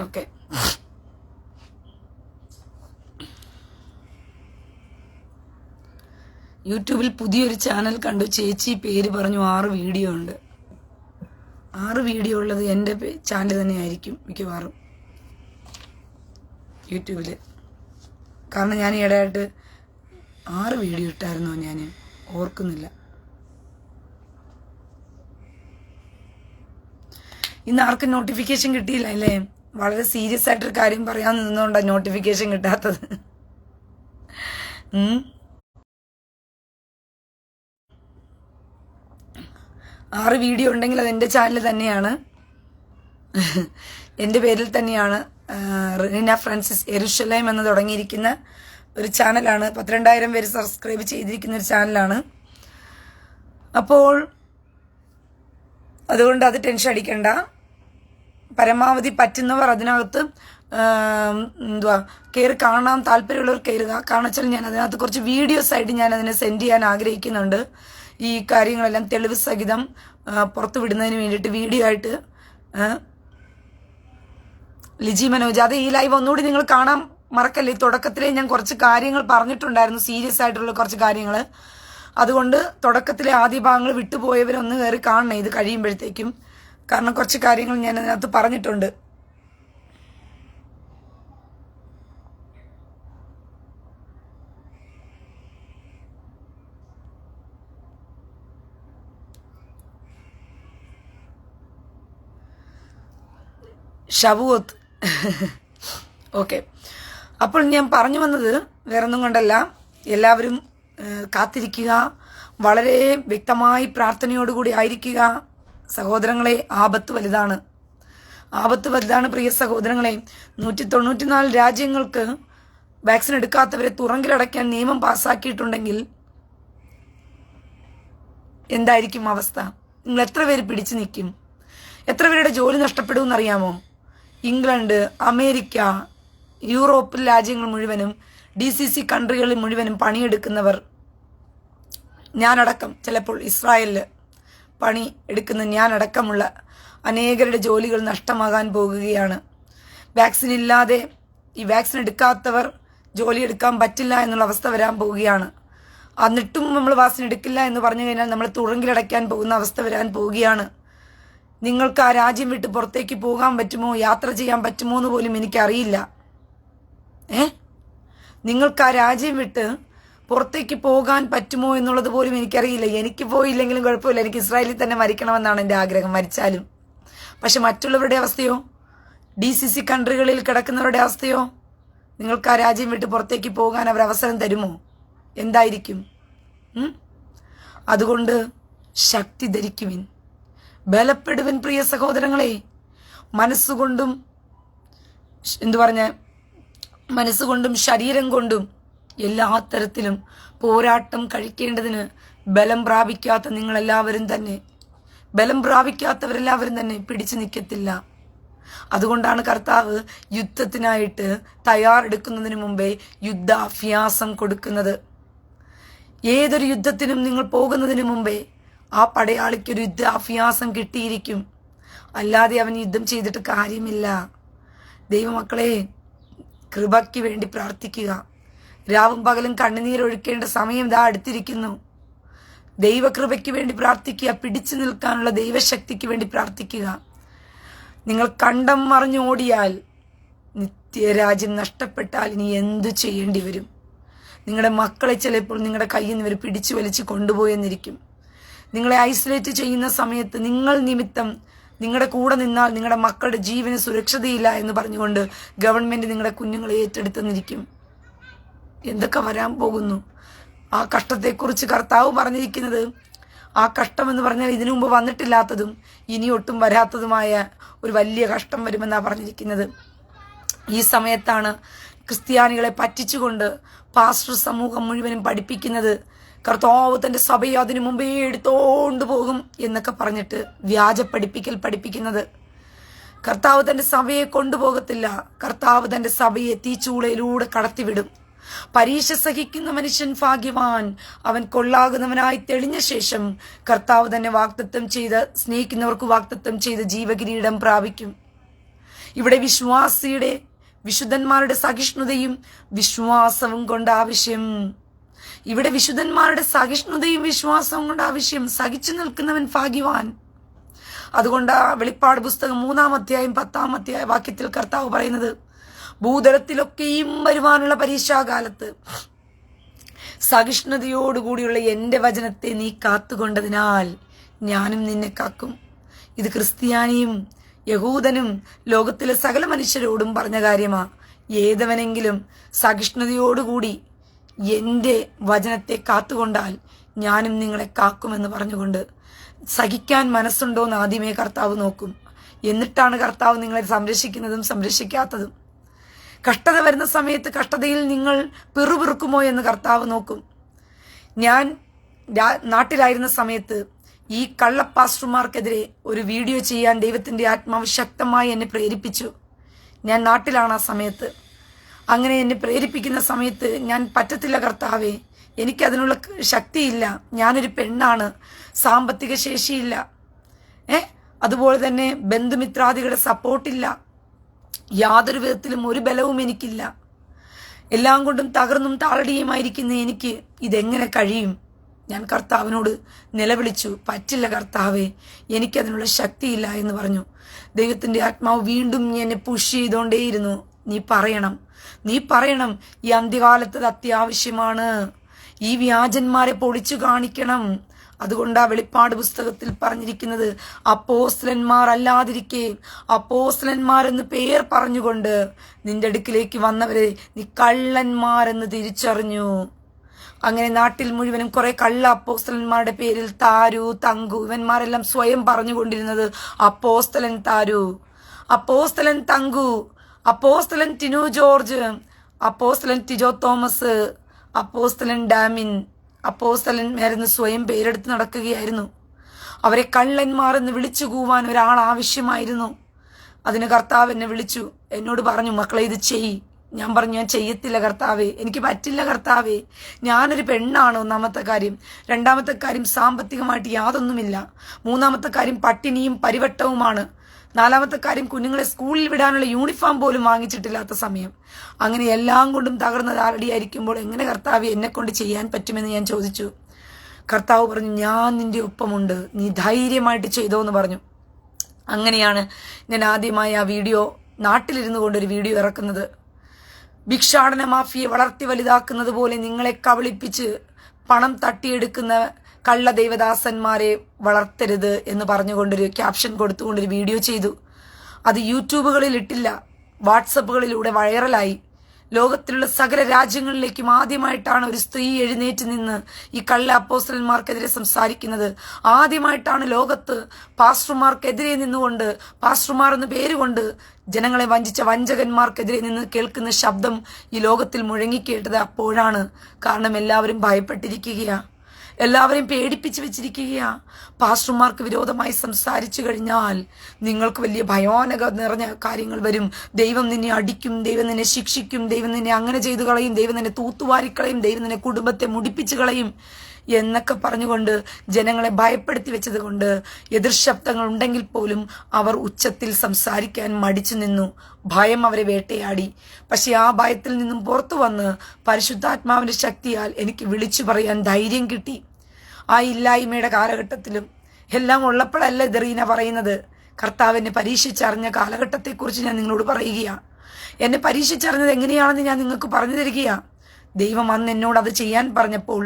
ഓക്കെ, യൂട്യൂബിൽ പുതിയൊരു ചാനൽ കണ്ടു ചേച്ചി, പേര് പറഞ്ഞു, 6 വീഡിയോ ഉണ്ട്. 6 വീഡിയോ ഉള്ളത് എൻ്റെ ചാനൽ തന്നെയായിരിക്കും മിക്കവാറും യൂട്യൂബിൽ. കാരണം ഞാൻ ഈയിടെയായിട്ട് 6 വീഡിയോ ഇട്ടായിരുന്നോ ഞാൻ ഓർക്കുന്നില്ല. ഇന്ന് ആർക്കും നോട്ടിഫിക്കേഷൻ കിട്ടിയില്ല അല്ലേ? വളരെ സീരിയസ് ആയിട്ടൊരു കാര്യം പറയാൻ നിന്നുകൊണ്ടാണ് നോട്ടിഫിക്കേഷൻ കിട്ടാത്തത്. 6 വീഡിയോ ഉണ്ടെങ്കിൽ അത് എൻ്റെ ചാനൽ തന്നെയാണ്, എൻ്റെ പേരിൽ തന്നെയാണ്. റീന ഫ്രാൻസിസ് യെരുശലേം എന്ന് തുടങ്ങിയിരിക്കുന്ന ഒരു ചാനലാണ്. 12,000 പേര് സബ്സ്ക്രൈബ് ചെയ്തിരിക്കുന്ന ഒരു ചാനലാണ്. അപ്പോൾ അതുകൊണ്ട് അത് ടെൻഷൻ അടിക്കണ്ട. പരമാവധി പറ്റുന്നവർ അതിനകത്ത് കയറി കാണാൻ താല്പര്യമുള്ളവർ കയറുക. കാരണം വെച്ചാൽ ഞാൻ അതിനകത്ത് കുറച്ച് വീഡിയോസ് ആയിട്ട് ഞാൻ അതിനെ സെൻഡ് ചെയ്യാൻ ആഗ്രഹിക്കുന്നുണ്ട്. ഈ കാര്യങ്ങളെല്ലാം തെളിവ് സഹിതം പുറത്തു വിടുന്നതിന് വേണ്ടിയിട്ട് വീഡിയോ ആയിട്ട്. ലിജി മനോജ്, അത് ഈ ലൈവ് ഒന്നുകൂടി നിങ്ങൾ കാണാൻ മറക്കല്ലേ. തുടക്കത്തിലേ ഞാൻ കുറച്ച് കാര്യങ്ങൾ പറഞ്ഞിട്ടുണ്ടായിരുന്നു, സീരിയസ് ആയിട്ടുള്ള കുറച്ച് കാര്യങ്ങൾ. അതുകൊണ്ട് തുടക്കത്തിലെ ആദ്യ ഭാഗങ്ങൾ വിട്ടുപോയവരൊന്ന് കയറി കാണണേ ഇത് കഴിയുമ്പോഴത്തേക്കും. കാരണം കുറച്ച് കാര്യങ്ങൾ ഞാൻ അതിനകത്ത് പറഞ്ഞിട്ടുണ്ട്. ഷവൂത്ത് ഓക്കെ. അപ്പോൾ ഞാൻ പറഞ്ഞു വന്നത് വേറൊന്നും കൊണ്ടല്ല, എല്ലാവരും കാത്തിരിക്കുക, വളരെ വ്യക്തമായി പ്രാർത്ഥനയോടുകൂടി ആയിരിക്കുക. സഹോദരങ്ങളെ, ആപത്ത് വലുതാണ്, ആപത്ത് വലുതാണ് പ്രിയ സഹോദരങ്ങളെ. 194 രാജ്യങ്ങൾക്ക് വാക്സിൻ എടുക്കാത്തവരെ തുറങ്കിലടയ്ക്കാൻ നിയമം പാസ്സാക്കിയിട്ടുണ്ടെങ്കിൽ എന്തായിരിക്കും അവസ്ഥ? നിങ്ങൾ എത്ര പേര് പിടിച്ചു നിൽക്കും? എത്ര പേരുടെ ജോലി നഷ്ടപ്പെടുമെന്നറിയാമോ? ഇംഗ്ലണ്ട്, അമേരിക്ക, യൂറോപ്പിൽ രാജ്യങ്ങൾ മുഴുവനും, GCC കൺട്രികളിൽ മുഴുവനും പണിയെടുക്കുന്നവർ, ഞാനടക്കം, ചിലപ്പോൾ ഇസ്രായേലിൽ പണി എടുക്കുന്ന ഞാനടക്കമുള്ള അനേകരുടെ ജോലികൾ നഷ്ടമാകാൻ പോകുകയാണ്. വാക്സിൻ ഇല്ലാതെ, ഈ വാക്സിൻ എടുക്കാത്തവർ ജോലി എടുക്കാൻ പറ്റില്ല എന്നുള്ള അവസ്ഥ വരാൻ പോവുകയാണ്. എന്നിട്ടും നമ്മൾ വാക്സിൻ എടുക്കില്ല എന്ന് പറഞ്ഞു കഴിഞ്ഞാൽ നമ്മൾ തുറങ്കിലടയ്ക്കാൻ പോകുന്ന അവസ്ഥ വരാൻ പോവുകയാണ്. നിങ്ങൾക്ക് ആ രാജ്യം വിട്ട് പുറത്തേക്ക് പോകാൻ പറ്റുമോ, യാത്ര ചെയ്യാൻ പറ്റുമോ എന്ന് പോലും എനിക്കറിയില്ല. നിങ്ങൾക്ക് ആ രാജ്യം വിട്ട് പുറത്തേക്ക് പോകാൻ പറ്റുമോ എന്നുള്ളത് പോലും എനിക്കറിയില്ല. എനിക്ക് പോയില്ലെങ്കിലും കുഴപ്പമില്ല, എനിക്ക് ഇസ്രായേലിൽ തന്നെ മരിക്കണമെന്നാണ് എൻ്റെ ആഗ്രഹം, മരിച്ചാലും. പക്ഷെ മറ്റുള്ളവരുടെ അവസ്ഥയോ, GCC കൺട്രികളിൽ കിടക്കുന്നവരുടെ അവസ്ഥയോ? നിങ്ങൾക്ക് ആ രാജ്യം വിട്ട് പുറത്തേക്ക് പോകാൻ അവർ അവസരം തരുമോ? എന്തായിരിക്കും? അതുകൊണ്ട് ശക്തി ധരിക്കുവിൻ, ബലപ്പെടുവിൻ പ്രിയ സഹോദരങ്ങളെ. മനസ്സുകൊണ്ടും ശരീരം കൊണ്ടും എല്ലാ തരത്തിലും പോരാട്ടം കഴിക്കേണ്ടതിന് ബലം പ്രാപിക്കാത്തവരെല്ലാവരും തന്നെ പിടിച്ചു നിൽക്കത്തില്ല. അതുകൊണ്ടാണ് കർത്താവ് യുദ്ധത്തിനായിട്ട് തയ്യാറെടുക്കുന്നതിന് മുമ്പേ യുദ്ധാഭ്യാസം കൊടുക്കുന്നത്. ഏതൊരു യുദ്ധത്തിനും നിങ്ങൾ പോകുന്നതിന് മുമ്പേ ആ പടയാളിക്കൊരു യുദ്ധാഭ്യാസം കിട്ടിയിരിക്കും, അല്ലാതെ അവൻ യുദ്ധം ചെയ്തിട്ട് കാര്യമില്ല. ദൈവമക്കളെ, കൃപയ്ക്ക് വേണ്ടി പ്രാർത്ഥിക്കുക. രാവും പകലും കണ്ണുനീരൊഴുക്കേണ്ട സമയം ഇതാ അടുത്തിരിക്കുന്നു. ദൈവകൃപയ്ക്ക് വേണ്ടി പ്രാർത്ഥിക്കുക, പിടിച്ചു നിൽക്കാനുള്ള ദൈവശക്തിക്ക് വേണ്ടി പ്രാർത്ഥിക്കുക. നിങ്ങൾ കണ്ടം മറിഞ്ഞ് ഓടിയാൽ, നിത്യരാജ്യം നഷ്ടപ്പെട്ടാൽ ഇനി എന്തു ചെയ്യേണ്ടി വരും? നിങ്ങളുടെ മക്കളെ ചിലപ്പോൾ നിങ്ങളുടെ കയ്യിൽ നിന്ന് ഇവർ പിടിച്ചു വലിച്ച് കൊണ്ടുപോയെന്നിരിക്കും. നിങ്ങളെ ഐസൊലേറ്റ് ചെയ്യുന്ന സമയത്ത് നിങ്ങൾ നിമിത്തം നിങ്ങളുടെ കൂടെ നിന്നാൽ നിങ്ങളുടെ മക്കളുടെ ജീവന് സുരക്ഷിതയില്ല എന്ന് പറഞ്ഞുകൊണ്ട് ഗവൺമെന്റ് നിങ്ങളുടെ കുഞ്ഞുങ്ങളെ ഏറ്റെടുത്തെന്നിരിക്കും. എന്തൊക്കെ വരാൻ പോകുന്നു? ആ കഷ്ടത്തെക്കുറിച്ച് കർത്താവ് പറഞ്ഞിരിക്കുന്നത്, ആ കഷ്ടം എന്ന് പറഞ്ഞാൽ ഇതിനു മുമ്പ് വന്നിട്ടില്ലാത്തതും ഇനി ഒട്ടും വരാത്തതുമായ ഒരു വലിയ കഷ്ടം വരുമെന്നാണ് പറഞ്ഞിരിക്കുന്നത്. ഈ സമയത്താണ് ക്രിസ്ത്യാനികളെ പറ്റിച്ചുകൊണ്ട് പാസ്റ്റർ സമൂഹം മുഴുവനും പഠിപ്പിക്കുന്നത്, കർത്താവ് തന്റെ സഭയെ അതിനു മുമ്പേ എടുത്തോണ്ട് പോകും എന്നൊക്കെ പറഞ്ഞിട്ട് വ്യാജ പഠിപ്പിക്കുന്നത്. കർത്താവ് തന്റെ സഭയെ കൊണ്ടുപോകത്തില്ല. കർത്താവ് തന്റെ സഭയെ തീച്ചൂളയിലൂടെ കടത്തിവിടും. പരീക്ഷ സഹിക്കുന്ന മനുഷ്യൻ ഭാഗ്യവാൻ, അവൻ കൊള്ളാകുന്നവനായി തെളിഞ്ഞ ശേഷം കർത്താവ് തന്നെ വാഗ്ദത്തം ചെയ്ത് സ്നേഹിക്കുന്നവർക്ക് വാഗ്ദത്തം ചെയ്ത് ജീവകിരീടം പ്രാപിക്കും. ഇവിടെ വിശുദ്ധന്മാരുടെ സഹിഷ്ണുതയും വിശ്വാസവും കൊണ്ട് ആവശ്യം. ഇവിടെ വിശുദ്ധന്മാരുടെ സഹിഷ്ണുതയും വിശ്വാസവും കൊണ്ട് ആവശ്യം. സഹിച്ചു നിൽക്കുന്നവൻ ഭാഗ്യവാൻ. അതുകൊണ്ട് വെളിപ്പാട് പുസ്തകം 3-ാം അധ്യായം 10-ാം വാക്യത്തിൽ കർത്താവ് പറയുന്നത്, ഭൂതലത്തിലൊക്കെയും വരുവാനുള്ള പരീക്ഷാകാലത്ത് സഹിഷ്ണുതയോടുകൂടിയുള്ള എൻ്റെ വചനത്തെ നീ കാത്തുകൊണ്ടതിനാൽ ഞാനും നിന്നെ കാക്കും. ഇത് ക്രിസ്ത്യാനിയും യഹൂദനും ലോകത്തിലെ സകല മനുഷ്യരോടും പറഞ്ഞ കാര്യമാ. ഏതവനെങ്കിലും സഹിഷ്ണുതയോടുകൂടി എൻ്റെ വചനത്തെ കാത്തുകൊണ്ടാൽ ഞാനും നിങ്ങളെ കാക്കുമെന്ന് പറഞ്ഞുകൊണ്ട്, സഹിക്കാൻ മനസ്സുണ്ടോയെന്ന് ആദ്യമേ കർത്താവ് നോക്കും. എന്നിട്ടാണ് കർത്താവ് നിങ്ങളെ സംരക്ഷിക്കുന്നതും സംരക്ഷിക്കാത്തതും. കഷ്ടത വരുന്ന സമയത്ത് കഷ്ടതയിൽ നിങ്ങൾ പിറുപിറുക്കുമോ എന്ന് കർത്താവ് നോക്കും. ഞാൻ നാട്ടിലായിരുന്ന സമയത്ത് ഈ കള്ളപ്പാസ്റ്റർമാർക്കെതിരെ ഒരു വീഡിയോ ചെയ്യാൻ ദൈവത്തിൻ്റെ ആത്മാവ് ശക്തമായി എന്നെ പ്രേരിപ്പിച്ചു. ഞാൻ നാട്ടിലാണ് ആ സമയത്ത്. അങ്ങനെ എന്നെ പ്രേരിപ്പിക്കുന്ന സമയത്ത് ഞാൻ പറ്റത്തില്ല കർത്താവേ, എനിക്കതിനുള്ള ശക്തിയില്ല, ഞാനൊരു പെണ്ണാണ്, സാമ്പത്തിക ശേഷിയില്ല, അതുപോലെ തന്നെ ബന്ധുമിത്രാദികളുടെ സപ്പോർട്ടില്ല, യാതൊരു വിധത്തിലും ഒരു ബലവും എനിക്കില്ല, എല്ലാം കൊണ്ടും തകർന്നും താളടിയുമായിരിക്കുന്ന എനിക്ക് ഇതെങ്ങനെ കഴിയും? ഞാൻ കർത്താവിനോട് നിലവിളിച്ചു, പറ്റില്ല കർത്താവേ, എനിക്കതിനുള്ള ശക്തിയില്ല എന്ന് പറഞ്ഞു. ദൈവത്തിൻ്റെ ആത്മാവ് വീണ്ടും എന്നെ പുഷ് ചെയ്തുകൊണ്ടേയിരുന്നു. നീ പറയണം, ഈ അന്ത്യകാലത്ത് അത് അത്യാവശ്യമാണ്, ഈ വ്യാജന്മാരെ പൊളിച്ചു കാണിക്കണം. അതുകൊണ്ടാ വെളിപ്പാട് പുസ്തകത്തിൽ പറഞ്ഞിരിക്കുന്നത്, അപ്പോസ്തലന്മാർ അല്ലാതിരിക്കെ അപ്പോസ്തലന്മാരെന്ന് പേർ പറഞ്ഞുകൊണ്ട് നിന്റെ അടുക്കിലേക്ക് വന്നവരെ നീ കള്ളന്മാരെന്ന് തിരിച്ചറിഞ്ഞു. അങ്ങനെ നാട്ടിൽ മുഴുവനും കുറെ കള്ള അപ്പോസ്തലന്മാരുടെ പേരിൽ താരു, തങ്കു ഇവന്മാരെല്ലാം സ്വയം പറഞ്ഞുകൊണ്ടിരുന്നത് അപ്പോസ്തലൻ താരു, അപ്പോസ്തലൻ തങ്കു, അപ്പോസ്തലൻ ടിനു ജോർജ്, അപ്പോസ്തലൻ ടിജോ തോമസ്, അപ്പോസ്തലൻ ഡാമിൻ, അപ്പോസ്തലൻ മേരെന്ന് സ്വയം പേരെടുത്ത് നടക്കുകയായിരുന്നു. അവരെ കള്ളന്മാർ എന്ന് വിളിച്ചു കൂവാൻ ഒരാൾ ആവശ്യമായിരുന്നു. അതിന് കർത്താവ് എന്നെ വിളിച്ചു, എന്നോട് പറഞ്ഞു, മക്കളെ ഇത് ചെയ്യ്. ഞാൻ പറഞ്ഞു, ഞാൻ ചെയ്യത്തില്ല കർത്താവേ, എനിക്ക് പറ്റില്ല കർത്താവേ, ഞാനൊരു പെണ്ണാണ്. ഒന്നാമത്തെ കാര്യം. രണ്ടാമത്തെ കാര്യം, സാമ്പത്തികമായിട്ട് യാതൊന്നുമില്ല. മൂന്നാമത്തെ കാര്യം, പട്ടിണിയും പരിവട്ടവുമാണ്. നാലാമത്തെ കാര്യം, കുഞ്ഞുങ്ങളെ സ്കൂളിൽ വിടാനുള്ള യൂണിഫോം പോലും വാങ്ങിച്ചിട്ടില്ലാത്ത സമയം. അങ്ങനെ എല്ലാം കൊണ്ടും തകർന്ന താരടിയായിരിക്കുമ്പോൾ എങ്ങനെ കർത്താവ് എന്നെ കൊണ്ട് ചെയ്യാൻ പറ്റുമെന്ന് ഞാൻ ചോദിച്ചു. കർത്താവ് പറഞ്ഞു, ഞാൻ നിന്റെ ഒപ്പമുണ്ട്, നീ ധൈര്യമായിട്ട് ചെയ്തോ എന്ന് പറഞ്ഞു. അങ്ങനെയാണ് ഞാൻ ആദ്യമായി ആ വീഡിയോ, നാട്ടിലിരുന്നു കൊണ്ടൊരു വീഡിയോ ഇറക്കുന്നത്. ഭിക്ഷാടന മാഫിയെ വളർത്തി വലുതാക്കുന്നത് പോലെ നിങ്ങളെ കബളിപ്പിച്ച് പണം തട്ടിയെടുക്കുന്ന കള്ള ദൈവദാസന്മാരെ വളർത്തരുത് എന്ന് പറഞ്ഞുകൊണ്ടൊരു ക്യാപ്ഷൻ കൊടുത്തുകൊണ്ടൊരു വീഡിയോ ചെയ്തു. അത് യൂട്യൂബുകളിൽ ഇട്ടില്ല, വാട്സപ്പുകളിലൂടെ വൈറലായി. ലോകത്തിലുള്ള സകല രാജ്യങ്ങളിലേക്കും ആദ്യമായിട്ടാണ് ഒരു സ്ത്രീ എഴുന്നേറ്റ് നിന്ന് ഈ കള്ള അപ്പോസ്തലന്മാർക്കെതിരെ സംസാരിക്കുന്നത്. ആദ്യമായിട്ടാണ് ലോകത്ത് പാസ്റ്റർമാർക്കെതിരെ നിന്നുകൊണ്ട്, പാസ്റ്റർമാർ എന്ന പേരുകൊണ്ട് ജനങ്ങളെ വഞ്ചിച്ച വഞ്ചകന്മാർക്കെതിരെ നിന്ന് കേൾക്കുന്ന ശബ്ദം ഈ ലോകത്തിൽ മുഴങ്ങിക്കേട്ടത് അപ്പോഴാണ്. കാരണം എല്ലാവരും ഭയപ്പെട്ടിരിക്കുകയാ, എല്ലാവരെയും പേടിപ്പിച്ച് വെച്ചിരിക്കുകയാ. പാസ്റ്റർമാർക്ക് വിരോധമായി സംസാരിച്ചു കഴിഞ്ഞാൽ നിങ്ങൾക്ക് വലിയ ഭയാനക നിറഞ്ഞ കാര്യങ്ങൾ വരും. ദൈവം നിന്നെ അടിക്കും, ദൈവം നിന്നെ ശിക്ഷിക്കും, ദൈവം നിന്നെ അങ്ങനെ ചെയ്തു കളയും, ദൈവം നിന്നെ തൂത്തുവാരിക്കളയും, ദൈവം നിന്നെ കുടുംബത്തെ മുടിപ്പിച്ചു കളയും എന്നൊക്കെ പറഞ്ഞുകൊണ്ട് ജനങ്ങളെ ഭയപ്പെടുത്തി വെച്ചത് കൊണ്ട് എതിർശബ്ദങ്ങൾ ഉണ്ടെങ്കിൽ പോലും അവർ ഉച്ചത്തിൽ സംസാരിക്കാൻ മടിച്ചു നിന്നു. ഭയം അവരെ വേട്ടയാടി. പക്ഷെ ആ ഭയത്തിൽ നിന്നും പുറത്തു വന്ന് പരിശുദ്ധാത്മാവിന്റെ ശക്തിയാൽ എനിക്ക് വിളിച്ചു പറയാൻ ധൈര്യം കിട്ടി. ആ ഇല്ലായ്മയുടെ കാലഘട്ടത്തിലും എല്ലാം ഉള്ളപ്പോഴല്ല ഇതറീന പറയുന്നത്. കർത്താവ് എന്നെ പരീക്ഷിച്ചറിഞ്ഞ കാലഘട്ടത്തെക്കുറിച്ച് ഞാൻ നിങ്ങളോട് പറയുകയാണ്. എന്നെ പരീക്ഷിച്ചറിഞ്ഞത് എങ്ങനെയാണെന്ന് ഞാൻ നിങ്ങൾക്ക് പറഞ്ഞു തരികയാണ്. ദൈവം അന്ന് എന്നോട് അത് ചെയ്യാൻ പറഞ്ഞപ്പോൾ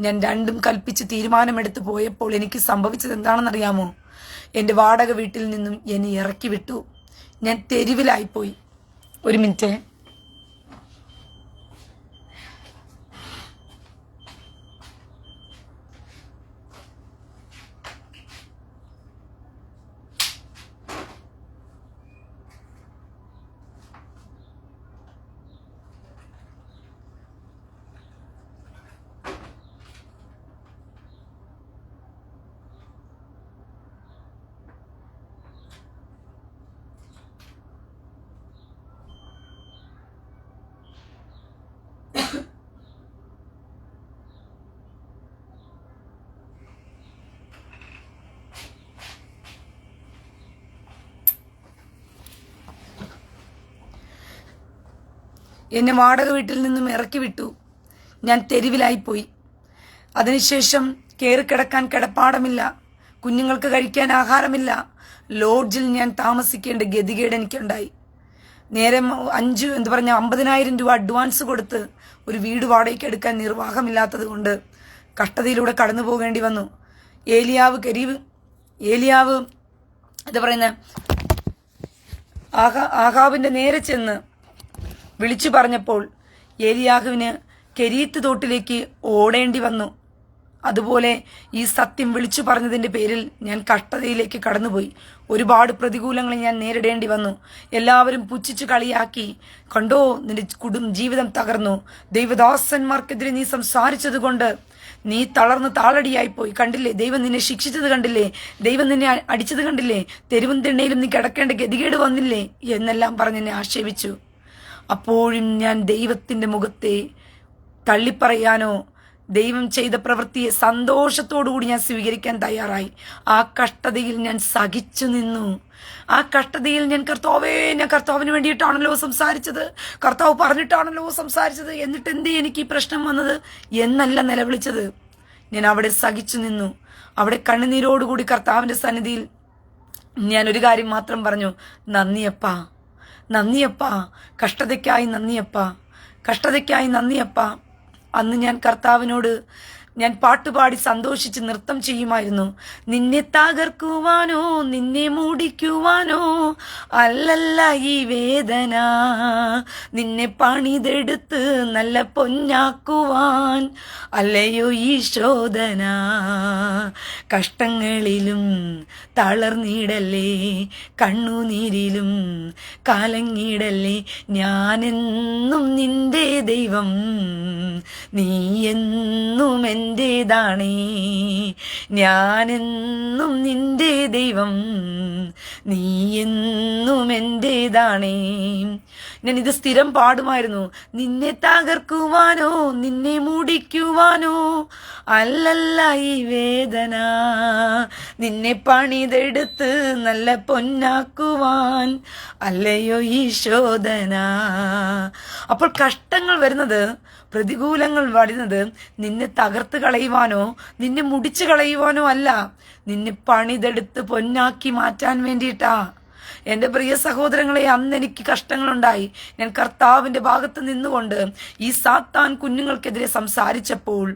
ഞാൻ രണ്ടും കൽപ്പിച്ച് തീരുമാനമെടുത്ത് പോയപ്പോൾ എനിക്ക് സംഭവിച്ചത് എന്താണെന്നറിയാമോ? എൻ്റെ വാടക വീട്ടിൽ നിന്നും എന്നെ ഇറക്കി വിട്ടു. ഞാൻ തെരുവിലായിപ്പോയി. ഒരു മിനിറ്റ്. എന്നെ വാടക വീട്ടിൽ നിന്നും ഇറക്കി വിട്ടു. ഞാൻ തെരുവിലായിപ്പോയി. അതിനുശേഷം കയറിക്കിടക്കാൻ കിടപ്പാടമില്ല, കുഞ്ഞുങ്ങൾക്ക് കഴിക്കാൻ ആഹാരമില്ല. ലോഡ്ജിൽ ഞാൻ താമസിക്കേണ്ട ഗതികേട് എനിക്കുണ്ടായി. നേരെ 50,000 രൂപ അഡ്വാൻസ് കൊടുത്ത് ഒരു വീട് വാടകയ്ക്ക് എടുക്കാൻ നിർവാഹമില്ലാത്തത് കൊണ്ട് കഷ്ടതയിലൂടെ കടന്നു പോകേണ്ടി വന്നു. ഏലിയാവ് എന്താ പറയുന്ന ആഹാബിന്റെ നേരെ ചെന്ന് വിളിച്ചു പറഞ്ഞപ്പോൾ ഏലിയാഹുവിന് കെരീത്ത് തോട്ടിലേക്ക് ഓടേണ്ടി വന്നു. അതുപോലെ ഈ സത്യം വിളിച്ചു പറഞ്ഞതിന്റെ പേരിൽ ഞാൻ കഷ്ടതയിലേക്ക് കടന്നുപോയി. ഒരുപാട് പ്രതികൂലങ്ങൾ ഞാൻ നേരിടേണ്ടി വന്നു. എല്ലാവരും പുച്ഛിച്ചു കളിയാക്കി. കണ്ടോ, നിന്റെ ജീവിതം തകർന്നു. ദൈവദാസന്മാർക്കെതിരെ നീ സംസാരിച്ചത് കൊണ്ട് നീ തളർന്ന് താളടിയായിപ്പോയി. കണ്ടില്ലേ, ദൈവം നിന്നെ ശിക്ഷിച്ചത് കണ്ടില്ലേ, ദൈവം നിന്നെ അടിച്ചത് കണ്ടില്ലേ, തെരുവും തിണ്ണയിലും നീ കിടക്കേണ്ട ഗതികേട് വന്നില്ലേ എന്നെല്ലാം പറഞ്ഞ് എന്നെ ആക്ഷേപിച്ചു. അപ്പോഴും ഞാൻ ദൈവത്തിന്റെ മുഖത്തെ തള്ളിപ്പറയാനോ ദൈവം ചെയ്ത പ്രവൃത്തിയെ സന്തോഷത്തോടുകൂടി ഞാൻ സ്വീകരിക്കാൻ തയ്യാറായി. ആ കഷ്ടതയിൽ ഞാൻ സഹിച്ചു നിന്നു. ആ കഷ്ടതയിൽ ഞാൻ കർത്താവിന് വേണ്ടിയിട്ടാണല്ലോ സംസാരിച്ചത്, കർത്താവ് പറഞ്ഞിട്ടാണല്ലോ സംസാരിച്ചത്, എന്നിട്ട് എന്തേ എനിക്ക് ഈ പ്രശ്നം വന്നത് എന്നല്ല നിലവിളിച്ചത്. ഞാൻ അവിടെ സഹിച്ചു നിന്നു. അവിടെ കണ്ണുനീരോടുകൂടി കർത്താവിന്റെ സന്നിധിയിൽ ഞാൻ ഒരു കാര്യം മാത്രം പറഞ്ഞു: നന്ദിയപ്പാ, നന്ദിയപ്പാ, കഷ്ടതയ്ക്കായി നന്ദിയപ്പാ, കഷ്ടതയ്ക്കായി നന്ദിയപ്പാ. അന്ന് ഞാൻ കർത്താവിനോട് ഞാൻ പാട്ടുപാടി സന്തോഷിച്ച് നൃത്തം ചെയ്യുമായിരുന്നു. നിന്നെ തകർക്കുവാനോ നിന്നെ മൂടിക്കുവാനോ അല്ലല്ല ഈ വേദന, നിന്നെ പണിതെടുത്ത് നല്ല പൊന്നാക്കുവാൻ അല്ലയോ ഈ ശോധന. കഷ്ടങ്ങളിലും തളർന്നിടല്ലേ, കണ്ണുനീരിലും കലങ്ങിടല്ലേ, ഞാനെന്നും നിന്റെ ദൈവം, നീ എന്നും എന്റേതാണേ, ഞാനെന്നും നിന്റെ ദൈവം, നീ എന്നും എന്റേതാണേ. ഞാൻ ഇത് സ്ഥിരം പാടുമായിരുന്നു. നിന്നെ തകർക്കുവാനോ നിന്നെ മൂടിക്കുവാനോ അല്ലല്ല ഈ വേദന, നിന്നെ പണിതെടുത്ത് നല്ല പൊന്നാക്കുവാൻ അല്ലയോ ഈ ശോധന. അപ്പോൾ കഷ്ടങ്ങൾ വരുന്നത്, പ്രതികൂലങ്ങൾ വരുന്നത് നിന്നെ തകർത്ത് കളയുവാനോ നിന്നെ മുടിച്ചു കളയുവാനോ അല്ല, നിന്നെ പണിതെടുത്ത് പൊന്നാക്കി മാറ്റാൻ വേണ്ടിയിട്ടാ. എന്റെ പ്രിയ സഹോദരങ്ങളെ, അന്ന് എനിക്ക് കഷ്ടങ്ങളുണ്ടായി. ഞാൻ കർത്താവിന്റെ ഭാഗത്ത് നിന്നുകൊണ്ട് ഈ സാത്താൻ കുഞ്ഞുങ്ങൾക്കെതിരെ സംസാരിച്ചപ്പോൾ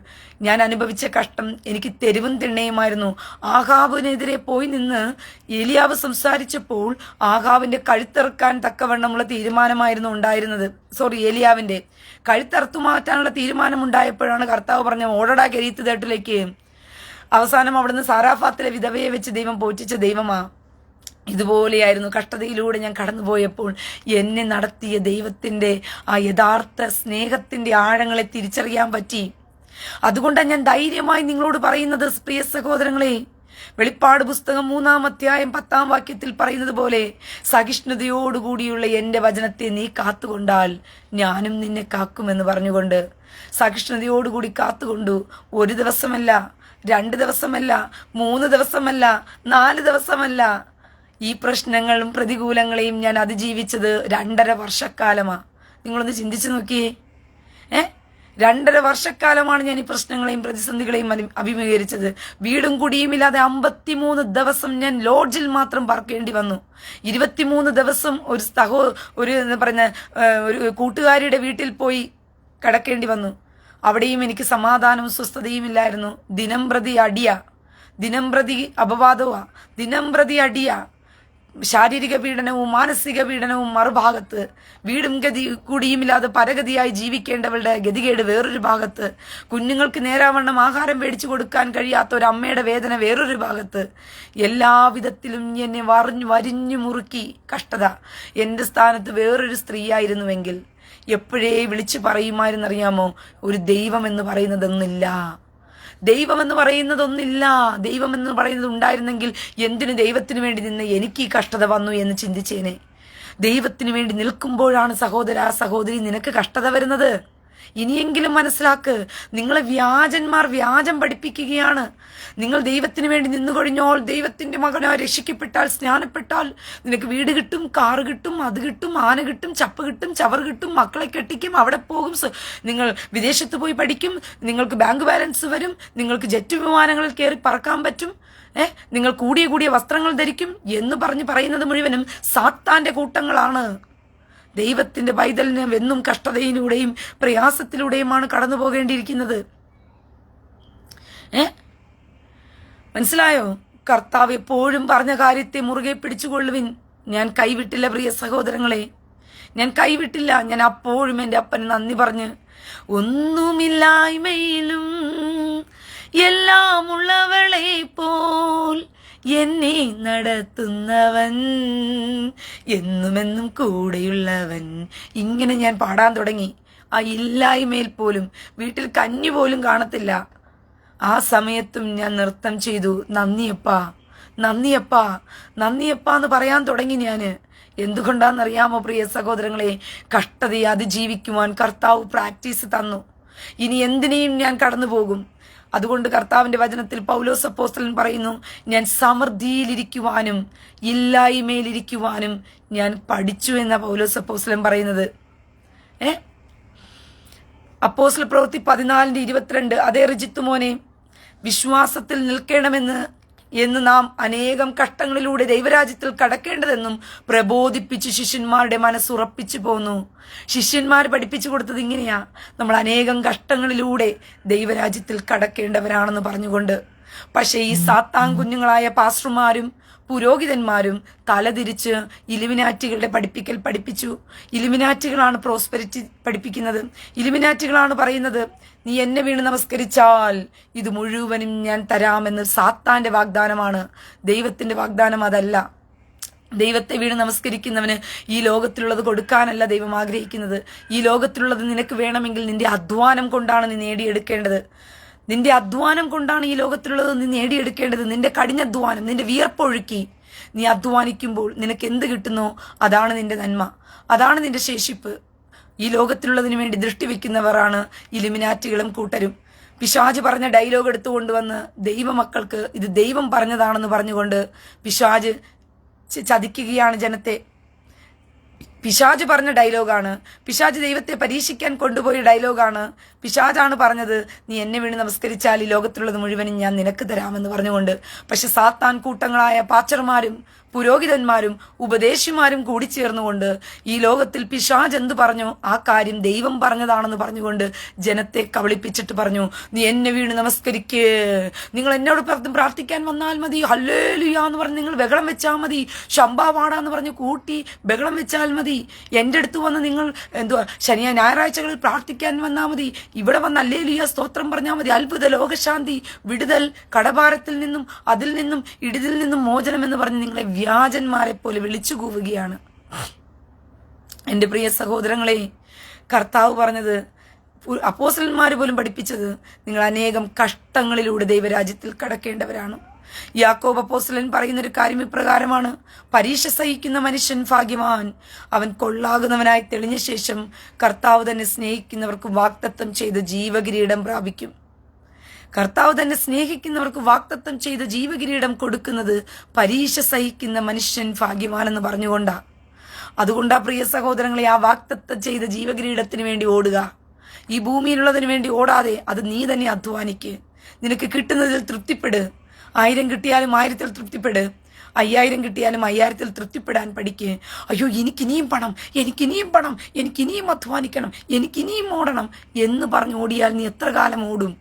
ഞാൻ അനുഭവിച്ച കഷ്ടം എനിക്ക് തെരുവും തിണ്ണയുമായിരുന്നു. ആഹാബിനെതിരെ പോയി നിന്ന് ഏലിയാവ് സംസാരിച്ചപ്പോൾ ആഹാബിന്റെ കഴുത്തിറക്കാൻ തക്കവണ്ണമുള്ള തീരുമാനമായിരുന്നു ഉണ്ടായിരുന്നത്. ഏലിയാവിന്റെ കഴുത്തറുത്തു മാറ്റാനുള്ള തീരുമാനമുണ്ടായപ്പോഴാണ് കർത്താവ് പറഞ്ഞ ഓടടാ കെരീത്ത് തേട്ടിലേക്ക്. അവസാനം അവിടുന്ന് സാരാഫാത്തിലെ വിധവയെ വെച്ച് ദൈവം പോറ്റിച്ച ദൈവമാ. ഇതുപോലെയായിരുന്നു കഷ്ടതയിലൂടെ ഞാൻ കടന്നുപോയപ്പോൾ എന്നെ നടത്തിയ ദൈവത്തിന്റെ ആ യഥാർത്ഥ സ്നേഹത്തിന്റെ ആഴങ്ങളെ തിരിച്ചറിയാൻ പറ്റി. അതുകൊണ്ടാണ് ഞാൻ ധൈര്യമായി നിങ്ങളോട് പറയുന്നത്, പ്രിയ സഹോദരങ്ങളെ. വെളിപ്പാട് പുസ്തകം 3-ാം അധ്യായം 10-ാം വാക്യത്തിൽ പറയുന്നത് പോലെ, സഹിഷ്ണുതയോടുകൂടിയുള്ള എന്റെ വചനത്തെ നീ കാത്തുകൊണ്ടാൽ ഞാനും നിന്നെ കാക്കുമെന്ന് പറഞ്ഞുകൊണ്ട് സഹിഷ്ണുതയോടുകൂടി കാത്തുകൊണ്ടു. 1 ദിവസമല്ല, 2 ദിവസമല്ല, 3 ദിവസമല്ല, 4 ദിവസമല്ല, ഈ പ്രശ്നങ്ങളും പ്രതികൂലങ്ങളെയും ഞാൻ അതിജീവിച്ചത് 2.5 വർഷക്കാലമാണ്. നിങ്ങളൊന്ന് ചിന്തിച്ചു നോക്കിയേ. 2.5 വർഷക്കാലമാണ് ഞാൻ ഈ പ്രശ്നങ്ങളെയും പ്രതിസന്ധികളെയും അഭിമുഖീകരിച്ചത്. വീടും കുടിയുമില്ലാതെ 53 ദിവസം ഞാൻ ലോഡ്ജിൽ മാത്രം പാർക്കേണ്ടി വന്നു. 23 ദിവസം ഒരു കൂട്ടുകാരിയുടെ വീട്ടിൽ പോയി കിടക്കേണ്ടി വന്നു. അവിടെയും എനിക്ക് സമാധാനവും സ്വസ്ഥതയും ഇല്ലായിരുന്നു. ദിനം പ്രതി അടിയ, ദിനം പ്രതി അപവാദവുക, ദിനം പ്രതി അടിയ, ശാരീരിക പീഡനവും മാനസിക പീഡനവും മറുഭാഗത്ത്, വീടും കുടിയുമില്ലാതെ പരഗതിയായി ജീവിക്കേണ്ടവളുടെ ഗതികേട് വേറൊരു ഭാഗത്ത്, കുഞ്ഞുങ്ങൾക്ക് നേരാവണ്ണം ആഹാരം മേടിച്ചു കൊടുക്കാൻ കഴിയാത്ത ഒരു അമ്മയുടെ വേദന വേറൊരു ഭാഗത്ത്, എല്ലാവിധത്തിലും എന്നെ വരിഞ്ഞു മുറുക്കി കഷ്ടത. എൻ്റെ സ്ഥാനത്ത് വേറൊരു സ്ത്രീയായിരുന്നുവെങ്കിൽ എപ്പോഴേ വിളിച്ചു പറയുമായിരുന്നറിയാമോ, ഒരു ദൈവം എന്ന് പറയുന്നതൊന്നില്ല, ദൈവമെന്ന് പറയുന്നതൊന്നില്ല. ദൈവമെന്ന് പറയുന്നത് ഉണ്ടായിരുന്നെങ്കിൽ എന്തിനു ദൈവത്തിന് വേണ്ടി നിന്ന് എനിക്ക് ഈ കഷ്ടത വന്നു എന്ന് ചിന്തിച്ചേനെ. ദൈവത്തിന് വേണ്ടി നിൽക്കുമ്പോഴാണ് സഹോദര സഹോദരി നിനക്ക് കഷ്ടത വരുന്നത്. ഇനിയെങ്കിലും മനസ്സിലാക്ക്, നിങ്ങളെ വ്യാജന്മാർ വ്യാജം പഠിപ്പിക്കുകയാണ്. നിങ്ങൾ ദൈവത്തിന് വേണ്ടി നിന്നു കഴിഞ്ഞാൽ, ദൈവത്തിന്റെ മകനോ രക്ഷിക്കപ്പെട്ടാൽ, സ്നാനപ്പെട്ടാൽ നിനക്ക് വീട് കിട്ടും, കാറ് കിട്ടും, അത് കിട്ടും, ആന കിട്ടും, ചപ്പ് കിട്ടും, ചവർ കിട്ടും, മക്കളെ കെട്ടിക്കും, അവിടെ പോകും, നിങ്ങൾ വിദേശത്ത് പോയി പഠിക്കും, നിങ്ങൾക്ക് ബാങ്ക് ബാലൻസ് വരും, നിങ്ങൾക്ക് ജെറ്റ് വിമാനങ്ങളിൽ കയറി പറക്കാൻ പറ്റും, നിങ്ങൾ കൂടിയ വസ്ത്രങ്ങൾ ധരിക്കും എന്ന് പറയുന്നത് മുഴുവനും സാത്താന്റെ കൂട്ടങ്ങളാണ്. ദൈവത്തിന്റെ പൈതലിന് എന്നും കഷ്ടതയിലൂടെയും പ്രയാസത്തിലൂടെയുമാണ് കടന്നു പോകേണ്ടിയിരിക്കുന്നത്. മനസ്സിലായോ? കർത്താവ് എപ്പോഴും പറഞ്ഞ കാര്യത്തെ മുറുകെ പിടിച്ചുകൊള്ളുവിൻ. ഞാൻ കൈവിട്ടില്ല പ്രിയ സഹോദരങ്ങളെ, ഞാൻ കൈവിട്ടില്ല. ഞാൻ അപ്പോഴും എൻ്റെ അപ്പന് നന്ദി പറഞ്ഞ്, ഒന്നുമില്ലായ്മയിലും എല്ലാം ഉള്ളവളെ പോൽ എന്നെ നടത്തുന്നവൻ, എന്നുമെന്നും കൂടെയുള്ളവൻ. ഇങ്ങനെ ഞാൻ പാടാൻ തുടങ്ങി. ആ ഇല്ലായ്മയിൽ പോലും, വീട്ടിൽ കഞ്ഞി പോലും കാണത്തില്ല, ആ സമയത്തും ഞാൻ നൃത്തം ചെയ്തു. നന്ദിയപ്പാ, നന്ദിയപ്പാ, നന്ദിയപ്പാ എന്ന് പറയാൻ തുടങ്ങി ഞാൻ. എന്തുകൊണ്ടാണെന്നറിയാമോ പ്രിയ സഹോദരങ്ങളെ? കഷ്ടതയെ അതിജീവിക്കുവാൻ കർത്താവ് പ്രാക്ടീസ് തന്നു. ഇനി എന്തിനേയും ഞാൻ കടന്നു പോകും. അതുകൊണ്ട് കർത്താവിന്റെ വചനത്തിൽ പൗലോസ് അപ്പോസ്തലൻ പറയുന്നു, ഞാൻ സമൃദ്ധിയിലിരിക്കുവാനും ഇല്ലായ്മയിലിരിക്കുവാനും ഞാൻ പഠിച്ചു എന്ന പൗലോസ് അപ്പോസ്തലൻ പറയുന്നത്. അപ്പോസ്തല പ്രവൃത്തി 14:22, അതേ റിജിത്ത് മോനെ, വിശ്വാസത്തിൽ നിൽക്കണമെന്ന് നാം അനേകം കഷ്ടങ്ങളിലൂടെ ദൈവരാജ്യത്തിൽ കടക്കേണ്ടതെന്നും പ്രബോധിപ്പിച്ച് ശിഷ്യന്മാരുടെ മനസ്സുറപ്പിച്ചു പോന്നു. ശിഷ്യന്മാർ പഠിപ്പിച്ചു കൊടുത്തത് ഇങ്ങനെയാ, നമ്മൾ അനേകം കഷ്ടങ്ങളിലൂടെ ദൈവരാജ്യത്തിൽ കടക്കേണ്ടവരാണെന്ന് പറഞ്ഞുകൊണ്ട്. പക്ഷേ ഈ സാത്താൻ കുഞ്ഞുങ്ങളായ പാസ്റ്റർമാരും പുരോഹിതന്മാരും തലതിരിച്ച് ഇലുമിനാറ്റികളുടെ പഠിപ്പിച്ചു. ഇലുമിനാറ്റികളാണ് പ്രോസ്പെരിറ്റി പഠിപ്പിക്കുന്നത്. ഇലുമിനാറ്റികളാണ് പറയുന്നത്, നീ എന്നെ വീണ് നമസ്കരിച്ചാൽ ഇത് മുഴുവനും ഞാൻ തരാമെന്ന്. സാത്താന്റെ വാഗ്ദാനമാണ്, ദൈവത്തിന്റെ വാഗ്ദാനം അതല്ല. ദൈവത്തെ വീണ് നമസ്കരിക്കുന്നവന് ഈ ലോകത്തിലുള്ളത് കൊടുക്കാനല്ല ദൈവം ആഗ്രഹിക്കുന്നത്. ഈ ലോകത്തിലുള്ളത് നിനക്ക് വേണമെങ്കിൽ നിന്റെ അധ്വാനം കൊണ്ടാണ് നീ നേടിയെടുക്കേണ്ടത്. നിന്റെ അധ്വാനം കൊണ്ടാണ് ഈ ലോകത്തിലുള്ളത് നീ നേടിയെടുക്കേണ്ടത്. നിന്റെ കഠിനാധ്വാനം, നിന്റെ വിയർപ്പൊഴുക്കി നീ അധ്വാനിക്കുമ്പോൾ നിനക്ക് എന്ത് കിട്ടുന്നോ അതാണ് നിന്റെ നന്മ, അതാണ് നിന്റെ ശേഷിപ്പ്. ഈ ലോകത്തിലുള്ളതിനു വേണ്ടി ദൃഷ്ടി വെക്കുന്നവരാണ് ഇലുമിനാറ്റികളും കൂട്ടരും. പിശാച് പറഞ്ഞ ഡയലോഗ് എടുത്തുകൊണ്ടുവന്ന് ദൈവമക്കൾക്ക് ഇത് ദൈവം പറഞ്ഞതാണെന്ന് പറഞ്ഞുകൊണ്ട് പിശാച് ചതിക്കുകയാണ് ജനത്തെ. പിശാച് പറഞ്ഞ ഡയലോഗാണ്, പിശാച് ദൈവത്തെ പരീക്ഷിക്കാൻ കൊണ്ടുപോയ ഡയലോഗാണ്. പിശാചാണ് പറഞ്ഞത്, നീ എന്നെ വീണ് നമസ്കരിച്ചാൽ ഈ ലോകത്തിലുള്ളത് മുഴുവനും ഞാൻ നിനക്ക് തരാമെന്ന് പറഞ്ഞുകൊണ്ട്. പക്ഷെ സാത്താൻ കൂട്ടങ്ങളായ പാച്ചർമാരും പുരോഹിതന്മാരും ഉപദേശിമാരും കൂടിച്ചേർന്നുകൊണ്ട് ഈ ലോകത്തിൽ പിശാച് എന്ത് പറഞ്ഞു ആ കാര്യം ദൈവം പറഞ്ഞതാണെന്ന് പറഞ്ഞുകൊണ്ട് ജനത്തെ കബളിപ്പിച്ചിട്ട് പറഞ്ഞു, നീ എന്നെ വീണ് നമസ്കരിക്കേ, നിങ്ങൾ എന്നോട് പ്രാർത്ഥിക്കാൻ വന്നാൽ മതി, ഹല്ലേലൂയ എന്ന് പറഞ്ഞ് നിങ്ങൾ ബഹളം വെച്ചാൽ മതി, ശംഭാവാടാന്ന് പറഞ്ഞ് കൂട്ടി ബഹളം വെച്ചാൽ മതി, എൻ്റെ അടുത്ത് വന്ന് നിങ്ങൾ ഞായറാഴ്ചകളിൽ പ്രാർത്ഥിക്കാൻ വന്നാൽ മതി, ഇവിടെ വന്ന് ഹല്ലേലൂയ സ്തോത്രം പറഞ്ഞാൽ മതി, അത്ഭുത ലോകശാന്തി, വിടുതൽ, കടഭാരത്തിൽ നിന്നും അതിൽ നിന്നും ഇടിതിൽ നിന്നും മോചനം എന്ന് പറഞ്ഞ് നിങ്ങളെ വ്യാജന്മാരെ പോലെ വിളിച്ചു കൂവുകയാണ്. എൻ്റെ പ്രിയ സഹോദരങ്ങളെ, കർത്താവ് പറഞ്ഞത്, അപ്പോസ്തലന്മാർ പോലും പഠിപ്പിച്ചത്, നിങ്ങൾ അനേകം കഷ്ടങ്ങളിലൂടെ ദൈവരാജ്യത്തിൽ കടക്കേണ്ടവരാണ്. യാക്കോബ് അപ്പോസ്തലൻ പറയുന്നൊരു കാര്യം ഇപ്രകാരമാണ്, പരീക്ഷ സഹിക്കുന്ന മനുഷ്യൻ ഭാഗ്യവാൻ, അവൻ കൊള്ളാകുന്നവനായി തെളിഞ്ഞ ശേഷം കർത്താവ് തന്നെ സ്നേഹിക്കുന്നവർക്ക് വാഗ്ദത്തം ചെയ്ത് ജീവകിരീടം പ്രാപിക്കും. കർത്താവ് തന്നെ സ്നേഹിക്കുന്നവർക്ക് വാഗ്ദത്തം ചെയ്ത ജീവകിരീടം കൊടുക്കുന്നത് പരീക്ഷ സഹിക്കുന്ന മനുഷ്യൻ ഭാഗ്യവാനെന്ന് പറഞ്ഞുകൊണ്ടാ. അതുകൊണ്ടാ പ്രിയ സഹോദരങ്ങളെ, ആ വാഗ്ദത്തം ചെയ്ത ജീവകിരീടത്തിന് വേണ്ടി ഓടുക. ഈ ഭൂമിയിലുള്ളതിന് വേണ്ടി ഓടാതെ അത് നീ തന്നെ അധ്വാനിക്ക്. നിനക്ക് കിട്ടുന്നതിൽ തൃപ്തിപ്പെട്. 1000 കിട്ടിയാലും 1000-ൽ തൃപ്തിപ്പെട്. 5000 കിട്ടിയാലും 5000-ൽ തൃപ്തിപ്പെടാൻ പഠിക്ക്. അയ്യോ എനിക്കിനിയും പണം, എനിക്കിനിയും പണം, എനിക്കിനിയും അധ്വാനിക്കണം, എനിക്കിനിയും ഓടണം എന്ന് പറഞ്ഞ് ഓടിയാൽ നീ എത്ര കാലം ഓടും?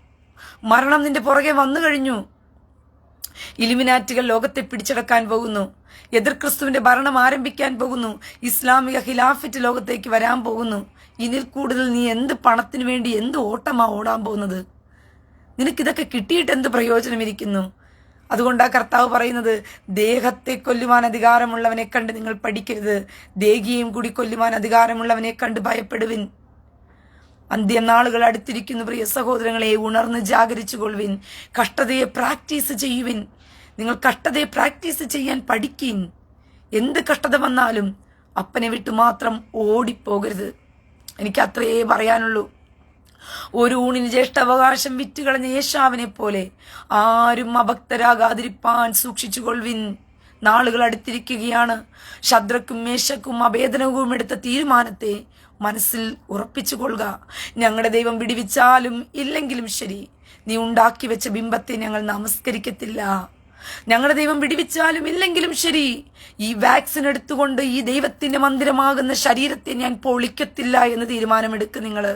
മരണം നിന്റെ പുറകെ വന്നു കഴിഞ്ഞു. ഇലുമിനാറ്റുകൾ ലോകത്തെ പിടിച്ചടക്കാൻ പോകുന്നു. എതിർ ക്രിസ്തുവിന്റെ ഭരണം ആരംഭിക്കാൻ പോകുന്നു. ഇസ്ലാമിക ഖിലാഫറ്റ് ലോകത്തേക്ക് വരാൻ പോകുന്നു. ഇതിൽ കൂടുതൽ നീ എന്ത് പണത്തിന് വേണ്ടി എന്ത് ഓട്ടമാ ഓടാൻ പോകുന്നത്? നിനക്കിതൊക്കെ കിട്ടിയിട്ട് എന്ത് പ്രയോജനമിരിക്കുന്നു? അതുകൊണ്ടാ കർത്താവ് പറയുന്നത്, ദേഹത്തെ കൊല്ലുവാൻ അധികാരമുള്ളവനെ കണ്ട് നിങ്ങൾ പഠിക്കരുത്, ദേഹിയെയും കൂടി കൊല്ലുവാൻ അധികാരമുള്ളവനെ കണ്ട് ഭയപ്പെടുവിൻ. അന്ത്യനാളുകൾ അടുത്തിരിക്കുന്നു പ്രിയ സഹോദരങ്ങളെ, ഉണർന്ന് ജാഗരിച്ചു കൊള്ളുവിൻ. കഷ്ടതയെ പ്രാക്ടീസ് ചെയ്യുവിൻ. നിങ്ങൾ കഷ്ടതയെ പ്രാക്ടീസ് ചെയ്യാൻ പഠിക്കിൻ. എന്ത് കഷ്ടത വന്നാലും അപ്പനെ വിട്ടു മാത്രം ഓടിപ്പോകരുത്. എനിക്ക് അത്രയേ പറയാനുള്ളൂ. ഒരു ഊണിന് ജ്യേഷ്ഠാവകാശം വിറ്റുകളഞ്ഞ യേശാവിനെ പോലെ ആരും അഭക്തരാകാതിരിപ്പാൻ സൂക്ഷിച്ചുകൊള്ളുവിൻ. നാളുകൾ അടുത്തിരിക്കുകയാണ്. ശദ്രക്കും മേശക്കും അഭേദനവും എടുത്ത തീരുമാനത്തെ മനസ്സിൽ ഉറപ്പിച്ചു കൊള്ളുക. ഞങ്ങളുടെ ദൈവം വിടുവിച്ചാലും ഇല്ലെങ്കിലും ശരി, നീ ഉണ്ടാക്കി വെച്ച ബിംബത്തെ ഞങ്ങൾ നമസ്കരിക്കത്തില്ല. ഞങ്ങളുടെ ദൈവം വിടുവിച്ചാലും ഇല്ലെങ്കിലും ശരി, ഈ വാക്സിൻ എടുത്തുകൊണ്ട് ഈ ദൈവത്തിന്റെ മന്ദിരമാകുന്ന ശരീരത്തെ ഞാൻ പൊളിക്കത്തില്ല എന്ന് തീരുമാനമെടുക്കുക. നിങ്ങള്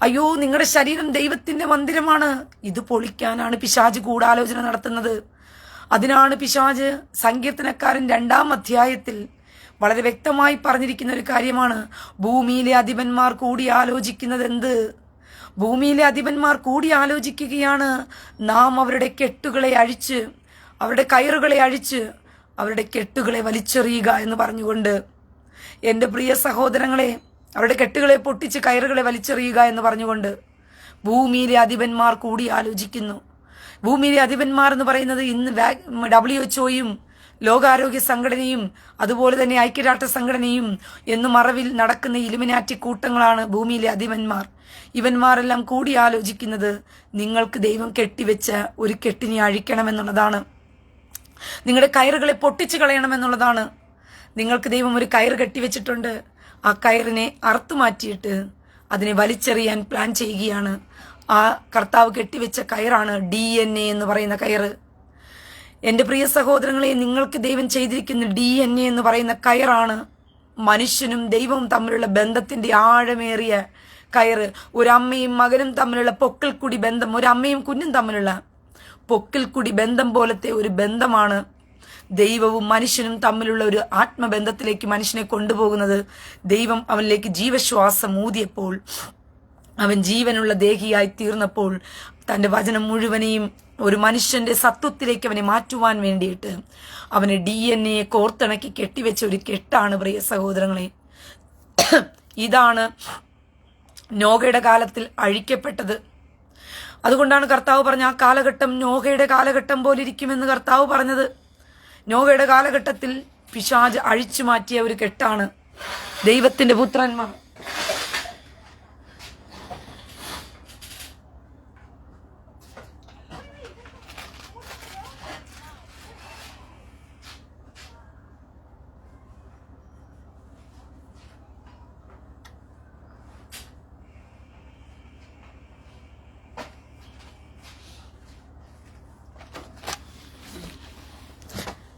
അയ്യോ, നിങ്ങളുടെ ശരീരം ദൈവത്തിന്റെ മന്ദിരമാണ്. ഇത് പൊളിക്കാനാണ് പിശാച് ഗൂഢാലോചന നടത്തുന്നത്. അതിനാണ് പിശാച് സങ്കീർത്തനക്കാരൻ 2-ാം അധ്യായത്തിൽ വളരെ വ്യക്തമായി പറഞ്ഞിരിക്കുന്ന ഒരു കാര്യമാണ്. ഭൂമിയിലെ അധിപന്മാർ കൂടി ആലോചിക്കുന്നത് എന്ത്? ഭൂമിയിലെ അധിപന്മാർ കൂടി ആലോചിക്കുകയാണ്, നാം അവരുടെ കെട്ടുകളെ അഴിച്ച്, അവരുടെ കയറുകളെ അഴിച്ച് അവരുടെ കെട്ടുകളെ വലിച്ചെറിയുക എന്ന് പറഞ്ഞുകൊണ്ട്. എൻ്റെ പ്രിയ സഹോദരങ്ങളെ, അവരുടെ കെട്ടുകളെ പൊട്ടിച്ച് കയറുകളെ വലിച്ചെറിയുക എന്ന് പറഞ്ഞുകൊണ്ട് ഭൂമിയിലെ അധിപന്മാർ കൂടി ആലോചിക്കുന്നു. ഭൂമിയിലെ അധിപന്മാർ എന്ന് പറയുന്നത് ഇന്ന് WHO-യും ലോകാരോഗ്യ സംഘടനയും അതുപോലെ തന്നെ ഐക്യരാഷ്ട്ര സംഘടനയും എന്നു മറവിൽ നടക്കുന്ന ഇലുമിനാറ്റി കൂട്ടങ്ങളാണ് ഭൂമിയിലെ അധിപന്മാർ. ഇവന്മാരെല്ലാം കൂടി ആലോചിക്കുന്നത് നിങ്ങൾക്ക് ദൈവം കെട്ടിവെച്ച ഒരു കെട്ടിനെ അഴിക്കണമെന്നുള്ളതാണ്. നിങ്ങളുടെ കയറുകളെ പൊട്ടിച്ചു കളയണമെന്നുള്ളതാണ്. നിങ്ങൾക്ക് ദൈവം ഒരു കയറ് കെട്ടിവെച്ചിട്ടുണ്ട്. ആ കയറിനെ അറുത്തു മാറ്റിയിട്ട് അതിനെ വലിച്ചെറിയാൻ പ്ലാൻ ചെയ്യുകയാണ്. ആ കർത്താവ് കെട്ടിവെച്ച കയറാണ് DNA എന്ന് പറയുന്ന കയറ്. എൻ്റെ പ്രിയ സഹോദരങ്ങളെ, നിങ്ങൾക്ക് ദൈവം ചെയ്തിരിക്കുന്ന DNA എന്ന് പറയുന്ന കയറാണ് മനുഷ്യനും ദൈവവും തമ്മിലുള്ള ബന്ധത്തിന്റെ ആഴമേറിയ കയറ്. ഒരമ്മയും മകനും തമ്മിലുള്ള പൊക്കിൾക്കുടി ബന്ധം, ഒരമ്മയും കുഞ്ഞും തമ്മിലുള്ള പൊക്കിൾക്കുടി ബന്ധം പോലത്തെ ഒരു ബന്ധമാണ് ദൈവവും മനുഷ്യനും തമ്മിലുള്ള ഒരു ആത്മബന്ധത്തിലേക്ക് മനുഷ്യനെ കൊണ്ടുപോകുന്നത്. ദൈവം അവനിലേക്ക് ജീവശ്വാസം ഊതിയപ്പോൾ, അവൻ ജീവനുള്ള ദേഹിയായി തീർന്നപ്പോൾ, തൻ്റെ വചനം മുഴുവനെയും ഒരു മനുഷ്യന്റെ സത്വത്തിലേക്ക് അവനെ മാറ്റുവാൻ വേണ്ടിയിട്ട് അവന് DNA കോർത്തിണക്കി കെട്ടിവെച്ച ഒരു കെട്ടാണ് പ്രിയ സഹോദരങ്ങളെ. ഇതാണ് നോഹയുടെ കാലത്തിൽ അഴിക്കപ്പെട്ടത്. അതുകൊണ്ടാണ് കർത്താവ് പറഞ്ഞ ആ കാലഘട്ടം നോഹയുടെ കാലഘട്ടം പോലെ ഇരിക്കുമെന്ന് കർത്താവ് പറഞ്ഞത്. നോഹയുടെ കാലഘട്ടത്തിൽ പിശാച് അഴിച്ചു മാറ്റിയ ഒരു കെട്ടാണ് ദൈവത്തിന്റെ പുത്രന്മാർ.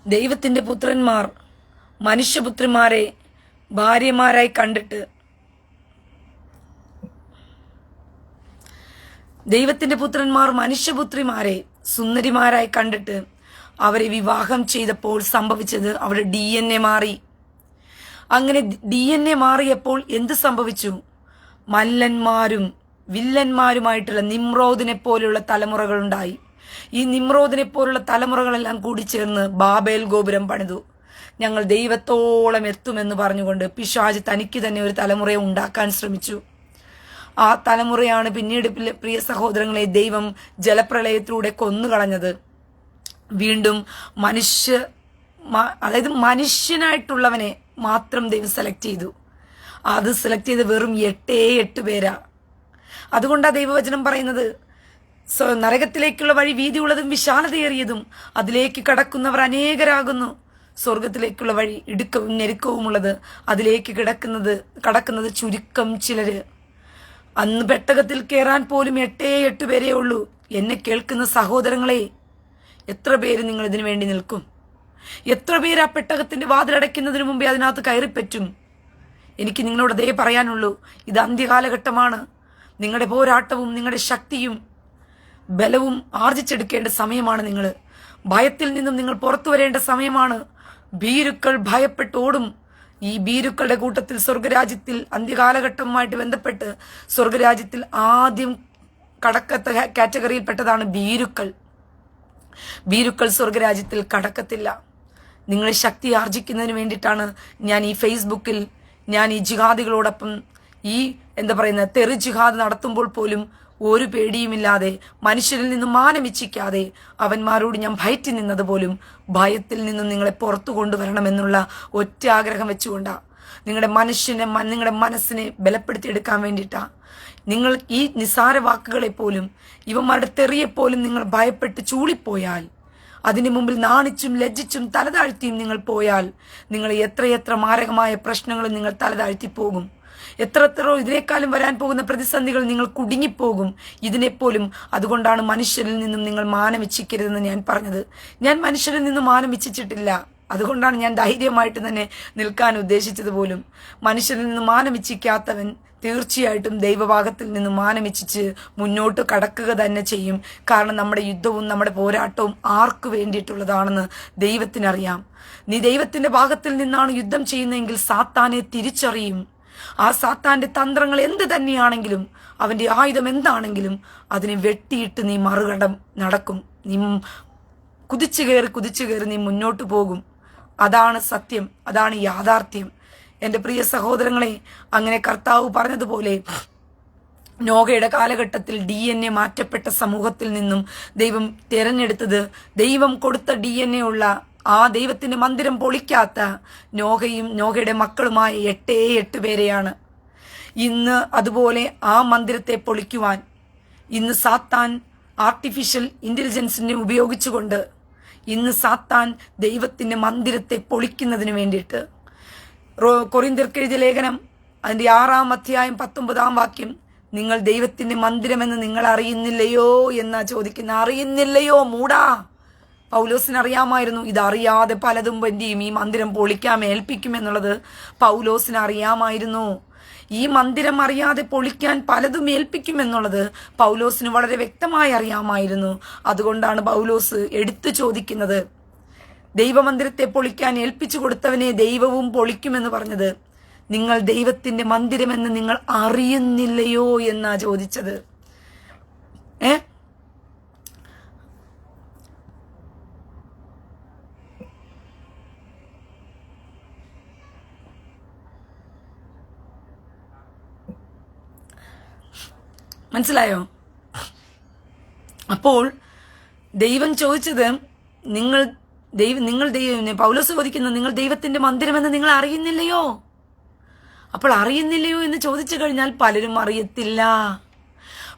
ദൈവത്തിന്റെ പുത്രന്മാർ മനുഷ്യപുത്രിമാരെ ഭാര്യമാരായി കണ്ടിട്ട്, ദൈവത്തിന്റെ പുത്രന്മാർ മനുഷ്യപുത്രിമാരെ സുന്ദരിമാരായി കണ്ടിട്ട് അവരെ വിവാഹം ചെയ്തപ്പോൾ സംഭവിച്ചത് അവരുടെ DNA മാറി. അങ്ങനെ DNA മാറിയപ്പോൾ എന്ത് സംഭവിച്ചു? മല്ലന്മാരും വില്ലന്മാരുമായിട്ടുള്ള നിമ്രോദിനെ പോലുള്ള തലമുറകളുണ്ടായി. ഈ നിമ്രോദിനെ പോലുള്ള തലമുറകളെല്ലാം കൂടി ചേർന്ന് ബാബേൽ ഗോപുരം പണിതു. ഞങ്ങൾ ദൈവത്തോളം എത്തുമെന്ന് പറഞ്ഞുകൊണ്ട് പിശാച് തനിക്ക് തന്നെ ഒരു തലമുറയെ ഉണ്ടാക്കാൻ ശ്രമിച്ചു. ആ തലമുറയാണ് പിന്നീട് പ്രിയ സഹോദരങ്ങളെ ദൈവം ജലപ്രളയത്തിലൂടെ കൊന്നുകളഞ്ഞത്. വീണ്ടും അതായത് മനുഷ്യനായിട്ടുള്ളവനെ മാത്രം ദൈവം സെലക്ട് ചെയ്തു. അത് സെലക്ട് ചെയ്ത് വെറും 8 പേരാ. അതുകൊണ്ടാണ് ദൈവവചനം പറയുന്നത്, നരകത്തിലേക്കുള്ള വഴി വീതിയുള്ളതും വിശാലതയേറിയതും അതിലേക്ക് കടക്കുന്നവർ അനേകരാകുന്നു. സ്വർഗത്തിലേക്കുള്ള വഴി ഇടുക്കവും ഞെരുക്കവുമുള്ളത്, അതിലേക്ക് കടക്കുന്നത് ചുരുക്കം ചിലര്. അന്ന് പെട്ടകത്തിൽ കയറാൻ പോലും 8 പേരേ ഉള്ളൂ. എന്നെ കേൾക്കുന്ന സഹോദരങ്ങളെ, എത്ര പേര് നിങ്ങൾ ഇതിനു വേണ്ടി നിൽക്കും? എത്ര പേര് ആ പെട്ടകത്തിന്റെ വാതിലടയ്ക്കുന്നതിന് മുമ്പേ അതിനകത്ത് കയറിപ്പറ്റും? എനിക്ക് നിങ്ങളോട് അതേ പറയാനുള്ളൂ. ഇത് അന്ത്യകാലഘട്ടമാണ്. നിങ്ങളുടെ പോരാട്ടവും നിങ്ങളുടെ ശക്തിയും ബലവും ആർജിച്ചെടുക്കേണ്ട സമയമാണ്. നിങ്ങൾ ഭയത്തിൽ നിന്നും നിങ്ങൾ പുറത്തു വരേണ്ട സമയമാണ്. ഭീരുക്കൾ ഭയപ്പെട്ടോടും. ഈ ഭീരുക്കളുടെ കൂട്ടത്തിൽ സ്വർഗരാജ്യത്തിൽ അന്ത്യകാലഘട്ടവുമായിട്ട് ബന്ധപ്പെട്ട് സ്വർഗരാജ്യത്തിൽ ആദ്യം കടക്കത്ത കാറ്റഗറിയിൽപ്പെട്ടതാണ് ഭീരുക്കൾ. ഭീരുക്കൾ സ്വർഗരാജ്യത്തിൽ കടക്കത്തില്ല. നിങ്ങളെ ശക്തി ആർജിക്കുന്നതിന് വേണ്ടിയിട്ടാണ് ഞാൻ ഈ ഫേസ്ബുക്കിൽ ഞാൻ ഈ ജിഹാദികളോടൊപ്പം ഈ തെറി ജിഹാദ് നടത്തുമ്പോൾ പോലും ഒരു പേടിയുമില്ലാതെ മനുഷ്യരിൽ നിന്നും മാനമിച്ചിക്കാതെ അവന്മാരോട് ഞാൻ ഭയറ്റി നിന്നത് പോലും ഭയത്തിൽ നിന്നും നിങ്ങളെ പുറത്തു കൊണ്ടുവരണമെന്നുള്ള ഒറ്റ ആഗ്രഹം വെച്ചുകൊണ്ടാ. നിങ്ങളുടെ മനസ്സിനെ ബലപ്പെടുത്തിയെടുക്കാൻ വേണ്ടിയിട്ടാ. നിങ്ങൾ ഈ നിസാര വാക്കുകളെ പോലും ഇവന്മാരുടെ തെറിയെപ്പോലും നിങ്ങൾ ഭയപ്പെട്ട് ചൂളിപ്പോയാൽ, അതിനു മുമ്പിൽ നാണിച്ചും ലജ്ജിച്ചും തലതാഴ്ത്തിയും നിങ്ങൾ പോയാൽ, നിങ്ങൾ എത്രയെത്ര മാരകമായ പ്രശ്നങ്ങൾ നിങ്ങൾ തലതാഴ്ത്തി പോകും. എത്രയെത്രയോ ഇതിനേക്കാളും വരാൻ പോകുന്ന പ്രതിസന്ധികൾ നിങ്ങൾ കുടുങ്ങിപ്പോകും ഇതിനെപ്പോലും. അതുകൊണ്ടാണ് മനുഷ്യരിൽ നിന്നും നിങ്ങൾ മാനമിച്ഛിക്കരുതെന്ന് ഞാൻ പറഞ്ഞത്. ഞാൻ മനുഷ്യരിൽ നിന്നും മാനമിച്ഛിച്ചിട്ടില്ല. അതുകൊണ്ടാണ് ഞാൻ ധൈര്യമായിട്ട് തന്നെ നിൽക്കാൻ ഉദ്ദേശിച്ചത് പോലും. മനുഷ്യരിൽ നിന്ന് മാനമിച്ഛിക്കാത്തവൻ തീർച്ചയായിട്ടും ദൈവഭാഗത്തിൽ നിന്ന് മാനമിച്ഛിച്ച് മുന്നോട്ട് കടക്കുക തന്നെ ചെയ്യും. കാരണം നമ്മുടെ യുദ്ധവും നമ്മുടെ പോരാട്ടവും ആർക്കു വേണ്ടിയിട്ടുള്ളതാണെന്ന് ദൈവത്തിനറിയാം. നീ ദൈവത്തിന്റെ ഭാഗത്തിൽ നിന്നാണ് യുദ്ധം ചെയ്യുന്നതെങ്കിൽ സാത്താനെ തിരിച്ചറിയും. ആ സാത്താന്റെ തന്ത്രങ്ങൾ എന്ത് തന്നെയാണെങ്കിലും, അവന്റെ ആയുധം എന്താണെങ്കിലും അതിനെ വെട്ടിയിട്ട് നീ മറുകടം നടക്കും. നീ കുതിച്ചു കയറി നീ മുന്നോട്ട് പോകും. അതാണ് സത്യം, അതാണ് യാഥാർത്ഥ്യം. എൻ്റെ പ്രിയ സഹോദരങ്ങളെ, അങ്ങനെ കർത്താവ് പറഞ്ഞതുപോലെ നോഹയുടെ കാലഘട്ടത്തിൽ DNA മാറ്റപ്പെട്ട സമൂഹത്തിൽ നിന്നും ദൈവം തിരഞ്ഞെടുത്തത്, ദൈവം കൊടുത്ത DNA ഉള്ള ആ ദൈവത്തിന്റെ മന്ദിരം പൊളിക്കാത്ത നോഹയും നോഹയുടെ മക്കളുമായ 8 പേരെയാണ്. ഇന്ന് അതുപോലെ ആ മന്ദിരത്തെ പൊളിക്കുവാൻ ഇന്ന് സാത്താൻ ആർട്ടിഫിഷ്യൽ ഇന്റലിജൻസിനെ ഉപയോഗിച്ചുകൊണ്ട് ഇന്ന് സാത്താൻ ദൈവത്തിന്റെ മന്ദിരത്തെ പൊളിക്കുന്നതിന് വേണ്ടിയിട്ട്, കൊരിന്ത്യർക്ക് എഴുതിയ ലേഖനം അതിന്റെ 6-ാം അധ്യായം 19-ാം വാക്യം, നിങ്ങൾ ദൈവത്തിന്റെ മന്ദിരമെന്ന് നിങ്ങൾ അറിയുന്നില്ലയോ എന്നാ ചോദിക്കുന്ന. അറിയുന്നില്ലയോ മൂടാ? പൗലോസിന് അറിയാമായിരുന്നു. ഇതറിയാതെ പലതും പറ്റിയും ഈ മന്ദിരം പൊളിക്കാൻ ഏൽപ്പിക്കുമെന്നുള്ളത് പൗലോസിന് അറിയാമായിരുന്നു. ഈ മന്ദിരം അറിയാതെ പൊളിക്കാൻ പലതും ഏൽപ്പിക്കുമെന്നുള്ളത് പൗലോസിന് വളരെ വ്യക്തമായി അറിയാമായിരുന്നു. അതുകൊണ്ടാണ് പൗലോസ് എടുത്തു ചോദിക്കുന്നത്, ദൈവമന്ദിരത്തെ പൊളിക്കാൻ ഏൽപ്പിച്ചു കൊടുത്തവനെ ദൈവവും പൊളിക്കുമെന്ന് പറഞ്ഞത്. നിങ്ങൾ ദൈവത്തിന്റെ മന്ദിരമെന്ന് നിങ്ങൾ അറിയുന്നില്ലയോ എന്നാ ചോദിച്ചത്. മനസ്സിലായോ? അപ്പോൾ ദൈവം ചോദിച്ചത്, പൗലോസ് ചോദിക്കുന്നത്, നിങ്ങൾ ദൈവത്തിന്റെ മന്ദിരമെന്ന് നിങ്ങൾ അറിയുന്നില്ലയോ? അപ്പോൾ അറിയുന്നില്ലയോ എന്ന് ചോദിച്ചു കഴിഞ്ഞാൽ പലരും അറിയത്തില്ല.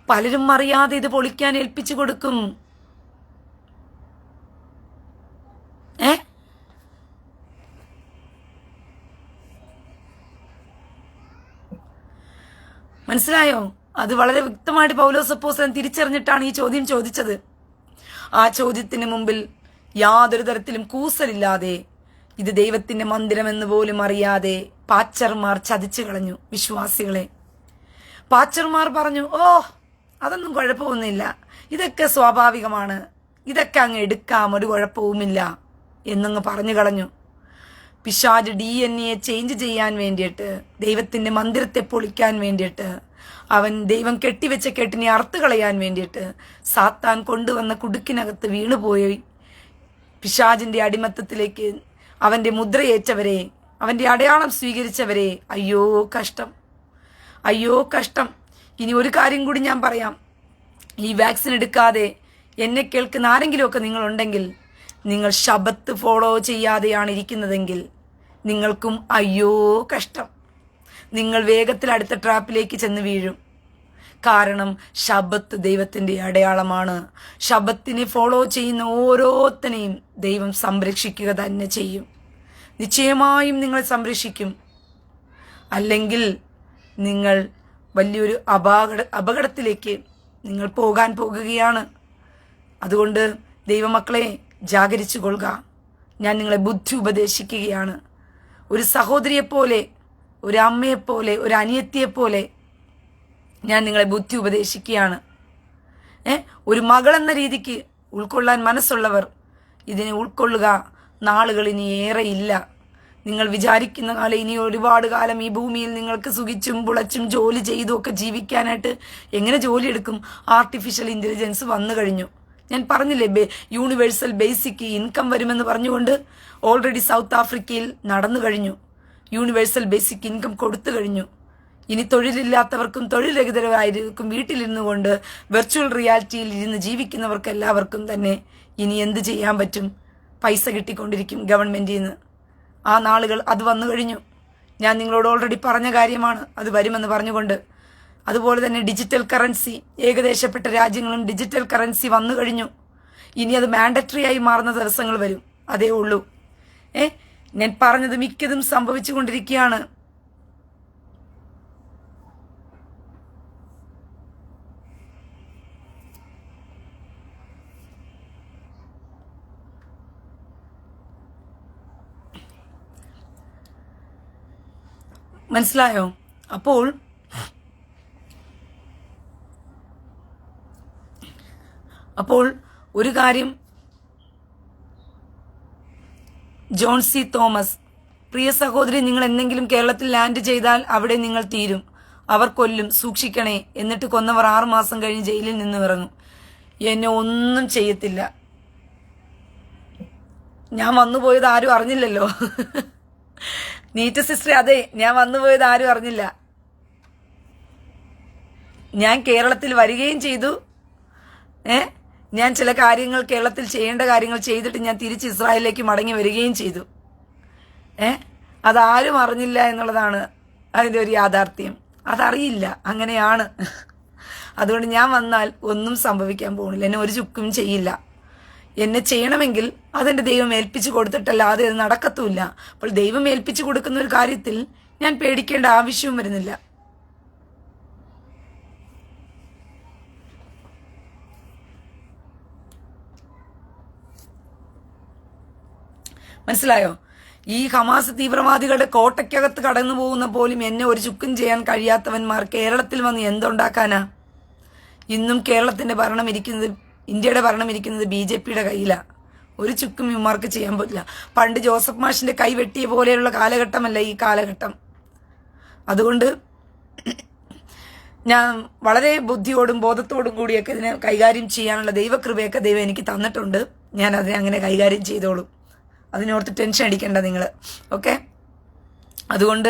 പലരും അറിയാതെ ഇത് പൊളിക്കാൻ ഏൽപ്പിച്ചു കൊടുക്കും. മനസ്സിലായോ? അത് വളരെ വ്യക്തമായിട്ട് പൗലോസ് അപ്പോസ്തലൻ തിരിച്ചറിഞ്ഞിട്ടാണ് ഈ ചോദ്യം ചോദിച്ചത്. ആ ചോദ്യത്തിന് മുമ്പിൽ യാതൊരു തരത്തിലും കൂസലില്ലാതെ, ഇത് ദൈവത്തിന്റെ മന്ദിരമെന്ന് പോലും അറിയാതെ പാച്ചർമാർ ചതിച്ചു കളഞ്ഞു വിശ്വാസികളെ. പാച്ചർമാർ പറഞ്ഞു, അതൊന്നും കുഴപ്പമൊന്നുമില്ല, ഇതൊക്കെ സ്വാഭാവികമാണ്, ഇതൊക്കെ അങ്ങ് എടുക്കാം, ഒരു കുഴപ്പവുമില്ല എന്നങ്ങ് പറഞ്ഞു കളഞ്ഞു. പിശാച് DNA ചേഞ്ച് ചെയ്യാൻ വേണ്ടിയിട്ട്, ദൈവത്തിന്റെ മന്ദിരത്തെ പൊളിക്കാൻ വേണ്ടിയിട്ട്, അവൻ ദൈവം കെട്ടിവെച്ച കെട്ടിനെ അറുത്ത് കളയാൻ വേണ്ടിയിട്ട് സാത്താൻ കൊണ്ടുവന്ന കുടുക്കിനകത്ത് വീണുപോയി. പിശാചിന്റെ അടിമത്തത്തിലേക്ക് അവന്റെ മുദ്രയേറ്റവരെ, അവന്റെ അടയാളം സ്വീകരിച്ചവരെ, അയ്യോ കഷ്ടം, അയ്യോ കഷ്ടം. ഇനി ഒരു കാര്യം കൂടി ഞാൻ പറയാം. ഈ വാക്സിൻ എടുക്കാതെ എന്നെ കേൾക്കുന്ന ആരെങ്കിലുമൊക്കെ നിങ്ങളുണ്ടെങ്കിൽ, നിങ്ങൾ ശബത്ത് ഫോളോ ചെയ്യാതെയാണ് ഇരിക്കുന്നതെങ്കിൽ നിങ്ങൾക്കും അയ്യോ കഷ്ടം. നിങ്ങൾ വേഗത്തിൽ അടുത്ത ട്രാപ്പിലേക്ക് ചെന്ന് വീഴും. കാരണം ശബത്ത് ദൈവത്തിന്റെ അടയാളമാണ്. ശബത്തിനെ ഫോളോ ചെയ്യുന്ന ഓരോരുത്തനെയും ദൈവം സംരക്ഷിക്കുക തന്നെ ചെയ്യും. നിശ്ചയമായും നിങ്ങളെ സംരക്ഷിക്കും. അല്ലെങ്കിൽ നിങ്ങൾ വലിയൊരു അപകടത്തിലേക്ക് നിങ്ങൾ പോകാൻ പോകുകയാണ്. അതുകൊണ്ട് ദൈവമക്കളെ ജാഗരിച്ചു കൊള്ളുക. ഞാൻ നിങ്ങളെ ബുദ്ധി ഉപദേശിക്കുകയാണ്. ഒരു സഹോദരിയെപ്പോലെ, ഒരു അമ്മയെപ്പോലെ, ഒരു അനിയത്തിയെപ്പോലെ ഞാൻ നിങ്ങളെ ബുദ്ധി ഉപദേശിക്കുകയാണ്. ഒരു മകളെന്ന രീതിക്ക് ഉൾക്കൊള്ളാൻ മനസ്സുള്ളവർ ഇതിനെ ഉൾക്കൊള്ളുക. നാളുകൾ ഇനി ഏറെയില്ല. നിങ്ങൾ വിചാരിക്കുന്ന കാലം, ഇനി ഒരുപാട് കാലം ഈ ഭൂമിയിൽ നിങ്ങൾക്ക് സുഖിച്ചും പുളച്ചും ജോലി ചെയ്തും ഒക്കെ ജീവിക്കാനായിട്ട് എങ്ങനെ ജോലി എടുക്കും? ആർട്ടിഫിഷ്യൽ ഇന്റലിജൻസ് വന്നു കഴിഞ്ഞു. ഞാൻ പറഞ്ഞില്ലേ, യൂണിവേഴ്സൽ ബേസിക് ഇൻകം വരുമെന്ന് പറഞ്ഞുകൊണ്ട് ഓൾറെഡി സൗത്ത് ആഫ്രിക്കയിൽ നടന്നു കഴിഞ്ഞു. യൂണിവേഴ്സൽ ബേസിക് ഇൻകം കൊടുത്തു കഴിഞ്ഞു. ഇനി തൊഴിലില്ലാത്തവർക്കും തൊഴിൽരഹിതരായിരിക്കും വീട്ടിലിരുന്നു കൊണ്ട് വെർച്വൽ റിയാലിറ്റിയിൽ ഇരുന്ന് ജീവിക്കുന്നവർക്ക് എല്ലാവർക്കും തന്നെ ഇനി എന്ത് ചെയ്യാൻ പറ്റും? പൈസ കിട്ടിക്കൊണ്ടിരിക്കും ഗവൺമെന്റിൽ നിന്ന്. ആ നാളുകൾ അത് വന്നു കഴിഞ്ഞു. ഞാൻ നിങ്ങളോട് ഓൾറെഡി പറഞ്ഞ കാര്യമാണ്, അത് വരുമെന്ന് പറഞ്ഞുകൊണ്ട്. അതുപോലെ തന്നെ ഡിജിറ്റൽ കറൻസി, ഏകദേശപ്പെട്ട രാജ്യങ്ങളും ഡിജിറ്റൽ കറൻസി വന്നു കഴിഞ്ഞു. ഇനി അത് മാൻഡറ്ററി ആയി മാറുന്ന ദിവസങ്ങൾ വരും. അതേ ഉള്ളൂ. ഞാൻ പറഞ്ഞത് മിക്കതും സംഭവിച്ചു കൊണ്ടിരിക്കുകയാണ്. മനസ്സിലായോ? അപ്പോൾ ഒരു കാര്യം, ജോൺ സി തോമസ്, പ്രിയ സഹോദരി, നിങ്ങൾ എന്തെങ്കിലും കേരളത്തിൽ ലാൻഡ് ചെയ്താൽ അവിടെ നിങ്ങൾ തീരും. അവർ കൊല്ലും, സൂക്ഷിക്കണേ. എന്നിട്ട് കൊന്നവർ 6 മാസം കഴിഞ്ഞ് ജയിലിൽ നിന്ന് ഇറങ്ങും. എന്നെ ഒന്നും ചെയ്യത്തില്ല. ഞാൻ വന്നുപോയത് ആരും അറിഞ്ഞില്ലല്ലോ. നീറ്റ് സിസ്റ്റർ, അതെ, ഞാൻ വന്നുപോയത് ആരും അറിഞ്ഞില്ല. ഞാൻ കേരളത്തിൽ വരികയും ചെയ്തു. ഞാൻ ചില കാര്യങ്ങൾ, കേരളത്തിൽ ചെയ്യേണ്ട കാര്യങ്ങൾ ചെയ്തിട്ട് ഞാൻ തിരിച്ച് ഇസ്രായേലിലേക്ക് മടങ്ങി വരികയും ചെയ്തു. അതാരും അറിഞ്ഞില്ല എന്നുള്ളതാണ് അതിൻ്റെ ഒരു യാഥാർത്ഥ്യം. അതറിയില്ല, അങ്ങനെയാണ്. അതുകൊണ്ട് ഞാൻ വന്നാൽ ഒന്നും സംഭവിക്കാൻ പോകുന്നില്ല. എന്നെ ഒരു ചുക്കും ചെയ്യില്ല. എന്നെ ചെയ്യണമെങ്കിൽ അതെന്റെ ദൈവം ഏൽപ്പിച്ചു കൊടുത്തിട്ടല്ലാതെ അത് നടക്കത്തുമില്ല. അപ്പോൾ ദൈവം ഏൽപ്പിച്ചു കൊടുക്കുന്ന ഒരു കാര്യത്തിൽ ഞാൻ പേടിക്കേണ്ട ആവശ്യവും വരുന്നില്ല. മനസ്സിലായോ? ഈ ഹമാസ് തീവ്രവാദികളുടെ കോട്ടയ്ക്കകത്ത് കടന്നു പോകുന്ന പോലും എന്നെ ഒരു ചുക്കും ചെയ്യാൻ കഴിയാത്തവന്മാർ കേരളത്തിൽ വന്ന് എന്തുണ്ടാക്കാനാ? ഇന്നും കേരളത്തിന്റെ ഭരണം ഇരിക്കുന്നത്, ഇന്ത്യയുടെ ഭരണം ഇരിക്കുന്നത് BJPയുടെ കയ്യിലാണ്. ഒരു ചുക്കും ഇവന്മാർക്ക് ചെയ്യാൻ പറ്റില്ല. പണ്ട് ജോസഫ് മാഷിന്റെ കൈ വെട്ടിയ പോലെയുള്ള കാലഘട്ടമല്ല ഈ കാലഘട്ടം. അതുകൊണ്ട് ഞാൻ വളരെ ബുദ്ധിയോടും ബോധത്തോടും കൂടിയൊക്കെ ഇതിനെ കൈകാര്യം ചെയ്യാനുള്ള ദൈവകൃപയൊക്കെ ദൈവം എനിക്ക് തന്നിട്ടുണ്ട്. ഞാൻ അതിനെ അങ്ങനെ കൈകാര്യം ചെയ്തോളും. അതിനോർത്ത് ടെൻഷൻ അടിക്കേണ്ട നിങ്ങൾ. ഓക്കെ? അതുകൊണ്ട്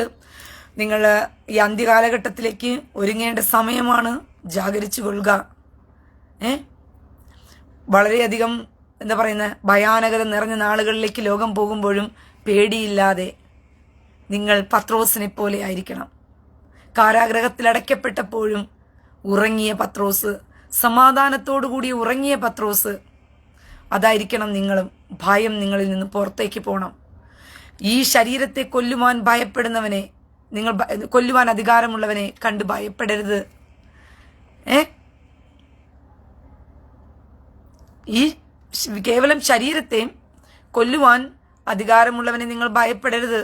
നിങ്ങൾ ഈ അന്ത്യകാലഘട്ടത്തിലേക്ക് ഒരുങ്ങേണ്ട സമയമാണ്. ജാഗരിച്ചു കൊള്ളുക. വളരെയധികം എന്താ പറയുന്ന ഭയാനകത നിറഞ്ഞ നാളുകളിലേക്ക് ലോകം പോകുമ്പോഴും പേടിയില്ലാതെ നിങ്ങൾ പത്രോസിനെ പോലെ ആയിരിക്കണം. കാരാഗ്രഹത്തിൽ അടയ്ക്കപ്പെട്ടപ്പോഴും ഉറങ്ങിയ പത്രോസ്, സമാധാനത്തോടുകൂടി ഉറങ്ങിയ പത്രോസ്, അതായിരിക്കണം നിങ്ങളും. ഭയം നിങ്ങളിൽ നിന്ന് പുറത്തേക്ക് പോകണം. ഈ ശരീരത്തെ കൊല്ലുവാൻ ഭയപ്പെടുന്നവനെ, നിങ്ങൾ കൊല്ലുവാൻ അധികാരമുള്ളവനെ കണ്ട് ഭയപ്പെടരുത്. ഈ കേവലം ശരീരത്തെ കൊല്ലുവാൻ അധികാരമുള്ളവനെ നിങ്ങൾ ഭയപ്പെടരുത്.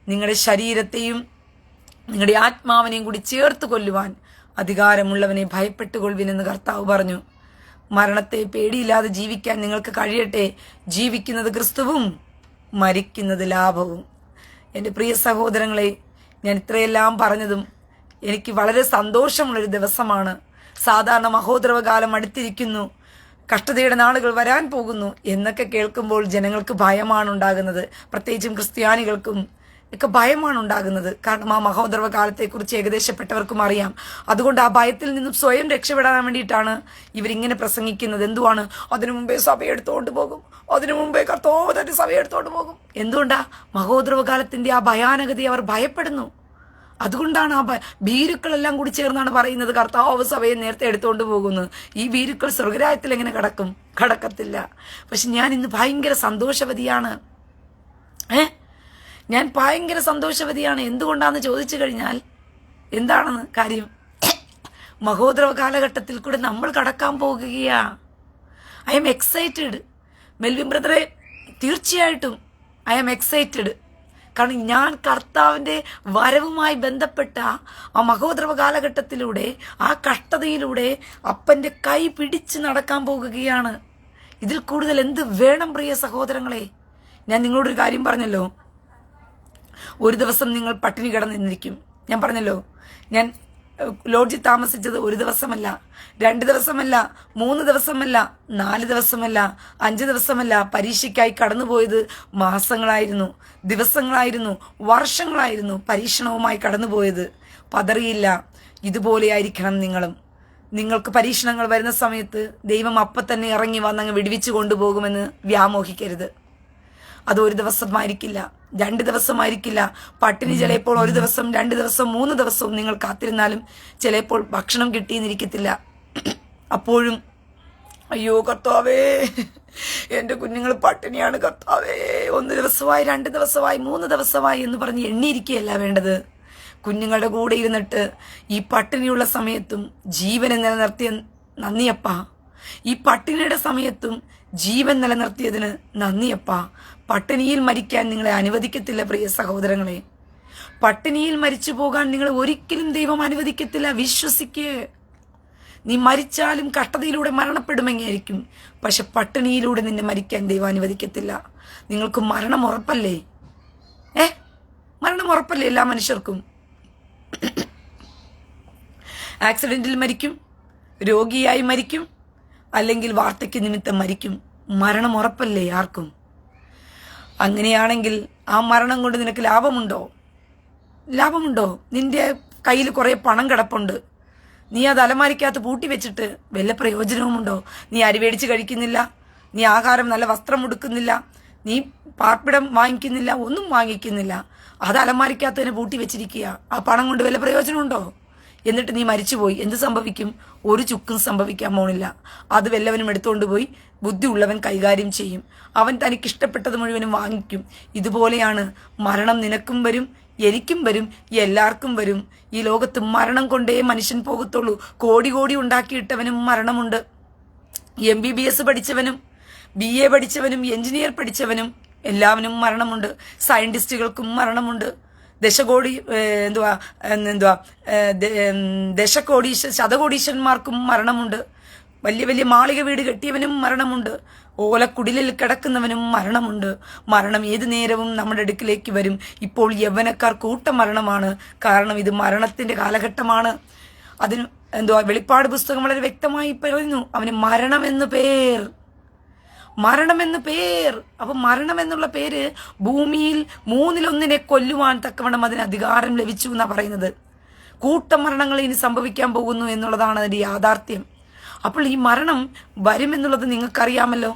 നിങ്ങളുടെ ശരീരത്തെയും നിങ്ങളുടെ ആത്മാവിനെയും കൂടി ചേർത്ത് കൊല്ലുവാൻ അധികാരമുള്ളവനെ ഭയപ്പെട്ടുകൊള്ളുവിനെന്ന് കർത്താവ് പറഞ്ഞു. മരണത്തെ പേടിയില്ലാതെ ജീവിക്കാൻ നിങ്ങൾക്ക് കഴിയട്ടെ. ജീവിക്കുന്നത് ക്രിസ്തുവും മരിക്കുന്നത് ലാഭവും. എൻ്റെ പ്രിയ സഹോദരങ്ങളെ, ഞാൻ ഇത്രയെല്ലാം പറഞ്ഞതും എനിക്ക് വളരെ സന്തോഷമുള്ളൊരു ദിവസമാണ്. സാധാരണ മഹോദരവകാലം അടുത്തിരിക്കുന്നു, കഷ്ടതയുടെ നാളുകൾ വരാൻ പോകുന്നു എന്നൊക്കെ കേൾക്കുമ്പോൾ ജനങ്ങൾക്ക് ഭയമാണ് ഉണ്ടാകുന്നത്. പ്രത്യേകിച്ചും ക്രിസ്ത്യാനികൾക്കും ഒക്കെ ഭയമാണ് ഉണ്ടാകുന്നത്. കാരണം ആ മഹോദരവകാലത്തെക്കുറിച്ച് ഏകദേശപ്പെട്ടവർക്കും അറിയാം. അതുകൊണ്ട് ആ ഭയത്തിൽ നിന്നും സ്വയം രക്ഷപ്പെടാൻ വേണ്ടിയിട്ടാണ് ഇവരിങ്ങനെ പ്രസംഗിക്കുന്നത്. എന്തുവാണ്? അതിനു മുമ്പേ സഭയെടുത്തോണ്ട് പോകും, അതിനു മുമ്പേ കർത്താവ് തന്നെ സഭയെടുത്തോണ്ട് പോകും. എന്തുകൊണ്ടാ? മഹോദരവകാലത്തിന്റെ ആ ഭയാനകതയെ അവർ ഭയപ്പെടുന്നു. അതുകൊണ്ടാണ് ആ ഭീരുക്കളെല്ലാം കൂടി ചേർന്നാണ് പറയുന്നത് കർത്താവ് സഭയെ നേരത്തെ എടുത്തുകൊണ്ട് പോകുന്നു. ഈ ഭീരുക്കൾ സ്വർഗരാജ്യത്തിൽ എങ്ങനെ കടക്കും? കടക്കത്തില്ല. പക്ഷെ ഞാൻ ഇന്ന് ഭയങ്കര സന്തോഷവതിയാണ്. ഞാൻ ഭയങ്കര സന്തോഷവതിയാണ്. എന്തുകൊണ്ടാന്ന് ചോദിച്ചു കഴിഞ്ഞാൽ എന്താണെന്ന് കാര്യം, മഹോദരവ കാലഘട്ടത്തിൽ കൂടെ നമ്മൾ കടക്കാൻ പോകുകയാ. I am excited. മെൽവിൻ ബ്രദറെ, തീർച്ചയായിട്ടും ഐ എം എക്സൈറ്റഡ്. കാരണം ഞാൻ കർത്താവിൻ്റെ വരവുമായി ബന്ധപ്പെട്ട ആ മഹോദരവ കാലഘട്ടത്തിലൂടെ, ആ കഷ്ടതയിലൂടെ അപ്പൻ്റെ കൈ പിടിച്ച് നടക്കാൻ പോകുകയാണ്. ഇതിൽ കൂടുതൽ എന്ത് വേണം പ്രിയ സഹോദരങ്ങളെ? ഞാൻ നിങ്ങളോടൊരു കാര്യം പറഞ്ഞല്ലോ, ഒരു ദിവസം നിങ്ങൾ പട്ടിണി കിടന്നിരിക്കും. ഞാൻ പറഞ്ഞല്ലോ, ഞാൻ ലോഡ്ജിൽ താമസിച്ചത് ഒരു ദിവസമല്ല, 2 ദിവസമല്ല, 3 ദിവസമല്ല, 4 ദിവസമല്ല, 5 ദിവസമല്ല. പരീക്ഷയ്ക്കായി കടന്നുപോയത് മാസങ്ങളായിരുന്നു, ദിവസങ്ങളായിരുന്നു, വർഷങ്ങളായിരുന്നു. പരീക്ഷണവുമായി കടന്നുപോയത്. പതറിയില്ല. ഇതുപോലെയായിരിക്കണം നിങ്ങളും. നിങ്ങൾക്ക് പരീക്ഷണങ്ങൾ വരുന്ന സമയത്ത് ദൈവം അപ്പം തന്നെ ഇറങ്ങി വന്നങ്ങ് വിടുവിച്ചു കൊണ്ടുപോകുമെന്ന് വ്യാമോഹിക്കരുത്. അത് ഒരു ദിവസമായിരിക്കില്ല, 2 ദിവസമായിരിക്കില്ല. പട്ടിണി ചിലപ്പോൾ 1 ദിവസം, 2 ദിവസം, 3 ദിവസവും നിങ്ങൾ കാത്തിരുന്നാലും ചിലപ്പോൾ ഭക്ഷണം കിട്ടിയെന്നിരിക്കത്തില്ല. അപ്പോഴും അയ്യോ കർത്താവേ, എൻ്റെ കുഞ്ഞുങ്ങൾ പട്ടിണിയാണ് കർത്താവേ, 1 ദിവസമായി, 2 ദിവസമായി, 3 ദിവസമായി എന്ന് പറഞ്ഞ് എണ്ണിയിരിക്കുകയല്ല വേണ്ടത്. കുഞ്ഞുങ്ങളുടെ കൂടെ ഇരുന്നിട്ട് ഈ പട്ടിണിയുള്ള സമയത്തും ജീവനെ നിലനിർത്തിയ നന്ദിയപ്പാ. ഈ പട്ടിണിയുടെ സമയത്തും ജീവൻ നിലനിർത്തിയതിന് നന്ദിയപ്പാ. പട്ടിണിയിൽ മരിക്കാൻ നിങ്ങളെ അനുവദിക്കത്തില്ല പ്രിയ സഹോദരങ്ങളെ. പട്ടിണിയിൽ മരിച്ചു പോകാൻ നിങ്ങൾ ഒരിക്കലും ദൈവം അനുവദിക്കത്തില്ല. വിശ്വസിക്ക്. നീ മരിച്ചാലും കഷ്ടതയിലൂടെ മരണപ്പെടുമെന്നായിരിക്കും, പക്ഷെ പട്ടിണിയിലൂടെ നിന്നെ മരിക്കാൻ ദൈവം അനുവദിക്കത്തില്ല. നിങ്ങൾക്ക് മരണം ഉറപ്പല്ലേ? മരണം ഉറപ്പല്ലേ എല്ലാ മനുഷ്യർക്കും? ആക്സിഡന്റിൽ മരിക്കും, രോഗിയായി മരിക്കും, അല്ലെങ്കിൽ വാർദ്ധക്യ നിമിത്തം മരിക്കും. മരണം ഉറപ്പല്ലേ ആർക്കും? അങ്ങനെയാണെങ്കിൽ ആ മരണം കൊണ്ട് നിനക്ക് ലാഭമുണ്ടോ? നിന്റെ കയ്യിൽ കുറെ പണം കിടപ്പുണ്ട്, നീ അത് അലമാരിക്കകത്ത് പൂട്ടി വെച്ചിട്ട് വല്ല പ്രയോജനവുമുണ്ടോ? നീ അരി മേടിച്ച് കഴിക്കുന്നില്ല, നീ ആഹാരം നല്ല വസ്ത്രം ഉടുക്കുന്നില്ല, നീ പാർപ്പിടം വാങ്ങിക്കുന്നില്ല, ഒന്നും വാങ്ങിക്കുന്നില്ല. അത് അലമാരിക്കകത്ത് തന്നെ പൂട്ടി വെച്ചിരിക്കുക. ആ പണം കൊണ്ട് വല്ല പ്രയോജനമുണ്ടോ? എന്നിട്ട് നീ മരിച്ചുപോയി, എന്ത് സംഭവിക്കും? ഒരു ചുക്കും സംഭവിക്കാൻ പോണില്ല. അത് വല്ലവനും എടുത്തുകൊണ്ട് പോയി ബുദ്ധിയുള്ളവൻ കൈകാര്യം ചെയ്യും. അവൻ തനിക്കിഷ്ടപ്പെട്ടത് മുഴുവനും വാങ്ങിക്കും. ഇതുപോലെയാണ് മരണം. നിനക്കും വരും, എനിക്കും വരും, എല്ലാവർക്കും വരും. ഈ ലോകത്ത് മരണം കൊണ്ടേ മനുഷ്യൻ പോകത്തുള്ളൂ. കോടി ഉണ്ടാക്കിയിട്ടവനും മരണമുണ്ട്. MBBS പഠിച്ചവനും BA പഠിച്ചവനും എഞ്ചിനീയർ പഠിച്ചവനും എല്ലാവനും മരണമുണ്ട്. സയന്റിസ്റ്റുകൾക്കും മരണമുണ്ട്. ശതകോടീശ്വരന്മാർക്കും മരണമുണ്ട്. വലിയ വലിയ മാളിക വീട് കെട്ടിയവനും മരണമുണ്ട്. ഓലക്കുടിലിൽ കിടക്കുന്നവനും മരണമുണ്ട്. മരണം ഏതു നേരവും നമ്മുടെ അടുക്കിലേക്ക് വരും. ഇപ്പോൾ യൗവനക്കാർ കൂട്ടമരണമാണ്. കാരണം ഇത് മരണത്തിന്റെ കാലഘട്ടമാണ്. അതിന് വെളിപ്പാട് പുസ്തകം വളരെ വ്യക്തമായി പറയുന്നു, അവന് മരണമെന്ന് പേർ. അപ്പൊ മരണം എന്നുള്ള പേര് ഭൂമിയിൽ 1/3 കൊല്ലുവാൻ തക്കവണ്ണം അതിന് അധികാരം ലഭിച്ചു എന്നാ പറയുന്നത്. കൂട്ടമരണങ്ങൾ ഇനി സംഭവിക്കാൻ പോകുന്നു എന്നുള്ളതാണ് അതിന്റെ യാഥാർത്ഥ്യം. അപ്പോൾ ഈ മരണം വരുമെന്നുള്ളത് നിങ്ങൾക്കറിയാമല്ലോ.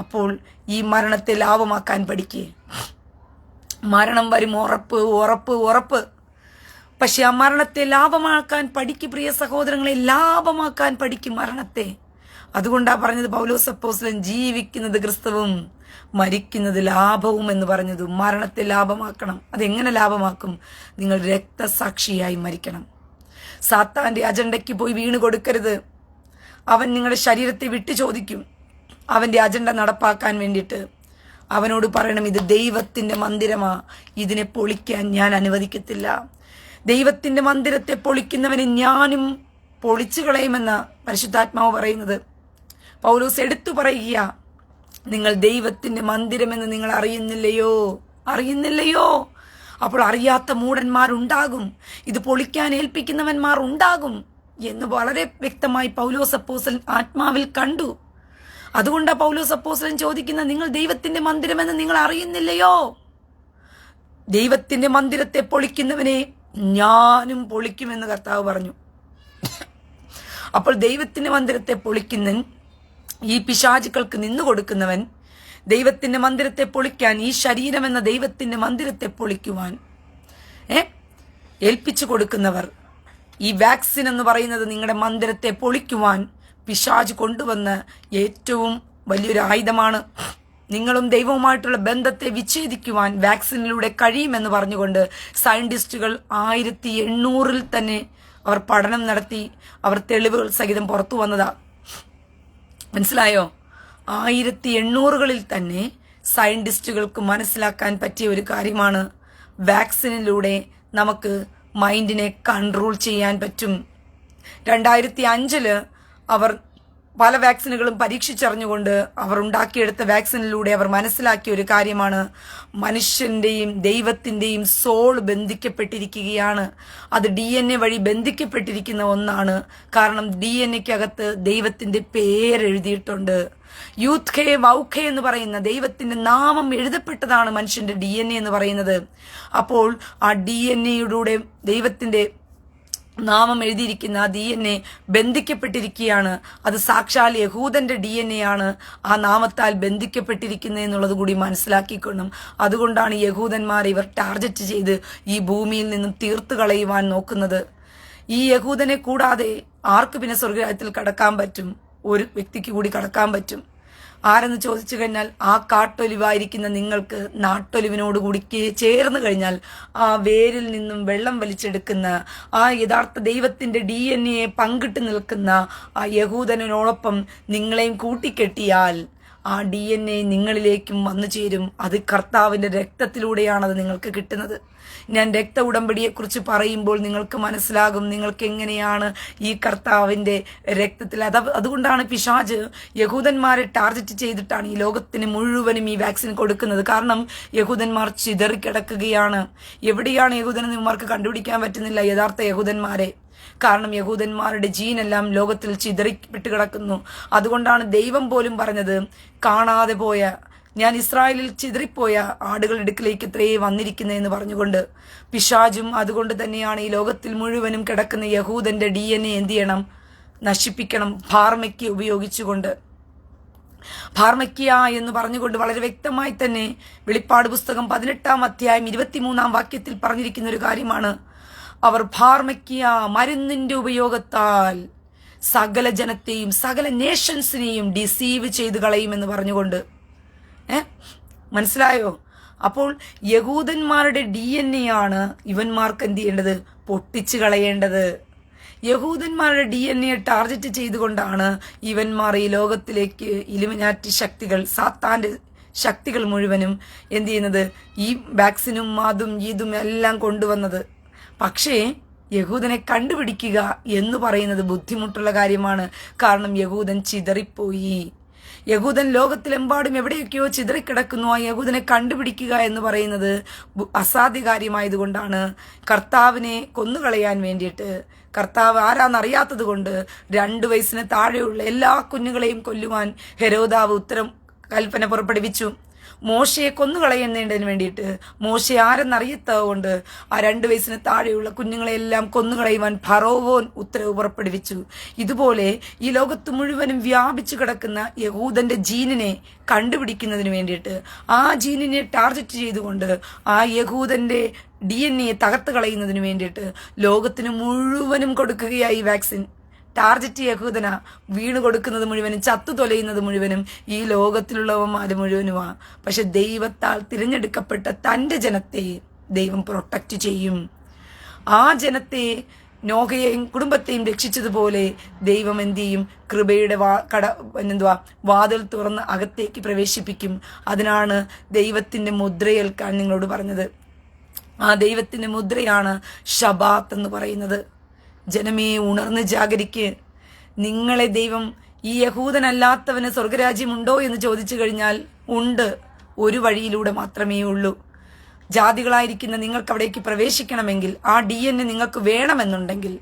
അപ്പോൾ ഈ മരണത്തെ ലാഭമാക്കാൻ പഠിക്കുക. മരണം വരും, ഉറപ്പ്. പക്ഷെ ആ മരണത്തെ ലാഭമാക്കാൻ പഠിക്കും പ്രിയ സഹോദരങ്ങളെ. ലാഭമാക്കാൻ പഠിക്കും മരണത്തെ. അതുകൊണ്ടാ പറഞ്ഞത് പൗലോസ് അപ്പോസ്തലൻ, ജീവിക്കുന്നത് ക്രിസ്തുവും മരിക്കുന്നത് ലാഭവും എന്ന് പറഞ്ഞത്. മരണത്തെ ലാഭമാക്കണം. അതെങ്ങനെ ലാഭമാക്കും? നിങ്ങൾ രക്തസാക്ഷിയായി മരിക്കണം. സാത്താന്റെ അജണ്ടയ്ക്ക് പോയി വീണ് കൊടുക്കരുത്. അവൻ നിങ്ങളുടെ ശരീരത്തെ വിട്ടു ചോദിക്കും അവന്റെ അജണ്ട നടപ്പാക്കാൻ വേണ്ടിയിട്ട്. അവനോട് പറയണം, ഇത് ദൈവത്തിന്റെ മന്ദിരമാ, ഇതിനെ പൊളിക്കാൻ ഞാൻ അനുവദിക്കത്തില്ല. ദൈവത്തിന്റെ മന്ദിരത്തെ പൊളിക്കുന്നവനെ ഞാനും പൊളിച്ചു കളയുമെന്ന പരിശുദ്ധാത്മാവ് പറയുന്നത്. പൗലോസ് എടുത്തു പറയുക, നിങ്ങൾ ദൈവത്തിന്റെ മന്ദിരമെന്ന് നിങ്ങൾ അറിയുന്നില്ലയോ? അപ്പോൾ അറിയാത്ത മൂഢന്മാരുണ്ടാകും, ഇത് പൊളിക്കാൻ ഏൽപ്പിക്കുന്നവന്മാർ ഉണ്ടാകും എന്ന് വളരെ വ്യക്തമായി പൗലോസ് അപ്പോസ്തലൻ ആത്മാവിൽ കണ്ടു. അതുകൊണ്ടാണ് പൗലോസ് അപ്പോസ്തലൻ ചോദിക്കുന്നത്, നിങ്ങൾ ദൈവത്തിന്റെ മന്ദിരമെന്ന് നിങ്ങൾ അറിയുന്നില്ലയോ? ദൈവത്തിന്റെ മന്ദിരത്തെ പൊളിക്കുന്നവനെ ഞാനും പൊളിക്കുമെന്ന് കർത്താവ് പറഞ്ഞു. അപ്പോൾ ദൈവത്തിന്റെ മന്ദിരത്തെ പൊളിക്കുന്നവൻ, ഈ പിശാചുക്കൾക്ക് നിന്നു കൊടുക്കുന്നവൻ, ദൈവത്തിന്റെ മന്ദിരത്തെ പൊളിക്കാൻ, ഈ ശരീരം എന്ന ദൈവത്തിന്റെ മന്ദിരത്തെ പൊളിക്കുവാൻ ഏൽപ്പിച്ചു കൊടുക്കുന്നവർ, ഈ വാക്സിൻ എന്ന് പറയുന്നത് നിങ്ങളുടെ മന്ദിരത്തെ പൊളിക്കുവാൻ പിശാച് കൊണ്ടുവന്ന ഏറ്റവും വലിയൊരു ആയുധമാണ്. നിങ്ങളും ദൈവവുമായിട്ടുള്ള ബന്ധത്തെ വിച്ഛേദിക്കുവാൻ വാക്സിനിലൂടെ കഴിയുമെന്ന് പറഞ്ഞുകൊണ്ട് സയന്റിസ്റ്റുകൾ 1800 തന്നെ അവർ പഠനം നടത്തി, അവർ തെളിവുകൾ സഹിതം പുറത്തു വന്നതാ. മനസ്സിലായോ? 1800 തന്നെ സയന്റിസ്റ്റുകൾക്ക് മനസ്സിലാക്കാൻ പറ്റിയ ഒരു കാര്യമാണ്, വാക്സിനിലൂടെ നമുക്ക് മൈൻഡിനെ കൺട്രോൾ ചെയ്യാൻ പറ്റും. 2005 അവർ പല വാക്സിനുകളും പരീക്ഷിച്ചറിഞ്ഞുകൊണ്ട് അവർ ഉണ്ടാക്കിയെടുത്ത വാക്സിനിലൂടെ അവർ മനസ്സിലാക്കിയ ഒരു കാര്യമാണ്, മനുഷ്യന്റെയും ദൈവത്തിന്റെയും സോൾ ബന്ധിക്കപ്പെട്ടിരിക്കുകയാണ്. അത് DNA വഴി ബന്ധിക്കപ്പെട്ടിരിക്കുന്ന ഒന്നാണ്. കാരണം DNAക്കകത്ത് ദൈവത്തിന്റെ പേരെഴുതിയിട്ടുണ്ട്. യൂത്ഖേ വൗഖേ എന്ന് പറയുന്ന ദൈവത്തിന്റെ നാമം എഴുതപ്പെട്ടതാണ് മനുഷ്യന്റെ DNA എന്ന് പറയുന്നത്. അപ്പോൾ ആ DNAയുടെ ദൈവത്തിന്റെ നാമം എഴുതിയിരിക്കുന്ന ആ DNA ബന്ധിക്കപ്പെട്ടിരിക്കുകയാണ്. അത് സാക്ഷാൽ യഹൂദന്റെ DNA ആണ് ആ നാമത്താൽ ബന്ധിക്കപ്പെട്ടിരിക്കുന്നത് എന്നുള്ളത് കൂടി മനസ്സിലാക്കിക്കൊള്ളും. അതുകൊണ്ടാണ് യഹൂദന്മാരെ ഇവർ ടാർഗറ്റ് ചെയ്ത് ഈ ഭൂമിയിൽ നിന്നും തീർത്തു കളയുവാൻ നോക്കുന്നത്. ഈ യഹൂദനെ കൂടാതെ ആർക്ക് പിന്നെ സ്വർഗരാജ്യത്തിൽ കടക്കാൻ പറ്റും? ഒരു വ്യക്തിക്ക് കൂടി കടക്കാൻ പറ്റും. ആരെന്ന് ചോദിച്ചു കഴിഞ്ഞാൽ ആ കാട്ടൊലിവായിരിക്കുന്ന നിങ്ങൾക്ക് നാട്ടൊലിവിനോടുകൂടി ചേർന്ന് കഴിഞ്ഞാൽ ആ വേരിൽ നിന്നും വെള്ളം വലിച്ചെടുക്കുന്ന ആ യഥാർത്ഥ ദൈവത്തിന്റെ DNA പങ്കിട്ട് നിൽക്കുന്ന ആ യഹൂദനോടൊപ്പം നിങ്ങളെയും കൂട്ടിക്കെട്ടിയാൽ ആ DNA നിങ്ങളിലേക്കും വന്നു ചേരും. അത് കർത്താവിന്റെ രക്തത്തിലൂടെയാണ് അത് നിങ്ങൾക്ക് കിട്ടുന്നത്. ഞാൻ രക്ത ഉടമ്പടിയെക്കുറിച്ച് പറയുമ്പോൾ നിങ്ങൾക്ക് മനസ്സിലാകും നിങ്ങൾക്ക് എങ്ങനെയാണ് ഈ കർത്താവിന്റെ രക്തത്തിൽ. അതുകൊണ്ടാണ് പിശാച് യഹൂദന്മാരെ ടാർഗറ്റ് ചെയ്തിട്ടാണ് ഈ ലോകത്തിന് മുഴുവനും ഈ വാക്സിൻ കൊടുക്കുന്നത്. കാരണം യഹൂദന്മാർ ചിതറിക്കിടക്കുകയാണ്. എവിടെയാണ് യഹൂദനെന്ന് ഇവർക്ക് കണ്ടുപിടിക്കാൻ പറ്റുന്നില്ല യഥാർത്ഥ യഹൂദന്മാരെ. കാരണം യഹൂദന്മാരുടെ ജീനെല്ലാം ലോകത്തിൽ ചിതറിപ്പെട്ട് കിടക്കുന്നു. അതുകൊണ്ടാണ് ദൈവം പോലും പറഞ്ഞത്, കാണാതെ പോയ ഞാൻ ഇസ്രായേലിൽ ചിതറിപ്പോയ ആടുകളുടെ അടുക്കിലേക്ക് ഇത്രയേ വന്നിരിക്കുന്നതെന്ന് പറഞ്ഞുകൊണ്ട്. പിശാചും അതുകൊണ്ട് തന്നെയാണ് ഈ ലോകത്തിൽ മുഴുവനും കിടക്കുന്ന യഹൂദന്റെ DNA എന്ത് ചെയ്യണം? നശിപ്പിക്കണം. ഫാർമയ്ക്ക ഉപയോഗിച്ചുകൊണ്ട്. ഫാർമക്കിയ എന്ന് പറഞ്ഞുകൊണ്ട് വളരെ വ്യക്തമായി തന്നെ വെളിപ്പാട് പുസ്തകം 18-ാം അധ്യായം 23-ാം വാക്യത്തിൽ പറഞ്ഞിരിക്കുന്ന ഒരു കാര്യമാണ്. അവർ ഫാർമക്കിയ മരുന്നിന്റെ ഉപയോഗത്താൽ സകല ജനത്തെയും സകല നേഷൻസിനെയും ഡിസീവ് ചെയ്ത് കളയുമെന്ന് പറഞ്ഞുകൊണ്ട്. മനസ്സിലായോ? അപ്പോൾ യഹൂദന്മാരുടെ DNA ആണ് ഇവന്മാർക്ക് എന്ത് ചെയ്യേണ്ടത്? പൊട്ടിച്ചു കളയേണ്ടത്. യഹൂദന്മാരുടെ DNA ടാർഗറ്റ് ചെയ്തുകൊണ്ടാണ് ഇവന്മാർ ഈ ലോകത്തിലേക്ക് ഇലുമിനാറ്റി ശക്തികൾ, സാത്താന്റെ ശക്തികൾ മുഴുവനും എന്ത് ചെയ്യുന്നത്? ഈ വാക്സിനും അതും ഇതും എല്ലാം കൊണ്ടുവന്നത്. പക്ഷേ യഹൂദനെ കണ്ടുപിടിക്കുക എന്ന് പറയുന്നത് ബുദ്ധിമുട്ടുള്ള കാര്യമാണ്. കാരണം യഹൂദൻ ചിതറിപ്പോയി. യഹൂദൻ ലോകത്തിലെമ്പാടും എവിടെയൊക്കെയോ ചിതറിക്കിടക്കുന്നു. ആ യഹൂദനെ കണ്ടുപിടിക്കുക എന്ന് പറയുന്നത് അസാധ്യ കാര്യമായതുകൊണ്ടാണ് കർത്താവിനെ കൊന്നുകളയാൻ വേണ്ടിയിട്ട്, കർത്താവ് ആരാന്നറിയാത്തത് കൊണ്ട് 2 വയസ്സിന് താഴെയുള്ള എല്ലാ കുഞ്ഞുങ്ങളെയും കൊല്ലുവാൻ ഹെരോദാവ് കൽപ്പന പുറപ്പെടുവിച്ചു. മോശയെ കൊന്നുകളയുന്നതിന് വേണ്ടിയിട്ട് മോശെ ആരെന്നറിയത്തതുകൊണ്ട് ആ 2 വയസ്സിന് താഴെയുള്ള കുഞ്ഞുങ്ങളെല്ലാം കൊന്നുകളയുവാൻ ഫറോവോൻ ഉത്തരവ് പുറപ്പെടുവിച്ചു. ഇതുപോലെ ഈ ലോകത്ത് മുഴുവനും വ്യാപിച്ചു കിടക്കുന്ന യഹൂദന്റെ ജീനിനെ കണ്ടുപിടിക്കുന്നതിന് വേണ്ടിയിട്ട്, ആ ജീനിനെ ടാർഗറ്റ് ചെയ്തുകൊണ്ട് ആ യഹൂദന്റെ DNA തകർത്ത് കളയുന്നതിന് വേണ്ടിയിട്ട് ലോകത്തിന് മുഴുവനും കൊടുക്കുകയായി വാക്സിൻ. ടാർഗറ്റ് യഹൂദന. വീണ് കൊടുക്കുന്നത് മുഴുവനും, ചത്തു തൊലയുന്നത് മുഴുവനും ഈ ലോകത്തിലുള്ളവന്മാര് മുഴുവനുമാണ്. പക്ഷെ ദൈവത്താൽ തിരഞ്ഞെടുക്കപ്പെട്ട തന്റെ ജനത്തെ ദൈവം പ്രൊട്ടക്റ്റ് ചെയ്യും. ആ ജനത്തെ നോഹയെയും കുടുംബത്തെയും രക്ഷിച്ചതുപോലെ ദൈവം എന്ത് ചെയ്യും? കൃപയുടെ വാതിൽ തുറന്ന് അകത്തേക്ക് പ്രവേശിപ്പിക്കും. അതിനാണ് ദൈവത്തിന്റെ മുദ്രയേൽക്കാൻ നിങ്ങളോട് പറഞ്ഞത്. ആ ദൈവത്തിന്റെ മുദ്രയാണ് ശബാത്ത് എന്ന് പറയുന്നത്. ജനമേ, ഉണർന്ന് ജാഗരിക്ക്. നിങ്ങളെ ദൈവം ഈ യഹൂദനല്ലാത്തവന് സ്വർഗരാജ്യമുണ്ടോ എന്ന് ചോദിച്ചു കഴിഞ്ഞാൽ ഉണ്ട്. ഒരു വഴിയിലൂടെ മാത്രമേ ഉള്ളൂ. ജാതികളായിരിക്കുന്ന നിങ്ങൾക്ക് അവിടേക്ക് പ്രവേശിക്കണമെങ്കിൽ, ആ DNA നിങ്ങൾക്ക് വേണമെന്നുണ്ടെങ്കിൽ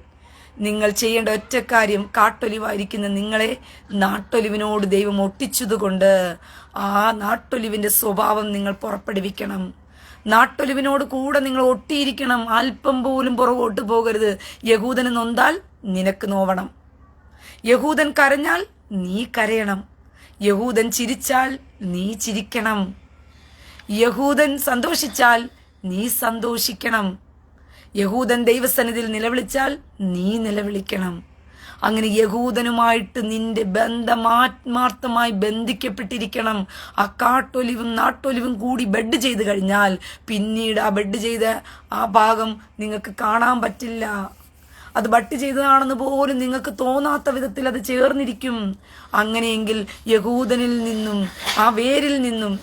നിങ്ങൾ ചെയ്യേണ്ട ഒറ്റ കാര്യം, കാട്ടൊലിവായിരിക്കുന്ന നിങ്ങളെ നാട്ടൊലിവിനോട് ദൈവം ഒട്ടിച്ചതുകൊണ്ട് ആ നാട്ടൊലിവിന്റെ സ്വഭാവം നിങ്ങൾ പുറപ്പെടുവിക്കണം. നാട്ടൊലിവിനോട് കൂടെ നിങ്ങൾ ഒട്ടിയിരിക്കണം. അല്പം പോലും പുറകോട്ട് പോകരുത്. യഹൂദന് നൊന്താൽ നിനക്ക് നോവണം. യഹൂദൻ കരഞ്ഞാൽ നീ കരയണം. യഹൂദൻ ചിരിച്ചാൽ നീ ചിരിക്കണം. യഹൂദൻ സന്തോഷിച്ചാൽ നീ സന്തോഷിക്കണം. യഹൂദൻ ദൈവസന്നിധിയിൽ നിലവിളിച്ചാൽ നീ നിലവിളിക്കണം. അങ്ങനെ യഹൂദനുമായിട്ട് നിന്റെ ബന്ധം ആത്മാർത്ഥമായി ബന്ധിക്കപ്പെട്ടിരിക്കണം. ആ കാട്ടൊലിവും നാട്ടൊലിവും കൂടി ബെഡ് ചെയ്ത് കഴിഞ്ഞാൽ പിന്നീട് ആ ബെഡ് ചെയ്ത ആ ഭാഗം നിങ്ങൾക്ക് കാണാൻ പറ്റില്ല. അത് ബട്ട് ചെയ്തതാണെന്ന് പോലും നിങ്ങൾക്ക് തോന്നാത്ത വിധത്തിൽ അത് ചേർന്നിരിക്കും. അങ്ങനെയെങ്കിൽ യഹൂദനിൽ നിന്നും ആ വേരിൽ നിന്നും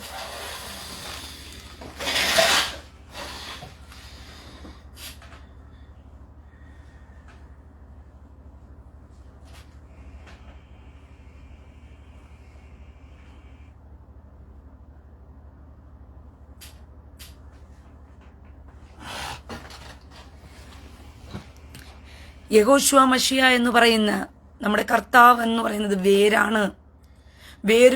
യഹോശുവ മശിയ എന്ന് പറയുന്ന നമ്മുടെ കർത്താവ് എന്ന് പറയുന്നത് വേരാണ്. വേര്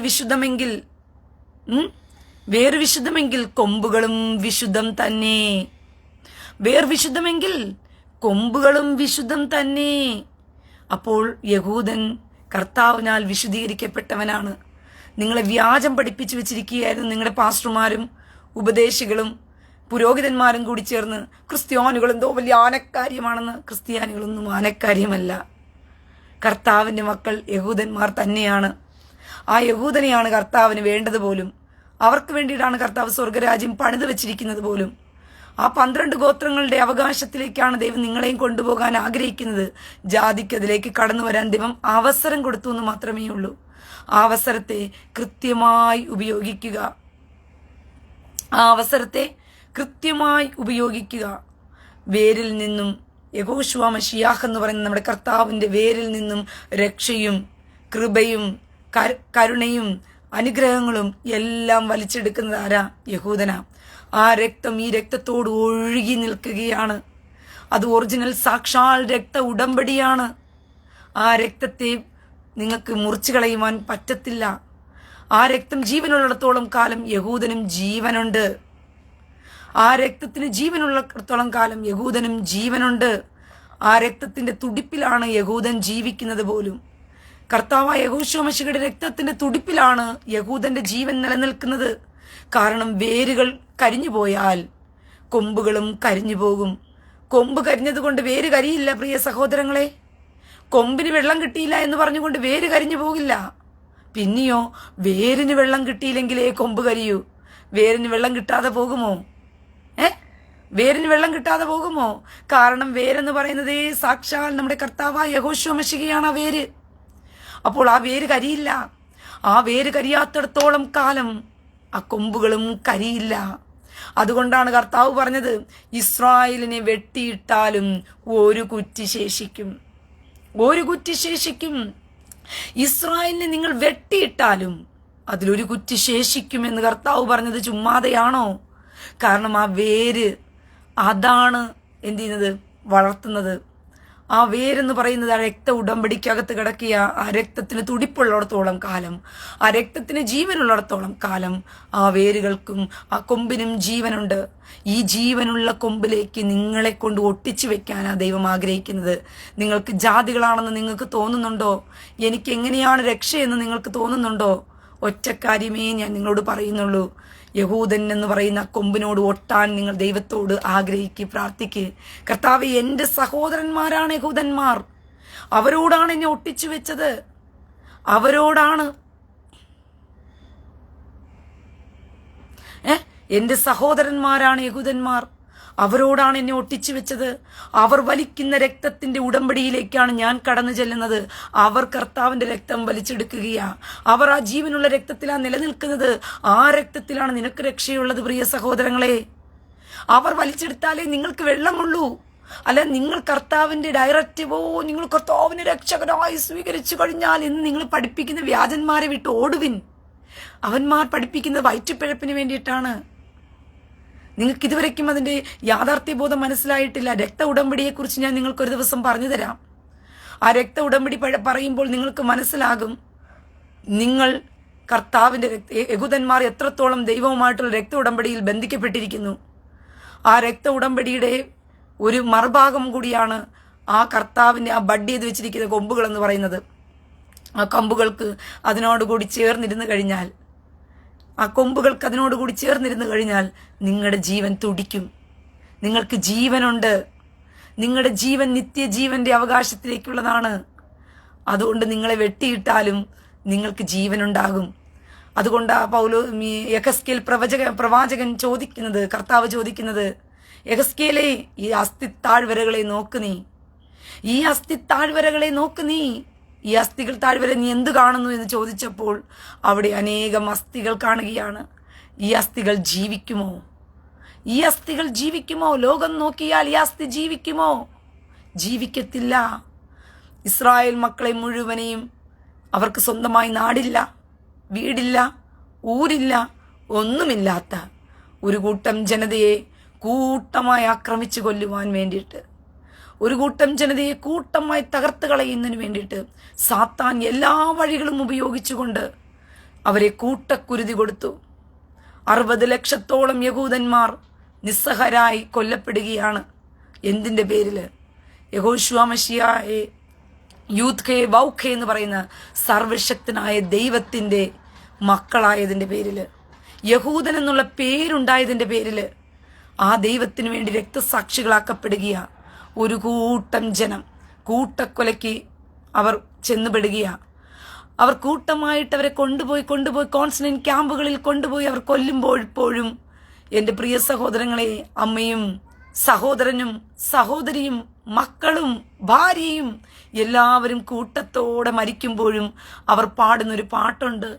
വിശുദ്ധമെങ്കിൽ കൊമ്പുകളും വിശുദ്ധം തന്നെ. വേർ വിശുദ്ധമെങ്കിൽ കൊമ്പുകളും വിശുദ്ധം തന്നെ. അപ്പോൾ യഹൂദൻ കർത്താവിനാൽ വിശുദ്ധീകരിക്കപ്പെട്ടവനാണ്. നിങ്ങളെ വ്യാജം പഠിപ്പിച്ചു വെച്ചിരിക്കുകയായിരുന്നു നിങ്ങളുടെ പാസ്റ്റർമാരും ഉപദേശികളും പുരോഹിതന്മാരും കൂടി ചേർന്ന്. ക്രിസ്ത്യാനികൾ എന്തോ വലിയ ആനക്കാര്യമാണെന്ന്. ക്രിസ്ത്യാനികളൊന്നും ആനക്കാര്യമല്ല. കർത്താവിൻ്റെ മക്കൾ യഹൂദന്മാർ തന്നെയാണ്. ആ യഹൂദനെയാണ് കർത്താവിന് വേണ്ടത് പോലും. അവർക്ക് വേണ്ടിയിട്ടാണ് കർത്താവ് സ്വർഗരാജ്യം പണിത് വെച്ചിരിക്കുന്നത് പോലും. ആ 12 ഗോത്രങ്ങളുടെ അവകാശത്തിലേക്കാണ് ദൈവം നിങ്ങളെയും കൊണ്ടുപോകാൻ ആഗ്രഹിക്കുന്നത്. ജാതിക്ക് അതിലേക്ക് കടന്നു വരാൻ ദൈവം അവസരം കൊടുത്തു എന്ന് മാത്രമേ ഉള്ളൂ. ആ അവസരത്തെ കൃത്യമായി ഉപയോഗിക്കുക. ആ അവസരത്തെ കൃത്യമായി ഉപയോഗിക്കുക. വേരിൽ നിന്നും യഹോശുവ മശിയാഹ് എന്ന് പറയുന്ന നമ്മുടെ കർത്താവിൻ്റെ വേരിൽ നിന്നും രക്ഷയും കൃപയും കരുണയും അനുഗ്രഹങ്ങളും എല്ലാം വലിച്ചെടുക്കുന്നത് ആരാ? യഹൂദന. ആ രക്തം ഈ രക്തത്തോട് ഒഴുകി നിൽക്കുകയാണ്. അത് ഒറിജിനൽ സാക്ഷാൽ രക്ത ഉടമ്പടിയാണ്. ആ രക്തത്തെ നിങ്ങൾക്ക് മുറിച്ചു കളയുവാൻ പറ്റത്തില്ല. ആ രക്തം ജീവനുള്ളിടത്തോളം കാലം യഹൂദനും ജീവനുണ്ട്. ആ രക്തത്തിന് ജീവനുള്ളിടത്തോളം കാലം യഹൂദനും ജീവനുണ്ട്. ആ രക്തത്തിന്റെ തുടിപ്പിലാണ് യഹൂദൻ ജീവിക്കുന്നത് പോലും. കർത്താവായ യഹോശുവ മശിഹയുടെ രക്തത്തിന്റെ തുടിപ്പിലാണ് യഹൂദന്റെ ജീവൻ നിലനിൽക്കുന്നത്. കാരണം വേരുകൾ കരിഞ്ഞു പോയാൽ കൊമ്പുകളും കരിഞ്ഞു പോകും. കൊമ്പ് കരിഞ്ഞത് കൊണ്ട് വേര് കരിയില്ല പ്രിയ സഹോദരങ്ങളെ. കൊമ്പിന് വെള്ളം കിട്ടിയില്ല എന്ന് പറഞ്ഞുകൊണ്ട് വേര് കരിഞ്ഞു പോകില്ല. പിന്നെയോ വേരിന് വെള്ളം കിട്ടിയില്ലെങ്കിലേ കൊമ്പ് കരിയൂ. വേരിന് വെള്ളം കിട്ടാതെ പോകുമോ? വേരിന് വെള്ളം കിട്ടാതെ പോകുമോ? കാരണം വേരെന്ന് പറയുന്നത് സാക്ഷാൽ നമ്മുടെ കർത്താവായ യഹോശുവ മശിഹയാണ് ആ വേര്. അപ്പോൾ ആ വേര് കരിയില്ല. ആ വേര് കരിയാത്തിടത്തോളം കാലം ആ കൊമ്പുകളും കരിയില്ല. അതുകൊണ്ടാണ് കർത്താവ് പറഞ്ഞത്, ഇസ്രായേലിനെ വെട്ടിയിട്ടാലും ഒരു കുറ്റി ശേഷിക്കും. ഒരു കുറ്റി ശേഷിക്കും. ഇസ്രായേലിനെ നിങ്ങൾ വെട്ടിയിട്ടാലും അതിലൊരു കുറ്റി ശേഷിക്കുമെന്ന് കർത്താവ് പറഞ്ഞത് ചുമ്മാതെയാണോ? കാരണം ആ വേര് അതാണ് എന്ത് ചെയ്യുന്നത്? വളർത്തുന്നത്. ആ വേരെന്ന് പറയുന്നത് ആ രക്ത ഉടമ്പടിക്കകത്ത് കിടക്കിയ ആ രക്തത്തിന് തുടിപ്പുള്ളിടത്തോളം കാലം, ആ രക്തത്തിന് ജീവനുള്ളിടത്തോളം കാലം ആ വേരുകൾക്കും ആ കൊമ്പിനും ജീവനുണ്ട്. ഈ ജീവനുള്ള കൊമ്പിലേക്ക് നിങ്ങളെ കൊണ്ട് ഒട്ടിച്ചു വെക്കാനാ ദൈവം ആഗ്രഹിക്കുന്നത്. നിങ്ങൾക്ക് ജാതികളാണെന്ന് നിങ്ങൾക്ക് തോന്നുന്നുണ്ടോ? എനിക്ക് എങ്ങനെയാണ് രക്ഷയെന്ന് നിങ്ങൾക്ക് തോന്നുന്നുണ്ടോ? ഒറ്റ കാര്യമേ ഞാൻ നിങ്ങളോട് പറയുന്നുള്ളൂ. യഹൂദൻ എന്ന് പറയുന്ന കൊമ്പിനോട് ഒട്ടാൻ നിങ്ങൾ ദൈവത്തോട് ആഗ്രഹിക്കുക, പ്രാർത്ഥിക്കുക. കർത്താവേ, എൻ്റെ സഹോദരന്മാരാണ് യഹൂദന്മാർ. അവരോടാണ് എന്നെ ഒട്ടിച്ചു വെച്ചത്. അവരോടാണ് എൻ്റെ സഹോദരന്മാരാണ് യഹൂദന്മാർ. അവരോടാണ് എന്നെ ഒട്ടിച്ചു വെച്ചത്. അവർ വലിക്കുന്ന രക്തത്തിന്റെ ഉടമ്പടിയിലേക്കാണ് ഞാൻ കടന്നു ചെല്ലുന്നത്. അവർ കർത്താവിന്റെ രക്തം വലിച്ചെടുക്കുകയാ. അവർ ആ ജീവനുള്ള രക്തത്തിലാണ് നിലനിൽക്കുന്നത്. ആ രക്തത്തിലാണ് നിനക്ക് രക്ഷയുള്ളത് പ്രിയ സഹോദരങ്ങളെ. അവർ വലിച്ചെടുത്താലേ നിങ്ങൾക്ക് വെള്ളമുള്ളൂ. അല്ല, നിങ്ങൾ കർത്താവിന്റെ ഡയറക്റ്റീവോ നിങ്ങൾ കർത്താവിനെ രക്ഷകനായി സ്വീകരിച്ചു കഴിഞ്ഞാൽ എന്ന് നിങ്ങൾ പഠിപ്പിക്കുന്ന വ്യാജന്മാരെ വിട്ട് ഓടുവിൻ. അവന്മാർ പഠിപ്പിക്കുന്നത് വയറ്റുപിഴപ്പിന് വേണ്ടിയിട്ടാണ്. നിങ്ങൾക്ക് ഇതുവരയ്ക്കും അതിന്റെ യാഥാർത്ഥ്യബോധം മനസ്സിലായിട്ടില്ല. രക്ത ഉടമ്പടിയെക്കുറിച്ച് ഞാൻ നിങ്ങൾക്കൊരു ദിവസം പറഞ്ഞു തരാം. ആ രക്ത ഉടമ്പടി പറയുമ്പോൾ നിങ്ങൾക്ക് മനസ്സിലാകും നിങ്ങൾ കർത്താവിന്റെ യഹൂദന്മാർ എത്രത്തോളം ദൈവവുമായിട്ടുള്ള രക്ത ഉടമ്പടിയിൽ ബന്ധിക്കപ്പെട്ടിരിക്കുന്നു. ആ രക്ത ഉടമ്പടിയുടെ ഒരു മറുഭാഗം കൂടിയാണ് ആ കർത്താവിന്റെ ആ ബഡ് ചെയ്ത് വെച്ചിരിക്കുന്ന കൊമ്പുകൾ എന്ന് പറയുന്നത്. ആ കൊമ്പുകൾക്ക് അതിനോടുകൂടി ചേർന്നിരുന്നു കഴിഞ്ഞാൽ നിങ്ങളുടെ ജീവൻ തുടിക്കും. നിങ്ങൾക്ക് ജീവനുണ്ട്. നിങ്ങളുടെ ജീവൻ നിത്യജീവന്റെ അവകാശത്തിലേക്കുള്ളതാണ്. അതുകൊണ്ട് നിങ്ങളെ വെട്ടിയിട്ടാലും നിങ്ങൾക്ക് ജീവനുണ്ടാകും. അതുകൊണ്ട് യെഹെസ്കേൽ പ്രവാചകൻ ചോദിക്കുന്നത്, കർത്താവ് ചോദിക്കുന്നത്, യെഹെസ്കേലേ, ഈ അസ്ഥി താഴ്വരകളെ നോക്ക് നീ. ഈ അസ്ഥി താഴ്വരകളെ നോക്ക് നീ. ഈ അസ്ഥികൾ താഴ്വര നീ എന്ത് കാണുന്നു എന്ന് ചോദിച്ചപ്പോൾ അവിടെ അനേകം അസ്ഥികൾ കാണുകയാണ്. ഈ അസ്ഥികൾ ജീവിക്കുമോ? ഈ അസ്ഥികൾ ജീവിക്കുമോ? ലോകം നോക്കിയാൽ ഈ അസ്ഥി ജീവിക്കുമോ? ജീവിക്കത്തില്ല. ഇസ്രായേൽ മക്കളെ മുഴുവനെയും അവർക്ക് സ്വന്തമായി നാടില്ല, വീടില്ല, ഊരില്ല, ഒന്നുമില്ലാത്ത ഒരു കൂട്ടം ജനതയെ കൂട്ടമായി ആക്രമിച്ചു കൊല്ലുവാൻ വേണ്ടിയിട്ട്, ഒരു കൂട്ടം ജനതയെ കൂട്ടമായി തകർത്ത് കളയുന്നതിന് വേണ്ടിയിട്ട് സാത്താൻ എല്ലാ വഴികളും ഉപയോഗിച്ചുകൊണ്ട് അവരെ കൂട്ടക്കുരുതി കൊടുത്തു. 60 ലക്ഷത്തോളം യഹൂദന്മാർ നിസ്സഹരായി കൊല്ലപ്പെടുകയാണ്. എന്തിന്റെ പേരില്? യഹോശുവ മശിയായെ യൂത്ത് വൗഖെ എന്ന് പറയുന്ന സർവശക്തനായ ദൈവത്തിൻ്റെ മക്കളായതിൻ്റെ പേരിൽ, യഹൂദൻ എന്നുള്ള പേരുണ്ടായതിൻ്റെ പേരിൽ ആ ദൈവത്തിന് വേണ്ടി രക്തസാക്ഷികളാക്കപ്പെടുകയാ. ഒരു കൂട്ടം ജനം കൂട്ടക്കൊലയ്ക്ക് അവർ ചെന്നുപെടുകയാ. അവർ കൂട്ടമായിട്ട് അവരെ കൊണ്ടുപോയി കോൺസെൻട്രേഷൻ ക്യാമ്പുകളിൽ കൊണ്ടുപോയി അവർ കൊല്ലുമ്പോഴും എൻ്റെ പ്രിയ സഹോദരങ്ങളെ, അമ്മയും സഹോദരനും സഹോദരിയും മക്കളും ഭാര്യയും എല്ലാവരും കൂട്ടത്തോടെ മരിക്കുമ്പോഴും അവർ പാടുന്നൊരു പാട്ടുണ്ട്.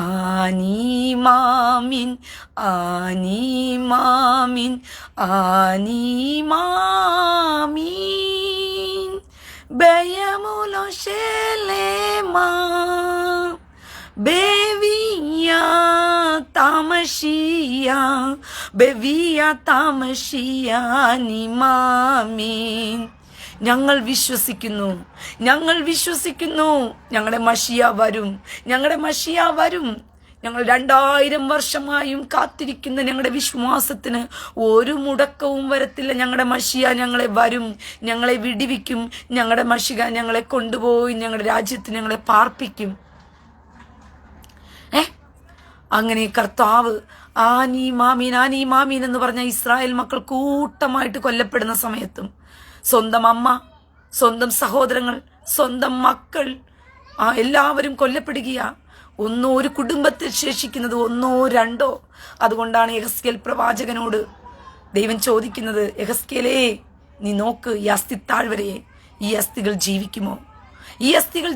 ആനീമാമിൻ ആനീമാമിൻ ആനീമാമിൻ ബയമുലോ ശേലേമാ ബേവിയാ താമശിയാ ബേവിയാ താമശിയാ നിമാമീൻ. ഞങ്ങൾ വിശ്വസിക്കുന്നു ഞങ്ങളുടെ മശിയ വരും, ഞങ്ങളുടെ മശിയ വരും. ഞങ്ങൾ 2000 വർഷമായും കാത്തിരിക്കുന്ന ഞങ്ങളുടെ വിശ്വാസത്തിന് ഒരു മുടക്കവും വരത്തില്ല. ഞങ്ങളുടെ മശിയ ഞങ്ങളെ വരും, ഞങ്ങളെ വിടിവിക്കും. ഞങ്ങളുടെ മശിക ഞങ്ങളെ കൊണ്ടുപോയി ഞങ്ങളുടെ രാജ്യത്ത് ഞങ്ങളെ പാർപ്പിക്കും. അങ്ങനെ കർത്താവ് ആനീ മാമീൻ എന്ന് പറഞ്ഞ ഇസ്രായേൽ മക്കൾ കൂട്ടമായിട്ട് കൊല്ലപ്പെടുന്ന സമയത്തും സ്വന്തം അമ്മ, സ്വന്തം സഹോദരങ്ങൾ, സ്വന്തം മക്കൾ എല്ലാവരും കൊല്ലപ്പെടുകയാ. ഒരു കുടുംബത്തിൽ ശേഷിക്കുന്നത് 1 or 2. അതുകൊണ്ടാണ് യെഹെസ്കേൽ പ്രവാചകനോട് ദൈവം ചോദിക്കുന്നത്, യെഹെസ്കേലേ നീ നോക്ക് ഈ അസ്ഥി താഴ്വരയെ, ഈ അസ്ഥികൾ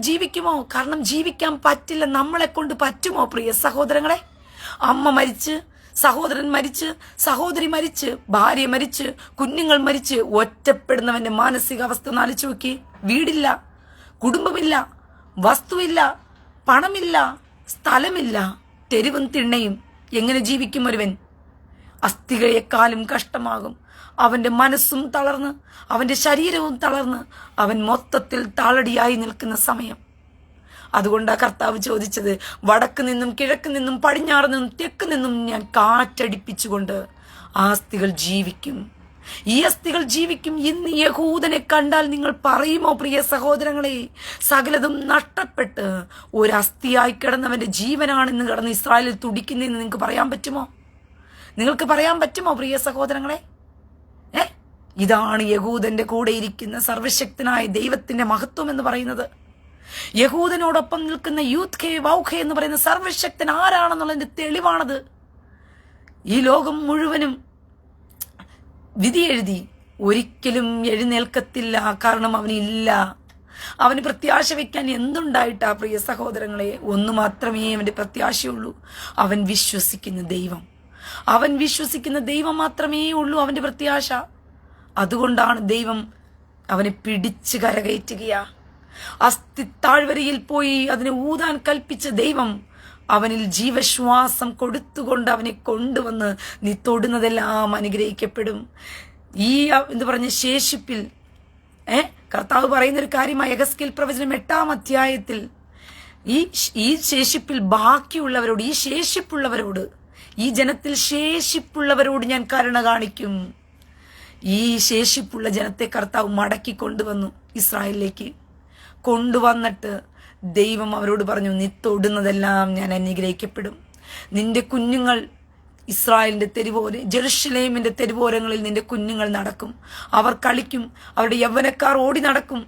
ജീവിക്കുമോ? കാരണം ജീവിക്കാൻ പറ്റില്ല. നമ്മളെ കൊണ്ട് പറ്റുമോ പ്രിയ സഹോദരങ്ങളെ? അമ്മ മരിച്ച്, സഹോദരൻ മരിച്ച്, സഹോദരി മരിച്ച്, ഭാര്യ മരിച്ച്, കുഞ്ഞുങ്ങൾ മരിച്ച് ഒറ്റപ്പെടുന്നവന്റെ മാനസികാവസ്ഥ ഒന്ന് ആലോചിച്ച് നോക്കി. വീടില്ല, കുടുംബമില്ല, വസ്തുവില്ല, പണമില്ല, സ്ഥലമില്ല, തെരുവും തിണ്ണയും. എങ്ങനെ ജീവിക്കും ഒരുവൻ? അസ്ഥികളെക്കാളും കഷ്ടമാകും. അവന്റെ മനസ്സും തളർന്ന്, അവന്റെ ശരീരവും തളർന്ന്, അവൻ മൊത്തത്തിൽ താളടിയായി നിൽക്കുന്ന സമയം. അതുകൊണ്ടാണ് കർത്താവ് ചോദിച്ചത്, വടക്ക് നിന്നും കിഴക്ക് നിന്നും പടിഞ്ഞാറ് നിന്നും തെക്ക് നിന്നും ഞാൻ കാറ്റടിപ്പിച്ചുകൊണ്ട് ആ അസ്ഥികൾ ജീവിക്കും. ഈ അസ്ഥികൾ ജീവിക്കും. ഇന്ന് യഹൂദനെ കണ്ടാൽ നിങ്ങൾ പറയുമോ പ്രിയ സഹോദരങ്ങളെ, സകലതും നഷ്ടപ്പെട്ട് ഒരു അസ്ഥിയായി കിടന്നവന്റെ ജീവനാണെന്ന് കിടന്ന് ഇസ്രായേലിൽ തുടിക്കുന്നതെന്ന് നിങ്ങൾക്ക് പറയാൻ പറ്റുമോ? പ്രിയ സഹോദരങ്ങളെ? ഇതാണ് യഹൂദന്റെ കൂടെ ഇരിക്കുന്ന സർവശക്തനായ ദൈവത്തിന്റെ മഹത്വം എന്ന് പറയുന്നത്. യഹൂദനോടൊപ്പം നിൽക്കുന്ന യൂത്ത് വൗഖെ എന്ന് പറയുന്ന സർവശക്തൻ ആരാണെന്നുള്ളതിന്റെ തെളിവാണത്. ഈ ലോകം മുഴുവനും വിധി എഴുതി ഒരിക്കലും എഴുന്നേൽക്കത്തില്ല. കാരണം അവനില്ല. അവന് പ്രത്യാശ വെക്കാൻ എന്തുണ്ടായിട്ടാ പ്രിയ സഹോദരങ്ങളെ? ഒന്ന് മാത്രമേ അവന്റെ പ്രത്യാശയുള്ളൂ, അവൻ വിശ്വസിക്കുന്ന ദൈവം മാത്രമേ ഉള്ളൂ അവന്റെ പ്രത്യാശ. അതുകൊണ്ടാണ് ദൈവം അവനെ പിടിച്ച് കരകയറ്റുകയാ. അസ്ഥി താഴ്വരയിൽ പോയി അതിനെ ഊതാൻ കൽപ്പിച്ച ദൈവം അവനിൽ ജീവശ്വാസം കൊടുത്തുകൊണ്ട് അവനെ കൊണ്ടുവന്ന് നീ തൊടുന്നതെല്ലാം അനുഗ്രഹിക്കപ്പെടും. ഈ ശേഷിപ്പിൽ കർത്താവ് പറയുന്നൊരു കാര്യമായി യെഹെസ്കേൽ പ്രവചനം 8-ാം അധ്യായത്തിൽ ഈ ശേഷിപ്പിൽ ബാക്കിയുള്ളവരോട്, ഈ ശേഷിപ്പുള്ളവരോട്, ഈ ജനത്തിൽ ശേഷിപ്പുള്ളവരോട് ഞാൻ കരുണ കാണിക്കും. ഈ ശേഷിപ്പുള്ള ജനത്തെ കർത്താവ് മടക്കി കൊണ്ടുവന്നു, ഇസ്രായേലിലേക്ക് കൊണ്ടുവന്നിട്ട് ദൈവം അവരോട് പറഞ്ഞു, നീ തൊടുന്നതെല്ലാം ഞാൻ അനുഗ്രഹിക്കപ്പെടും. നിന്റെ കുഞ്ഞുങ്ങൾ ഇസ്രായേലിന്റെ ജെറുസലേമിന്റെ തെരുവോരങ്ങളിൽ നിന്റെ കുഞ്ഞുങ്ങൾ നടക്കും, അവർ കളിക്കും, അവരുടെ യൗവനക്കാർ ഓടി നടക്കും,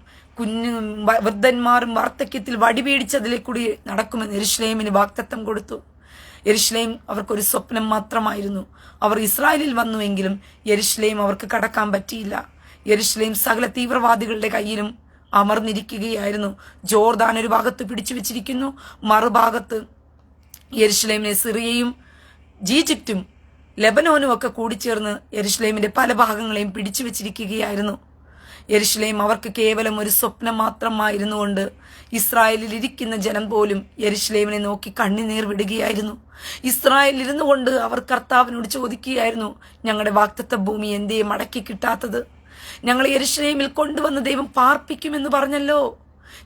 വൃദ്ധന്മാരും വാർദ്ധക്യത്തിൽ വടിപേടിച്ചതിലെ കൂടി നടക്കുമെന്ന് യെരൂശലേമിന് വാഗ്ദത്തം കൊടുത്തു. യെരൂശലേം അവർക്കൊരു സ്വപ്നം മാത്രമായിരുന്നു. അവർ ഇസ്രായേലിൽ വന്നുവെങ്കിലും യെരൂശലേം അവർക്ക് കടക്കാൻ പറ്റിയില്ല. യെരൂശലേം സകല തീവ്രവാദികളുടെ കയ്യിലും അമർന്നിരിക്കുകയായിരുന്നു. ജോർദാൻ ഒരു ഭാഗത്ത് പിടിച്ചു വെച്ചിരിക്കുന്നു, മറുഭാഗത്ത് യെരൂശലേമിനെ സിറിയയും ഈജിപ്തും ലെബനോനും ഒക്കെ കൂടിച്ചേർന്ന് യെരൂശലേമിന്റെ പല ഭാഗങ്ങളെയും പിടിച്ചു വെച്ചിരിക്കുകയായിരുന്നു. യെരൂശലേം അവർക്ക് കേവലം ഒരു സ്വപ്നം മാത്രമായിരുന്നുകൊണ്ട് ഇസ്രായേലിൽ ഇരിക്കുന്ന ജനം പോലും യെരൂശലേമിനെ നോക്കി കണ്ണുനീർ വിടുകയായിരുന്നു. ഇസ്രായേലിൽ ഇരുന്നു കൊണ്ട് അവർ കർത്താവിനോട് ചോദിക്കുകയായിരുന്നു, ഞങ്ങളുടെ വാഗ്ദത്ത ഭൂമി എന്തേ മടക്കി കിട്ടാത്തത്? ഞങ്ങൾ യെരൂശലേമിൽ കൊണ്ടുവന്ന് ദൈവം പാർപ്പിക്കുമെന്ന് പറഞ്ഞല്ലോ.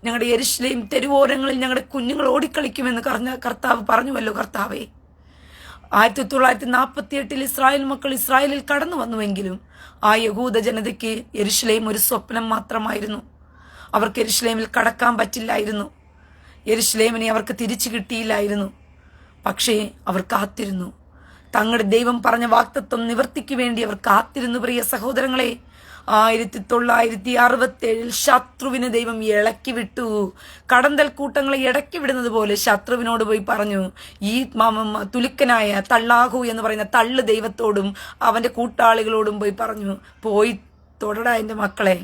ഞങ്ങളുടെ യെരൂശലേം തെരുവോരങ്ങളിൽ ഞങ്ങളുടെ കുഞ്ഞുങ്ങൾ ഓടിക്കളിക്കുമെന്ന് കർത്താവ് പറഞ്ഞുവല്ലോ. കർത്താവേ, 1948 ഇസ്രായേൽ മക്കൾ ഇസ്രായേലിൽ കടന്നു വന്നുവെങ്കിലും ആ യഹൂദ ജനതയ്ക്ക് യെരുശലേം ഒരു സ്വപ്നം മാത്രമായിരുന്നു. അവർക്ക് യെരുശലേമിൽ കടക്കാൻ പറ്റില്ലായിരുന്നു. യെരുശലേമിനെ അവർക്ക് തിരിച്ചു കിട്ടിയില്ലായിരുന്നു. പക്ഷേ അവർ കാത്തിരുന്നു. തങ്ങളുടെ ദൈവം പറഞ്ഞ വാഗ്ദത്തം നിവർത്തിക്ക് വേണ്ടി അവർ കാത്തിരുന്നു. പ്രിയ സഹോദരങ്ങളെ, 1967 ശത്രുവിന് ദൈവം ഇളക്കി വിട്ടു. കടന്തൽ കൂട്ടങ്ങളെ ഇടക്കി വിടുന്നത് പോലെ ശത്രുവിനോട് പോയി പറഞ്ഞു. ഈ തുലുക്കനായ തള്ളാഹു എന്ന് പറയുന്ന തള്ളു ദൈവത്തോടും അവന്റെ കൂട്ടാളികളോടും പോയി പറഞ്ഞു, പോയി തൊടടാ എൻ്റെ മക്കളെ,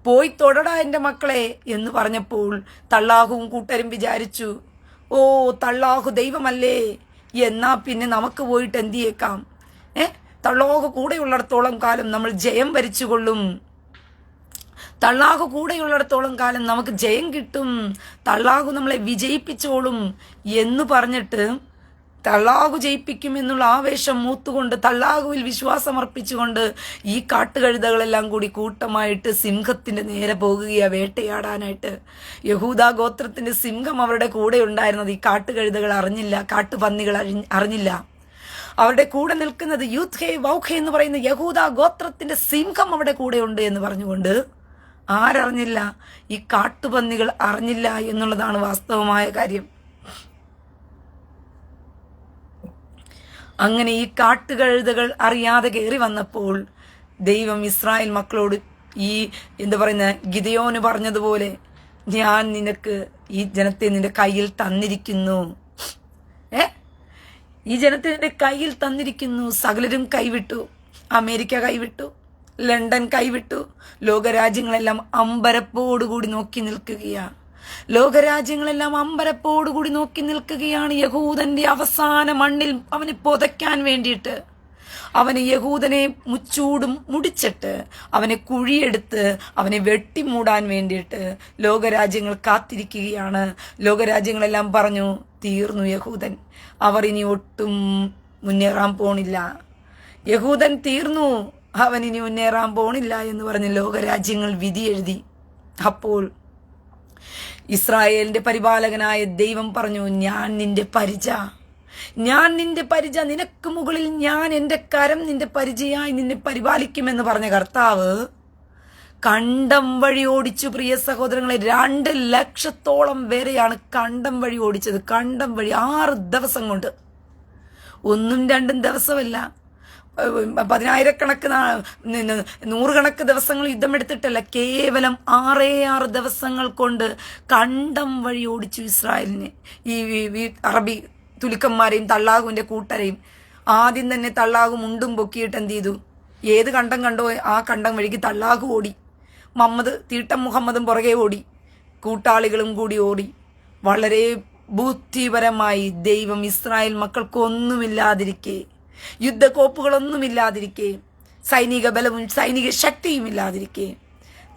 പോയി തൊടടാ എൻ്റെ മക്കളെ എന്ന് പറഞ്ഞപ്പോൾ തള്ളാഹുവും കൂട്ടരും വിചാരിച്ചു, ഓ തള്ളാഹു ദൈവമല്ലേ, എന്നാ പിന്നെ നമുക്ക് പോയിട്ട് എന്ത് ചെയ്യേക്കാം, തള്ളാഹു കൂടെയുള്ളിടത്തോളം കാലം നമ്മൾ ജയം വരിച്ചുകൊള്ളും, തള്ളാഹു കൂടെയുള്ളിടത്തോളം കാലം നമുക്ക് ജയം കിട്ടും, തള്ളാഹു നമ്മളെ വിജയിപ്പിച്ചോളും എന്ന് പറഞ്ഞിട്ട് തള്ളാഹു ജയിപ്പിക്കും എന്നുള്ള ആവേശം മൂത്തുകൊണ്ട് തള്ളാഹുവിൽ വിശ്വാസമർപ്പിച്ചുകൊണ്ട് ഈ കാട്ടുകഴുതകളെല്ലാം കൂടി കൂട്ടമായിട്ട് സിംഹത്തിന്റെ നേരെ പോകുകയാ വേട്ടയാടാനായിട്ട്. യഹൂദ ഗോത്രത്തിന്റെ സിംഹം അവരുടെ കൂടെ ഉണ്ടായിരുന്നത് ഈ കാട്ടുകഴുതകൾ അറിഞ്ഞില്ല, കാട്ടുപന്നികൾ അറിഞ്ഞില്ല. അവരുടെ കൂടെ നിൽക്കുന്നത് യൂത്ത് ഹേ വൗഖേ എന്ന് പറയുന്ന യഹൂദ ഗോത്രത്തിന്റെ സിംഹം അവിടെ കൂടെ ഉണ്ട് എന്ന് പറഞ്ഞുകൊണ്ട് ആരറിഞ്ഞില്ല? ഈ കാട്ടുപന്നികൾ അറിഞ്ഞില്ല എന്നുള്ളതാണ് വാസ്തവമായ കാര്യം. അങ്ങനെ ഈ കാട്ടുകഴുതകൾ അറിയാതെ കയറി വന്നപ്പോൾ ദൈവം ഇസ്രായേൽ മക്കളോട് ഈ ഗിദെയോന് പറഞ്ഞതുപോലെ, ഞാൻ നിനക്ക് ഈ ജനത്തെ നിന്റെ കയ്യിൽ തന്നിരിക്കുന്നു, ഈ ജനത്തെ നിന്റെ കയ്യിൽ തന്നിരിക്കുന്നു. സകലരും കൈവിട്ടു. അമേരിക്ക കൈവിട്ടു, ലണ്ടൻ കൈവിട്ടു. ലോകരാജ്യങ്ങളെല്ലാം അമ്പരപ്പോടുകൂടി നോക്കി നിൽക്കുകയാണ്. ലോകരാജ്യങ്ങളെല്ലാം അമ്പരപ്പോടുകൂടി നോക്കി നിൽക്കുകയാണ്. യഹൂദന്റെ അവസാന മണ്ണിൽ അവനെ പൊതയ്ക്കാൻ വേണ്ടിയിട്ട്, അവന് യഹൂദനെ മുച്ചൂടും മുടിച്ചിട്ട് അവനെ കുഴിയെടുത്ത് അവനെ വെട്ടിമൂടാൻ വേണ്ടിയിട്ട് ലോകരാജ്യങ്ങൾ കാത്തിരിക്കുകയാണ്. ലോകരാജ്യങ്ങളെല്ലാം പറഞ്ഞു, തീർന്നു യഹൂദൻ, അവർ ഇനി ഒട്ടും മുന്നേറാൻ പോണില്ല, യഹൂദൻ തീർന്നു, അവൻ ഇനി മുന്നേറാൻ പോണില്ല എന്ന് പറഞ്ഞ് ലോകരാജ്യങ്ങൾ വിധി എഴുതി. അപ്പോൾ ഇസ്രായേലിന്റെ പരിപാലകനായ ദൈവം പറഞ്ഞു, ഞാൻ നിന്റെ പരിച, നിനക്ക് മുകളിൽ ഞാൻ എൻ്റെ കരം നിന്റെ പരിചയായി നിന്നെ പരിപാലിക്കുമെന്ന് പറഞ്ഞ കർത്താവ് കണ്ടം വഴി ഓടിച്ചു. പ്രിയ സഹോദരങ്ങളെ, 2 ലക്ഷത്തോളം വരെയാണ് കണ്ടം വഴി ഓടിച്ചത്. കണ്ടം വഴി 6 ദിവസം കൊണ്ട്, 1ഉം 2ഉം ദിവസമല്ല, 10,000കണക്ക് 100കണക്ക് ദിവസങ്ങൾ യുദ്ധമെടുത്തിട്ടല്ല, കേവലം 6 ദിവസങ്ങൾ കൊണ്ട് കണ്ടം വഴി ഓടിച്ചു ഇസ്രായേലിനെ. ഈ അറബി തുലുക്കന്മാരെയും തള്ളാഹുവിന്റെ കൂട്ടരെയും. ആദ്യം തന്നെ തള്ളാഹു മുണ്ടും പൊക്കിയിട്ട് എന്ത് ചെയ്തു? ഏത് കണ്ടം കണ്ടോ ആ കണ്ടം വഴിക്ക് തള്ളാഹു ഓടി. തീട്ടം മുഹമ്മദും പുറകെ ഓടി, കൂട്ടാളികളും കൂടി ഓടി. വളരെ ബുദ്ധിപരമായി ദൈവം ഇസ്രായേൽ മക്കൾക്കൊന്നുമില്ലാതിരിക്കെ, യുദ്ധക്കോപ്പുകളൊന്നുമില്ലാതിരിക്കെ, സൈനിക ബലവും സൈനിക ശക്തിയും ഇല്ലാതിരിക്കെ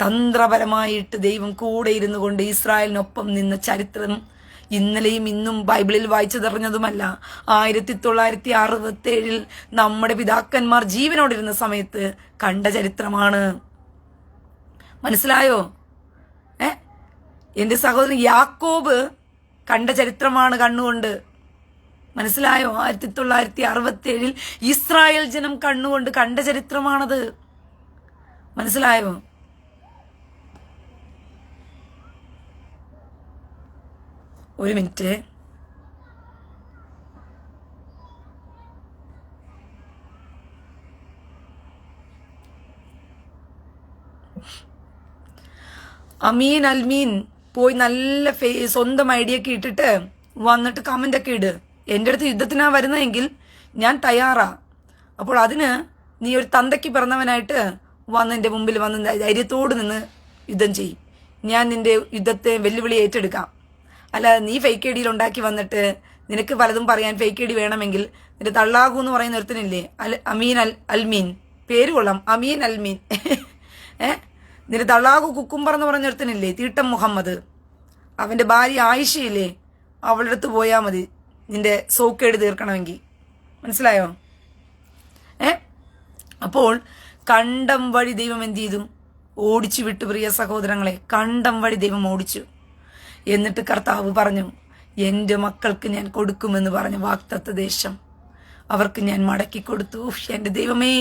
തന്ത്രപരമായിട്ട് ദൈവം കൂടെ ഇരുന്നു കൊണ്ട് ഇസ്രായേലിനൊപ്പം നിന്ന ചരിത്രം ഇന്നലെയും ഇന്നും ബൈബിളിൽ വായിച്ചു തെറിഞ്ഞതുമല്ല. 1967 നമ്മുടെ പിതാക്കന്മാർ ജീവനോടിരുന്ന സമയത്ത് കണ്ട ചരിത്രമാണ്. മനസ്സിലായോ? എന്റെ സഹോദരൻ യാക്കോബ് കണ്ട ചരിത്രമാണ് കണ്ണുകൊണ്ട്. മനസ്സിലായോ? 1967 ഇസ്രായേൽ ജനം കണ്ണുകൊണ്ട് കണ്ട ചരിത്രമാണത്. മനസ്സിലായോ? ഒരു മിനിറ്റ്. അമീൻ അൽമീൻ പോയി നല്ല സ്വന്തം ഐഡിയ ഒക്കെ ഇട്ടിട്ട് വന്നിട്ട് കമന്റ് ഒക്കെ ഇട്. എൻ്റെ അടുത്ത് യുദ്ധത്തിനാ വരുന്നതെങ്കിൽ ഞാൻ തയ്യാറാ. അപ്പോൾ അതിന് നീ ഒരു തന്തയ്ക്ക് പിറന്നവനായിട്ട് വന്ന് എൻ്റെ മുമ്പിൽ വന്ന് ധൈര്യത്തോട് നിന്ന് യുദ്ധം ചെയ്യും. ഞാൻ നിന്റെ യുദ്ധത്തെ വെല്ലുവിളി ഏറ്റെടുക്കാം. അല്ല, നീ ഫേക്ക് ഐ ഡിയിൽ ഉണ്ടാക്കി വന്നിട്ട് നിനക്ക് പലതും പറയാൻ ഫേക്ക് ഐ ഡി വേണമെങ്കിൽ നിന്റെ തള്ളാഹു എന്ന് പറയുന്ന ഒരുത്തനില്ലേ, അമീൻ അൽമീൻ, പേര് കൊള്ളാം, അമീൻ അൽമീൻ. നിന്റെ തള്ളാഹു കുക്കുംബർ എന്ന് പറഞ്ഞ ഒരുത്തനില്ലേ, തീട്ടം മുഹമ്മദ്, അവന്റെ ഭാര്യ ആയിഷയില്ലേ, അവളുടെ അടുത്ത് പോയാൽ മതി നിന്റെ സോക്കേട് തീർക്കണമെങ്കിൽ. മനസ്സിലായോ? അപ്പോൾ കണ്ടം വഴി ദൈവം എന്ത് ചെയ്തു? ഓടിച്ചു വിട്ടു. പ്രിയ സഹോദരങ്ങളെ, കണ്ടം വഴി ദൈവം ഓടിച്ചു. എന്നിട്ട് കർത്താവ് പറഞ്ഞു, എൻ്റെ മക്കൾക്ക് ഞാൻ കൊടുക്കുമെന്ന് പറഞ്ഞ വാഗ്ദത്ത ദേശം, അവർക്ക് ഞാൻ മടക്കി കൊടുത്തു. എൻ്റെ ദൈവമേ,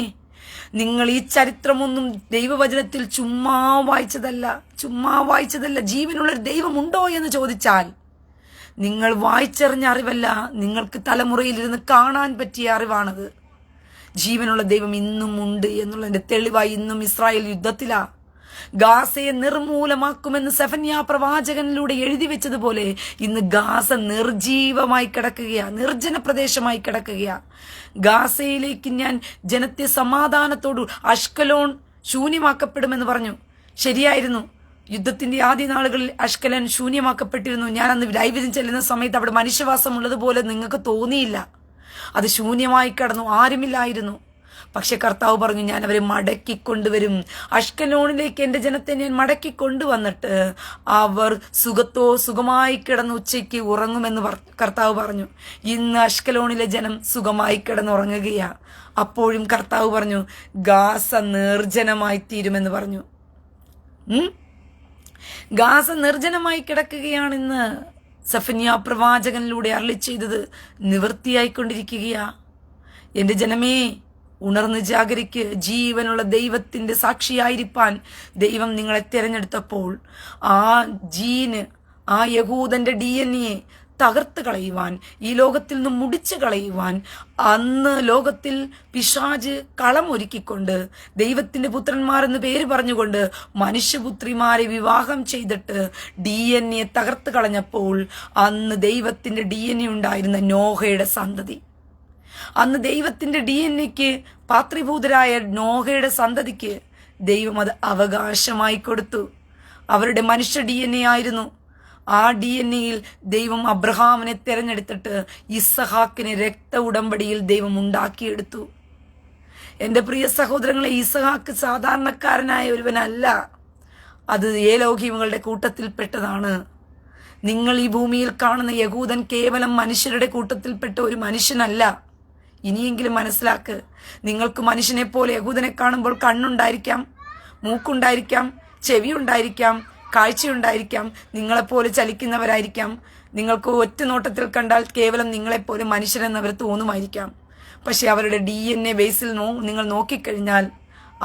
നിങ്ങൾ ഈ ചരിത്രമൊന്നും ദൈവവചനത്തിൽ ചുമ്മാ വായിച്ചതല്ല. ജീവനുള്ളൊരു ദൈവമുണ്ടോ എന്ന് ചോദിച്ചാൽ നിങ്ങൾ വായിച്ചറിഞ്ഞ അറിവല്ല, നിങ്ങൾക്ക് തലമുറയിലിരുന്ന് കാണാൻ പറ്റിയ അറിവാണത്. ജീവനുള്ള ദൈവം ഇന്നും ഉണ്ട് എന്നുള്ളതിന്റെ തെളിവായി ഇന്നും ഇസ്രായേൽ യുദ്ധത്തിലാ. ഗാസയെ നിർമൂലമാക്കുമെന്ന് സെഫന്യാ പ്രവാചകനിലൂടെ എഴുതി വെച്ചതുപോലെ ഇന്ന് ഗാസ നിർജീവമായി കിടക്കുകയാ, നിർജ്ജന പ്രദേശമായി കിടക്കുകയാ. ഗാസയിലേക്ക് ഞാൻ ജനത്തെ സമാധാനത്തോടു, അഷ്കലോൺ ശൂന്യമാക്കപ്പെടുമെന്ന് പറഞ്ഞു. ശരിയായിരുന്നു. യുദ്ധത്തിന്റെ ആദ്യ നാളുകളിൽ അഷ്കലോൺ ശൂന്യമാക്കപ്പെട്ടിരുന്നു. ഞാൻ അന്ന് ലൈവിൽ ചെല്ലുന്ന സമയത്ത് അവിടെ മനുഷ്യവാസം ഉള്ളതുപോലെ നിങ്ങൾക്ക് തോന്നിയില്ല. അത് ശൂന്യമായി കിടന്നു, ആരുമില്ലായിരുന്നു. പക്ഷെ കർത്താവ് പറഞ്ഞു, ഞാൻ അവരെ മടക്കിക്കൊണ്ടുവരും. അഷ്കലോണിലേക്ക് എൻ്റെ ജനത്തെ ഞാൻ മടക്കിക്കൊണ്ടുവന്നിട്ട് അവർ സുഖമായി കിടന്ന് ഉച്ചയ്ക്ക് ഉറങ്ങുമെന്ന് കർത്താവ് പറഞ്ഞു. ഇന്ന് അഷ്കലോണിലെ ജനം സുഖമായി കിടന്നുറങ്ങുകയാ. അപ്പോഴും കർത്താവ് പറഞ്ഞു, ഗാസ നിർജ്ജനമായി തീരുമെന്ന് പറഞ്ഞു. ഗാസ നിർജ്ജനമായി കിടക്കുകയാണെന്ന് സെഫന്യാ പ്രവാചകനിലൂടെ അരുളി ചെയ്തത് നിവൃത്തിയായിക്കൊണ്ടിരിക്കുകയാ. എൻ്റെ ജനമേ, ഉണർന്ന് ജാഗരിക്ക്. ജീവനുള്ള ദൈവത്തിന്റെ സാക്ഷിയായിരിക്കാൻ ദൈവം നിങ്ങളെ തിരഞ്ഞെടുത്തപ്പോൾ ആ യഹൂദന്റെ DNA തകർത്ത് കളയുവാൻ, ഈ ലോകത്തിൽ നിന്ന് മുടിച്ചു കളയുവാൻ അന്ന് ലോകത്തിൽ പിശാച് കളമൊരുക്കിക്കൊണ്ട് ദൈവത്തിന്റെ പുത്രന്മാരെന്ന് പേര് പറഞ്ഞുകൊണ്ട് മനുഷ്യപുത്രിമാരെ വിവാഹം ചെയ്തിട്ട് DNA തകർത്ത് കളഞ്ഞപ്പോൾ അന്ന് ദൈവത്തിന്റെ DNA ഉണ്ടായിരുന്ന നോഹയുടെ സന്തതി, അന്ന് ദൈവത്തിന്റെ DNAക്ക് പാത്രീഭൂതരായ നോഹയുടെ സന്തതിക്ക് ദൈവം അത് അവകാശമായി കൊടുത്തു. അവരുടെ മനുഷ്യ DNA ആയിരുന്നു. ആ DNAയിൽ ദൈവം അബ്രഹാമിനെ തിരഞ്ഞെടുത്തിട്ട് ഇസഹാക്കിനെ രക്ത ഉടമ്പടിയിൽ ദൈവം ഉണ്ടാക്കിയെടുത്തു. എൻ്റെ പ്രിയ സഹോദരങ്ങളെ, ഇസഹാക്ക് സാധാരണക്കാരനായ ഒരുവനല്ല. അത് ഏലോഹിമങ്ങളുടെ കൂട്ടത്തിൽപ്പെട്ടതാണ്. നിങ്ങൾ ഈ ഭൂമിയിൽ കാണുന്ന യഹൂദൻ കേവലം മനുഷ്യരുടെ കൂട്ടത്തിൽപ്പെട്ട ഒരു മനുഷ്യനല്ല. ഇനിയെങ്കിലും മനസ്സിലാക്ക്. നിങ്ങൾക്ക് മനുഷ്യനെ പോലെ യഹൂദനെ കാണുമ്പോൾ കണ്ണുണ്ടായിരിക്കാം, മൂക്കുണ്ടായിരിക്കാം, ചെവി ഉണ്ടായിരിക്കാം, കാഴ്ചയുണ്ടായിരിക്കാം, നിങ്ങളെപ്പോലെ ചലിക്കുന്നവരായിരിക്കാം. നിങ്ങൾക്ക് ഒറ്റ നോട്ടത്തിൽ കണ്ടാൽ കേവലം നിങ്ങളെപ്പോലെ മനുഷ്യരെന്നവർ തോന്നുമായിരിക്കാം. പക്ഷെ അവരുടെ DNA ബേസിൽ നിങ്ങൾ നോക്കിക്കഴിഞ്ഞാൽ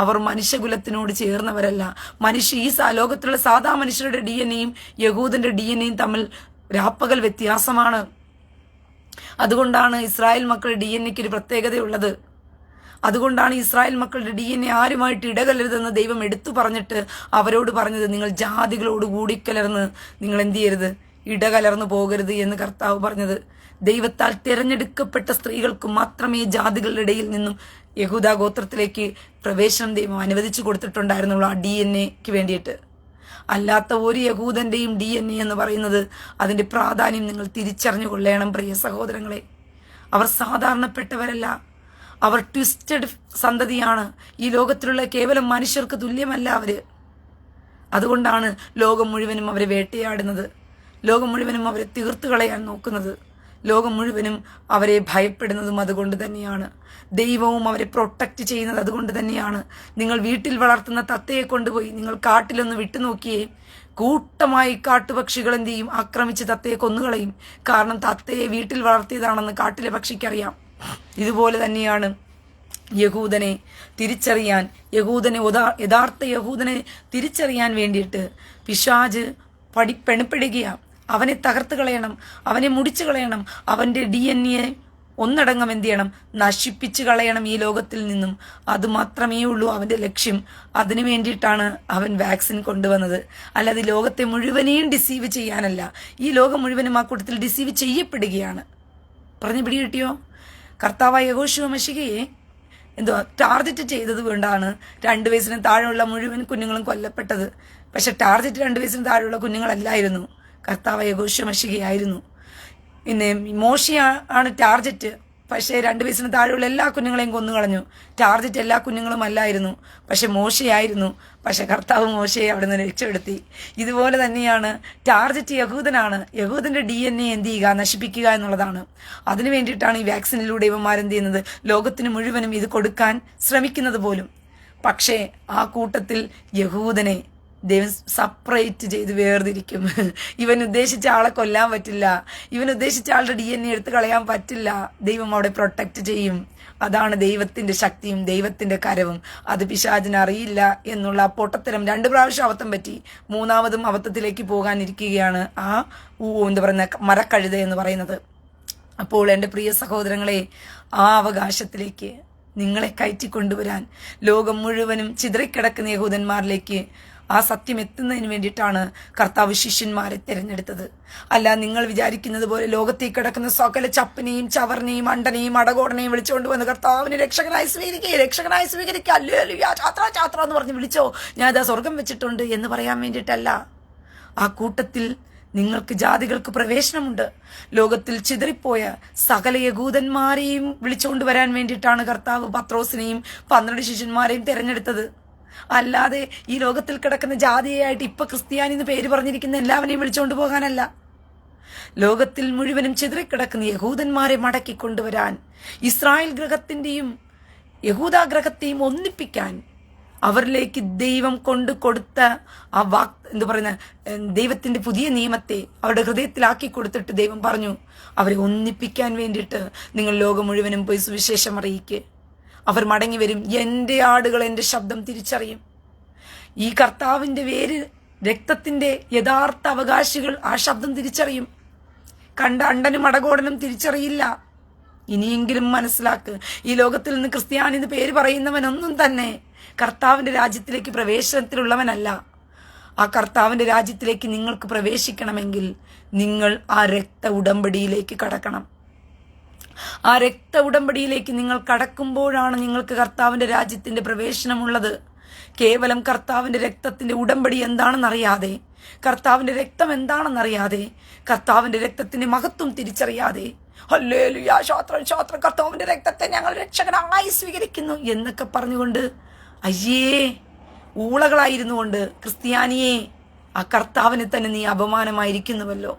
അവർ മനുഷ്യകുലത്തിനോട് ചേർന്നവരല്ല. ഈ ലോകത്തിലുള്ള സാധാ മനുഷ്യരുടെ DNAയും യഹൂദന്റെ DNAയും തമ്മിൽ രാപ്പകൽ വ്യത്യാസമാണ്. അതുകൊണ്ടാണ് ഇസ്രായേൽ മക്കളുടെ DNAക്ക് ഒരു പ്രത്യേകതയുള്ളത്. അതുകൊണ്ടാണ് ഇസ്രായേൽ മക്കളുടെ DNA ആരുമായിട്ട് ഇടകലരുതെന്ന് ദൈവം എടുത്തു പറഞ്ഞിട്ട് അവരോട് പറഞ്ഞത്, നിങ്ങൾ ജാതികളോട് കൂടിക്കലർന്ന് നിങ്ങൾ എന്ത് ചെയ്യരുത്, ഇടകലർന്നു പോകരുത് എന്ന് കർത്താവ് പറഞ്ഞത്. ദൈവത്താൽ തിരഞ്ഞെടുക്കപ്പെട്ട സ്ത്രീകൾക്ക് മാത്രമേ ജാതികളുടെ ഇടയിൽ നിന്നും യഹൂദ ഗോത്രത്തിലേക്ക് പ്രവേശനം ദൈവം അനുവദിച്ചു കൊടുത്തിട്ടുണ്ടായിരുന്നുള്ളൂ, ആ DNAക്ക് വേണ്ടിയിട്ട്. അല്ലാത്ത ഒരു യഹൂദന്റെയും DNA എന്ന് പറയുന്നത് അതിന്റെ പ്രാധാന്യം നിങ്ങൾ തിരിച്ചറിഞ്ഞു കൊള്ളണം പ്രിയ സഹോദരങ്ങളെ. അവർ സാധാരണപ്പെട്ടവരല്ല, അവർ ട്വിസ്റ്റഡ് സന്തതിയാണ്. ഈ ലോകത്തിലുള്ള കേവലം മനുഷ്യർക്ക് തുല്യമല്ല അവര്. അതുകൊണ്ടാണ് ലോകം മുഴുവനും അവരെ വേട്ടയാടുന്നത്, ലോകം മുഴുവനും അവരെ തീർത്തു കളയാൻ നോക്കുന്നത്, ലോകം മുഴുവനും അവരെ ഭയപ്പെടുന്നതും അതുകൊണ്ട് തന്നെയാണ്. ദൈവവും അവരെ പ്രൊട്ടക്റ്റ് ചെയ്യുന്നത് അതുകൊണ്ട് തന്നെയാണ്. നിങ്ങൾ വീട്ടിൽ വളർത്തുന്ന തത്തയെ കൊണ്ടുപോയി നിങ്ങൾ കാട്ടിലൊന്ന് വിട്ടുനോക്കിയേ, കൂട്ടമായി കാട്ടുപക്ഷികൾ എന്ത് ചെയ്യും, ആക്രമിച്ച് തത്തയെ കൊന്നുകളയും. കാരണം തത്തയെ വീട്ടിൽ വളർത്തിയതാണെന്ന് കാട്ടിലെ പക്ഷിക്കറിയാം. ഇതുപോലെ തന്നെയാണ് യഹൂദനെ തിരിച്ചറിയാൻ, യഥാർത്ഥ യഹൂദനെ തിരിച്ചറിയാൻ വേണ്ടിയിട്ട് പിശാച് പെണപ്പെടുകയാണ്. അവനെ തകർത്ത് കളയണം, അവനെ മുടിച്ചു കളയണം, അവന്റെ DNA ഒന്നടങ്കം എന്ത് ചെയ്യണം, നശിപ്പിച്ചു കളയണം ഈ ലോകത്തിൽ നിന്നും. അത് മാത്രമേ ഉള്ളൂ അവന്റെ ലക്ഷ്യം. അതിനു വേണ്ടിയിട്ടാണ് അവൻ വാക്സിൻ കൊണ്ടുവന്നത്. അല്ലാതെ ലോകത്തെ മുഴുവനെയും ഡിസീവ് ചെയ്യാനല്ല. ഈ ലോകം മുഴുവനും ആ കൂട്ടത്തിൽ ഡിസീവ് ചെയ്യപ്പെടുകയാണ്. പറഞ്ഞു പിടി കിട്ടിയോ? കർത്താവായ യഹോശുവ മശിഹയെ ടാർഗറ്റ് ചെയ്തത് കൊണ്ടാണ് 2 വയസ്സിന് താഴെയുള്ള മുഴുവൻ കുഞ്ഞുങ്ങളും കൊല്ലപ്പെട്ടത്. പക്ഷെ ടാർഗറ്റ് 2 വയസ്സിന് താഴെയുള്ള കുഞ്ഞുങ്ങളല്ലായിരുന്നു, കർത്താവായ യഹോശുവ മശിഹയായിരുന്നു. പിന്നെ മോശയാണ് ടാർഗറ്റ്. പക്ഷേ 2 വയസ്സിന് താഴെയുള്ള എല്ലാ കുഞ്ഞുങ്ങളെയും കൊന്നുകളഞ്ഞു. ടാർഗറ്റ് എല്ലാ കുഞ്ഞുങ്ങളും അല്ലായിരുന്നു, പക്ഷെ മോശയായിരുന്നു. പക്ഷെ കർത്താവ് മോശയെ അവിടെ നിന്ന് രക്ഷപ്പെടുത്തി. ഇതുപോലെ തന്നെയാണ് ടാർഗറ്റ് യഹൂദനാണ്. യഹൂദന്റെ DNA എന്ത് ചെയ്യുക, നശിപ്പിക്കുക എന്നുള്ളതാണ്. അതിനു വേണ്ടിയിട്ടാണ് ഈ വാക്സിനിലൂടെ ഇവന്മാരെന്ത് ചെയ്യുന്നത്, ലോകത്തിന് മുഴുവനും ഇത് കൊടുക്കാൻ ശ്രമിക്കുന്നത് പോലും. പക്ഷേ ആ കൂട്ടത്തിൽ യഹൂദനെ ദൈവം സെപ്പറേറ്റ് ചെയ്ത് വേർതിരിക്കും. ഇവൻ ഉദ്ദേശിച്ച ആളെ കൊല്ലാൻ പറ്റില്ല, ഇവൻ ഉദ്ദേശിച്ച ആളുടെ DNA എടുത്ത് കളയാൻ പറ്റില്ല. ദൈവം അവിടെ പ്രൊട്ടക്റ്റ് ചെയ്യും. അതാണ് ദൈവത്തിന്റെ ശക്തിയും ദൈവത്തിന്റെ കരവും. അത് പിശാചിന് അറിയില്ല എന്നുള്ള പൊട്ടത്തരം 2 പ്രാവശ്യം അബദ്ധം പറ്റി. 3ാമതും അബദ്ധത്തിലേക്ക് പോകാനിരിക്കുകയാണ് ആ എന്താ പറയുന്ന മരക്കഴുത എന്ന് പറയുന്നത്. അപ്പോൾ എൻ്റെ പ്രിയ സഹോദരങ്ങളെ, ആ അവകാശത്തിലേക്ക് നിങ്ങളെ കയറ്റിക്കൊണ്ടുവരാൻ ലോകം മുഴുവനും ചിതറിക്കിടക്കുന്ന യഹൂദന്മാരിലേക്ക് ആ സത്യം എത്തുന്നതിന് വേണ്ടിയിട്ടാണ് കർത്താവ് ശിഷ്യന്മാരെ തിരഞ്ഞെടുത്തത്. അല്ല നിങ്ങൾ വിചാരിക്കുന്നത് പോലെ ലോകത്തേക്ക് കിടക്കുന്ന സകല ചപ്പനെയും ചവറിനെയും അണ്ടനെയും അടകോടനെയും വിളിച്ചുകൊണ്ട് വന്ന് കർത്താവിനെ രക്ഷകനായി സ്വീകരിക്കുക ഹല്ലേലൂയ ഛാത്ര എന്ന് പറഞ്ഞ് വിളിച്ചോ, ഞാൻ ഇതാ സ്വർഗം വെച്ചിട്ടുണ്ട് എന്ന് പറയാൻ വേണ്ടിയിട്ടല്ല. ആ കൂട്ടത്തിൽ നിങ്ങൾക്ക് ജാതികൾക്ക് പ്രവേശനമുണ്ട്. ലോകത്തിൽ ചിതറിപ്പോയ സകല യഹൂദന്മാരെയും വിളിച്ചുകൊണ്ട് വരാൻ വേണ്ടിയിട്ടാണ് കർത്താവ് പത്രോസിനെയും 12 ശിഷ്യന്മാരെയും തിരഞ്ഞെടുത്തത്. അല്ലാതെ ഈ ലോകത്തിൽ കിടക്കുന്ന ജാതിയായിട്ട് ഇപ്പൊ ക്രിസ്ത്യാനി എന്ന് പേര് പറഞ്ഞിരിക്കുന്ന എല്ലാവരെയും വിളിച്ചുകൊണ്ട് പോകാനല്ല. ലോകത്തിൽ മുഴുവനും ചിതറിക്കിടക്കുന്ന യഹൂദന്മാരെ മടക്കി കൊണ്ടുവരാൻ, ഇസ്രായേൽ ഗ്രഹത്തിന്റെയും യഹൂദാഗ്രഹത്തെയും ഒന്നിപ്പിക്കാൻ, അവരിലേക്ക് ദൈവം കൊണ്ട് കൊടുത്ത ആ ദൈവത്തിന്റെ പുതിയ നിയമത്തെ അവരുടെ ഹൃദയത്തിലാക്കി കൊടുത്തിട്ട് ദൈവം പറഞ്ഞു, അവരെ ഒന്നിപ്പിക്കാൻ വേണ്ടിയിട്ട് നിങ്ങൾ ലോകം മുഴുവനും പോയി സുവിശേഷം അറിയിക്കുക. അവർ മടങ്ങി വരും. എൻ്റെ ആടുകൾ എൻ്റെ ശബ്ദം തിരിച്ചറിയും. ഈ കർത്താവിന്റെ വേര് രക്തത്തിന്റെ യഥാർത്ഥ അവകാശികൾ ആ ശബ്ദം തിരിച്ചറിയും. കണ്ട അണ്ടനും അടകോടനും തിരിച്ചറിയില്ല. ഇനിയെങ്കിലും മനസ്സിലാക്ക്, ഈ ലോകത്തിൽ നിന്ന് ക്രിസ്ത്യാനി എന്ന് പേര് പറയുന്നവനൊന്നും തന്നെ കർത്താവിന്റെ രാജ്യത്തിലേക്ക് പ്രവേശനത്തിലുള്ളവനല്ല. ആ കർത്താവിന്റെ രാജ്യത്തിലേക്ക് നിങ്ങൾക്ക് പ്രവേശിക്കണമെങ്കിൽ നിങ്ങൾ ആ രക്ത ഉടമ്പടിയിലേക്ക് കടക്കണം. ആ രക്ത ഉടമ്പടിയിലേക്ക് നിങ്ങൾ കടക്കുമ്പോഴാണ് നിങ്ങൾക്ക് കർത്താവിന്റെ രാജ്യത്തിന്റെ പ്രവേശനമുള്ളത്. കേവലം കർത്താവിന്റെ രക്തത്തിന്റെ ഉടമ്പടി എന്താണെന്നറിയാതെ, കർത്താവിന്റെ രക്തം എന്താണെന്നറിയാതെ, കർത്താവിന്റെ രക്തത്തിന്റെ മഹത്വം തിരിച്ചറിയാതെ ഹല്ലേലൂയ ഛാത്ര കർത്താവിന്റെ രക്തത്തെ ഞങ്ങൾ രക്ഷകനായി സ്വീകരിക്കുന്നു എന്നൊക്കെ പറഞ്ഞുകൊണ്ട് അയ്യേ ഊളകളായിരുന്നു കൊണ്ട് ക്രിസ്ത്യാനിയെ, ആ കർത്താവിനെ തന്നെ നീ അപമാനമായിരിക്കുന്നുവല്ലോ.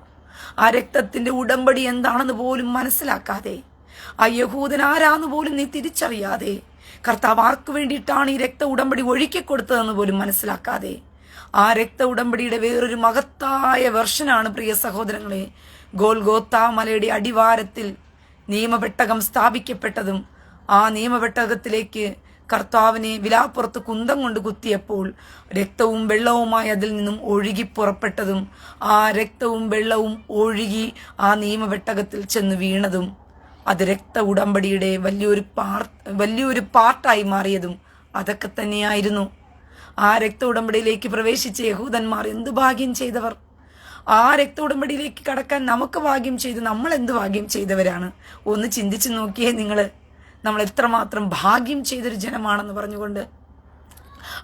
ആ രക്തത്തിന്റെ ഉടമ്പടി എന്താണെന്ന് പോലും മനസ്സിലാക്കാതെ, ആ യഹൂദൻ ആരാന്ന് പോലും നീ തിരിച്ചറിയാതെ, കർത്താവ് ആർക്ക് വേണ്ടിയിട്ടാണ് ഈ രക്ത ഉടമ്പടി ഒഴുക്കിക്കൊടുത്തതെന്ന് പോലും മനസ്സിലാക്കാതെ, ആ രക്ത ഉടമ്പടിയുടെ വേറൊരു മഹത്തായ വെർഷനാണ് പ്രിയ സഹോദരങ്ങളെ ഗോൽഗോത്താ മലയുടെ അടിവാരത്തിൽ നിയമപെട്ടകം സ്ഥാപിക്കപ്പെട്ടതും ആ നിയമപെട്ടകത്തിലേക്ക് കർത്താവിനെ വിലാപ്പുറത്ത് കുന്തം കൊണ്ട് കുത്തിയപ്പോൾ രക്തവും വെള്ളവുമായി അതിൽ നിന്നും ഒഴുകി പുറപ്പെട്ടതും ആ രക്തവും വെള്ളവും ഒഴുകി ആ നിയമപെട്ടകത്തിൽ ചെന്ന് വീണതും അത് രക്ത ഉടമ്പടിയുടെ വലിയൊരു പാർട്ടായി മാറിയതും അതൊക്കെ തന്നെയായിരുന്നു. ആ രക്ത ഉടമ്പടിയിലേക്ക് പ്രവേശിച്ച യഹൂദന്മാർ എന്ത് ഭാഗ്യം ചെയ്തവർ! ആ രക്ത ഉടമ്പടിയിലേക്ക് കടക്കാൻ നമുക്ക് ഭാഗ്യം ചെയ്ത് നമ്മൾ എന്ത് ഭാഗ്യം ചെയ്തവരാണ്! ഒന്ന് ചിന്തിച്ചു നോക്കിയേ നമ്മൾ എത്രമാത്രം ഭാഗ്യം ചെയ്തൊരു ജനമാണെന്ന് പറഞ്ഞുകൊണ്ട്.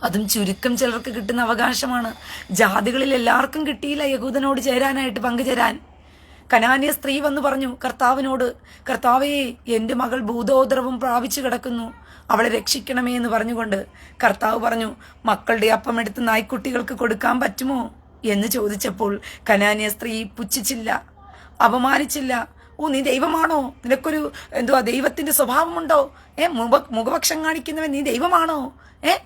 അതും ചുരുക്കം ചിലർക്ക് കിട്ടുന്ന അവകാശമാണ്. ജാതികളിൽ എല്ലാവർക്കും കിട്ടിയില്ല യഹൂദനോട് ചേരാനായിട്ട്, പങ്കുചേരാൻ. കനാന്യ സ്ത്രീ വന്ന് പറഞ്ഞു കർത്താവിനോട്, കർത്താവേ, എൻ്റെ മകൾ ഭൂതോദ്രവം പ്രാപിച്ചു കിടക്കുന്നു, അവളെ രക്ഷിക്കണമേ എന്ന് പറഞ്ഞുകൊണ്ട് കർത്താവ് പറഞ്ഞു, മക്കളുടെ അപ്പം എടുത്ത് നായ്ക്കുട്ടികൾക്ക് കൊടുക്കാൻ പറ്റുമോ എന്ന് ചോദിച്ചപ്പോൾ കനാന്യ സ്ത്രീ പുച്ഛിച്ചില്ല, അപമാനിച്ചില്ല. ഓ, നീ ദൈവമാണോ? നിനക്കൊരു ദൈവത്തിന്റെ സ്വഭാവമുണ്ടോ? മുഖപക്ഷം കാണിക്കുന്നവൻ നീ ദൈവമാണോ?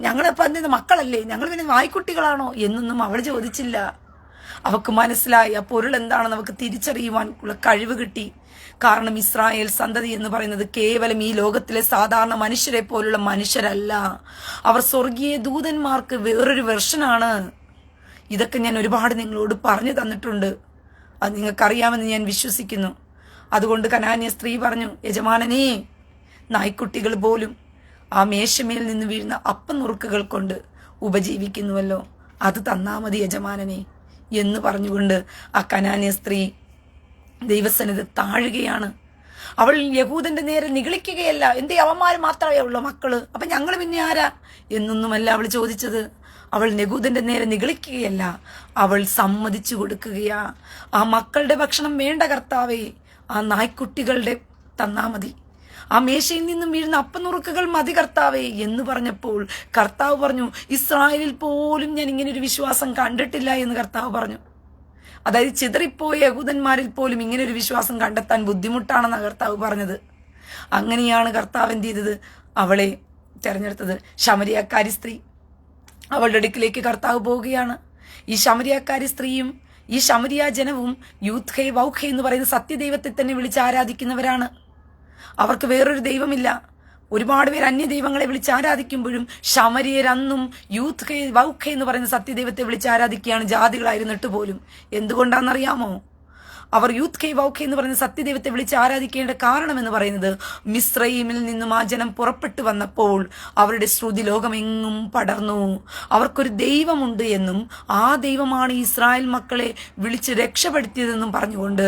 ഞങ്ങളിപ്പോ എന്തെങ്കിലും മക്കളല്ലേ, ഞങ്ങൾ പിന്നെ നായ്ക്കുട്ടികളാണോ എന്നൊന്നും അവൾ ചോദിച്ചില്ല. അവക്ക് മനസ്സിലായി ആ പൊരുൾ എന്താണെന്ന് അവക്ക് തിരിച്ചറിയുവാൻ ഉള്ള കഴിവ് കിട്ടി. കാരണം ഇസ്രായേൽ സന്തതി എന്ന് പറയുന്നത് കേവലം ഈ ലോകത്തിലെ സാധാരണ മനുഷ്യരെ പോലുള്ള മനുഷ്യരല്ല, അവർ സ്വർഗീയ ദൂതന്മാർക്ക് വേറൊരു വെർഷനാണ്. ഇതൊക്കെ ഞാൻ ഒരുപാട് നിങ്ങളോട് പറഞ്ഞു തന്നിട്ടുണ്ട്, അത് നിങ്ങൾക്കറിയാമെന്ന് ഞാൻ വിശ്വസിക്കുന്നു. അതുകൊണ്ട് കനാന്യ സ്ത്രീ പറഞ്ഞു, യജമാനനേ, നായ്ക്കുട്ടികൾ പോലും ആ മേശമേൽ നിന്ന് വീഴുന്ന അപ്പനുറുക്കുകൾ കൊണ്ട് ഉപജീവിക്കുന്നുവല്ലോ, അത് തന്നാ മതി യജമാനനെ എന്ന് പറഞ്ഞുകൊണ്ട് ആ കനാന്യ സ്ത്രീ ദൈവസന്നിധി താഴുകയാണ്. അവൾ യഹൂദന്റെ നേരെ നിഗളിക്കുകയല്ല, എന്തേ അവന്മാര് മാത്രമേ ഉള്ളൂ മക്കള്, അപ്പൊ ഞങ്ങൾ പിന്നെ ആരാ എന്നൊന്നുമല്ല അവൾ ചോദിച്ചത്. അവൾ യഹൂദന്റെ നേരെ നിഗളിക്കുകയല്ല, അവൾ സമ്മതിച്ചു കൊടുക്കുകയാ. ആ മക്കളുടെ ഭക്ഷണം വേണ്ട കർത്താവേ, ആ നായ്ക്കുട്ടികളുടെ തന്നാ മതി, ആ മേശയിൽ നിന്നും വീഴുന്ന അപ്പനുറുക്കുകൾ മതി കർത്താവേ എന്ന് പറഞ്ഞപ്പോൾ കർത്താവ് പറഞ്ഞു, ഇസ്രായേലിൽ പോലും ഞാൻ ഇങ്ങനെ ഒരു വിശ്വാസം കണ്ടിട്ടില്ല എന്ന് കർത്താവ് പറഞ്ഞു. അതായത് ചിതറിപ്പോയ യഹൂദന്മാരിൽ പോലും ഇങ്ങനെ ഒരു വിശ്വാസം കണ്ടെത്താൻ ബുദ്ധിമുട്ടാണെന്നാണ് കർത്താവ് പറഞ്ഞത്. അങ്ങനെയാണ് കർത്താവ് എന്ത് ചെയ്തത്? അവളെ തെരഞ്ഞെടുത്തത്. ശമരിയക്കാരി സ്ത്രീ, അവളുടെ അടുക്കിലേക്ക് കർത്താവ് പോവുകയാണ്. ഈ ശമരിയാക്കാരി സ്ത്രീയും ഈ ശമരിയ ജനവും യൂത്ത്ഹേ വൗഖേ എന്ന് പറയുന്ന സത്യദൈവത്തെ തന്നെ വിളിച്ച് ആരാധിക്കുന്നവരാണ്. അവർക്ക് വേറൊരു ദൈവമില്ല. ഒരുപാട് പേര് അന്യ ദൈവങ്ങളെ വിളിച്ച് ആരാധിക്കുമ്പോഴും ശമരിയർ അന്നും യൂത്ത്ഹേ വൗഖേ എന്ന് പറയുന്ന സത്യദൈവത്തെ വിളിച്ച് ആരാധിക്കുകയാണ്, ജാതികളായിരുന്നിട്ട് പോലും. എന്തുകൊണ്ടാണെന്നറിയാമോ? അവർ യൂത്ത്ഹേ വൗഖേ എന്ന് പറയുന്ന സത്യദൈവത്തെ വിളിച്ച് ആരാധിക്കേണ്ട കാരണമെന്ന് പറയുന്നത്, മിസ്രയീമിൽ നിന്നും ആ ജനം പുറപ്പെട്ടു വന്നപ്പോൾ അവരുടെ ശ്രുതി ലോകമെങ്ങും പടർന്നു. അവർക്കൊരു ദൈവമുണ്ട് എന്നും ആ ദൈവമാണ് ഇസ്രായേൽ മക്കളെ വിളിച്ച് രക്ഷപ്പെടുത്തിയതെന്നും പറഞ്ഞുകൊണ്ട്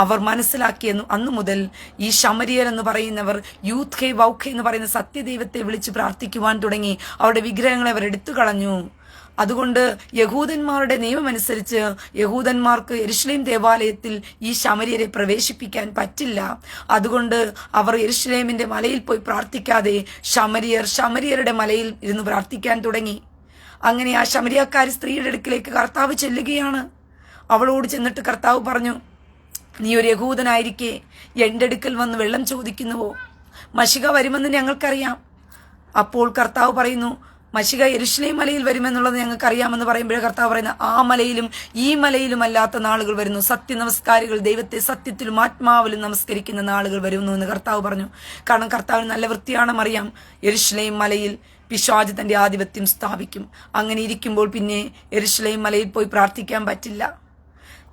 അവർ മനസ്സിലാക്കിയെന്നും അന്നു മുതൽ ഈ ശമരിയർ എന്ന് പറയുന്നവർ യൂത്ത്ഹേ വൗഖേ എന്ന് പറയുന്ന സത്യദൈവത്തെ വിളിച്ച് പ്രാർത്ഥിക്കുവാൻ തുടങ്ങി. അവരുടെ വിഗ്രഹങ്ങളെ അവർ എടുത്തു കളഞ്ഞു. അതുകൊണ്ട് യഹൂദന്മാരുടെ നിയമമനുസരിച്ച് യഹൂദന്മാർക്ക് യെരുശലേം ദേവാലയത്തിൽ ഈ ശമരിയരെ പ്രവേശിപ്പിക്കാൻ പറ്റില്ല. അതുകൊണ്ട് അവർ യെരുശലേമിന്റെ മലയിൽ പോയി പ്രാർത്ഥിക്കാതെ ശമരിയരുടെ മലയിൽ ഇരുന്ന് പ്രാർത്ഥിക്കാൻ തുടങ്ങി. അങ്ങനെ ആ ശമരിയാക്കാരി സ്ത്രീയുടെ അടുക്കിലേക്ക് കർത്താവ് ചെല്ലുകയാണ്. അവളോട് ചെന്നിട്ട് കർത്താവ് പറഞ്ഞു, നീ ഒരു യഹൂദനായിരിക്കെ എന്റെ അടുക്കൽ വന്ന് വെള്ളം ചോദിക്കുന്നുവോ? മശിക വരുമെന്ന് ഞങ്ങൾക്കറിയാം. അപ്പോൾ കർത്താവ് പറയുന്നു, മശിക യെരുശലേം മലയിൽ വരുമെന്നുള്ളത് ഞങ്ങൾക്ക് അറിയാമെന്ന് പറയുമ്പോഴേ കർത്താവ് പറയുന്ന, ആ മലയിലും ഈ മലയിലും അല്ലാത്ത നാളുകൾ വരുന്നു. സത്യനമസ്കാരികൾ ദൈവത്തെ സത്യത്തിലും ആത്മാവിലും നമസ്കരിക്കുന്ന നാളുകൾ വരുന്നു എന്ന് കർത്താവ് പറഞ്ഞു. കാരണം കർത്താവിന് നല്ല വൃത്തിയാണ് അറിയാം, യെരുശലേം മലയിൽ പിശാച് തന്റെ ആധിപത്യം സ്ഥാപിക്കും. അങ്ങനെ ഇരിക്കുമ്പോൾ പിന്നെ യെരുശലേം മലയിൽ പോയി പ്രാർത്ഥിക്കാൻ പറ്റില്ല.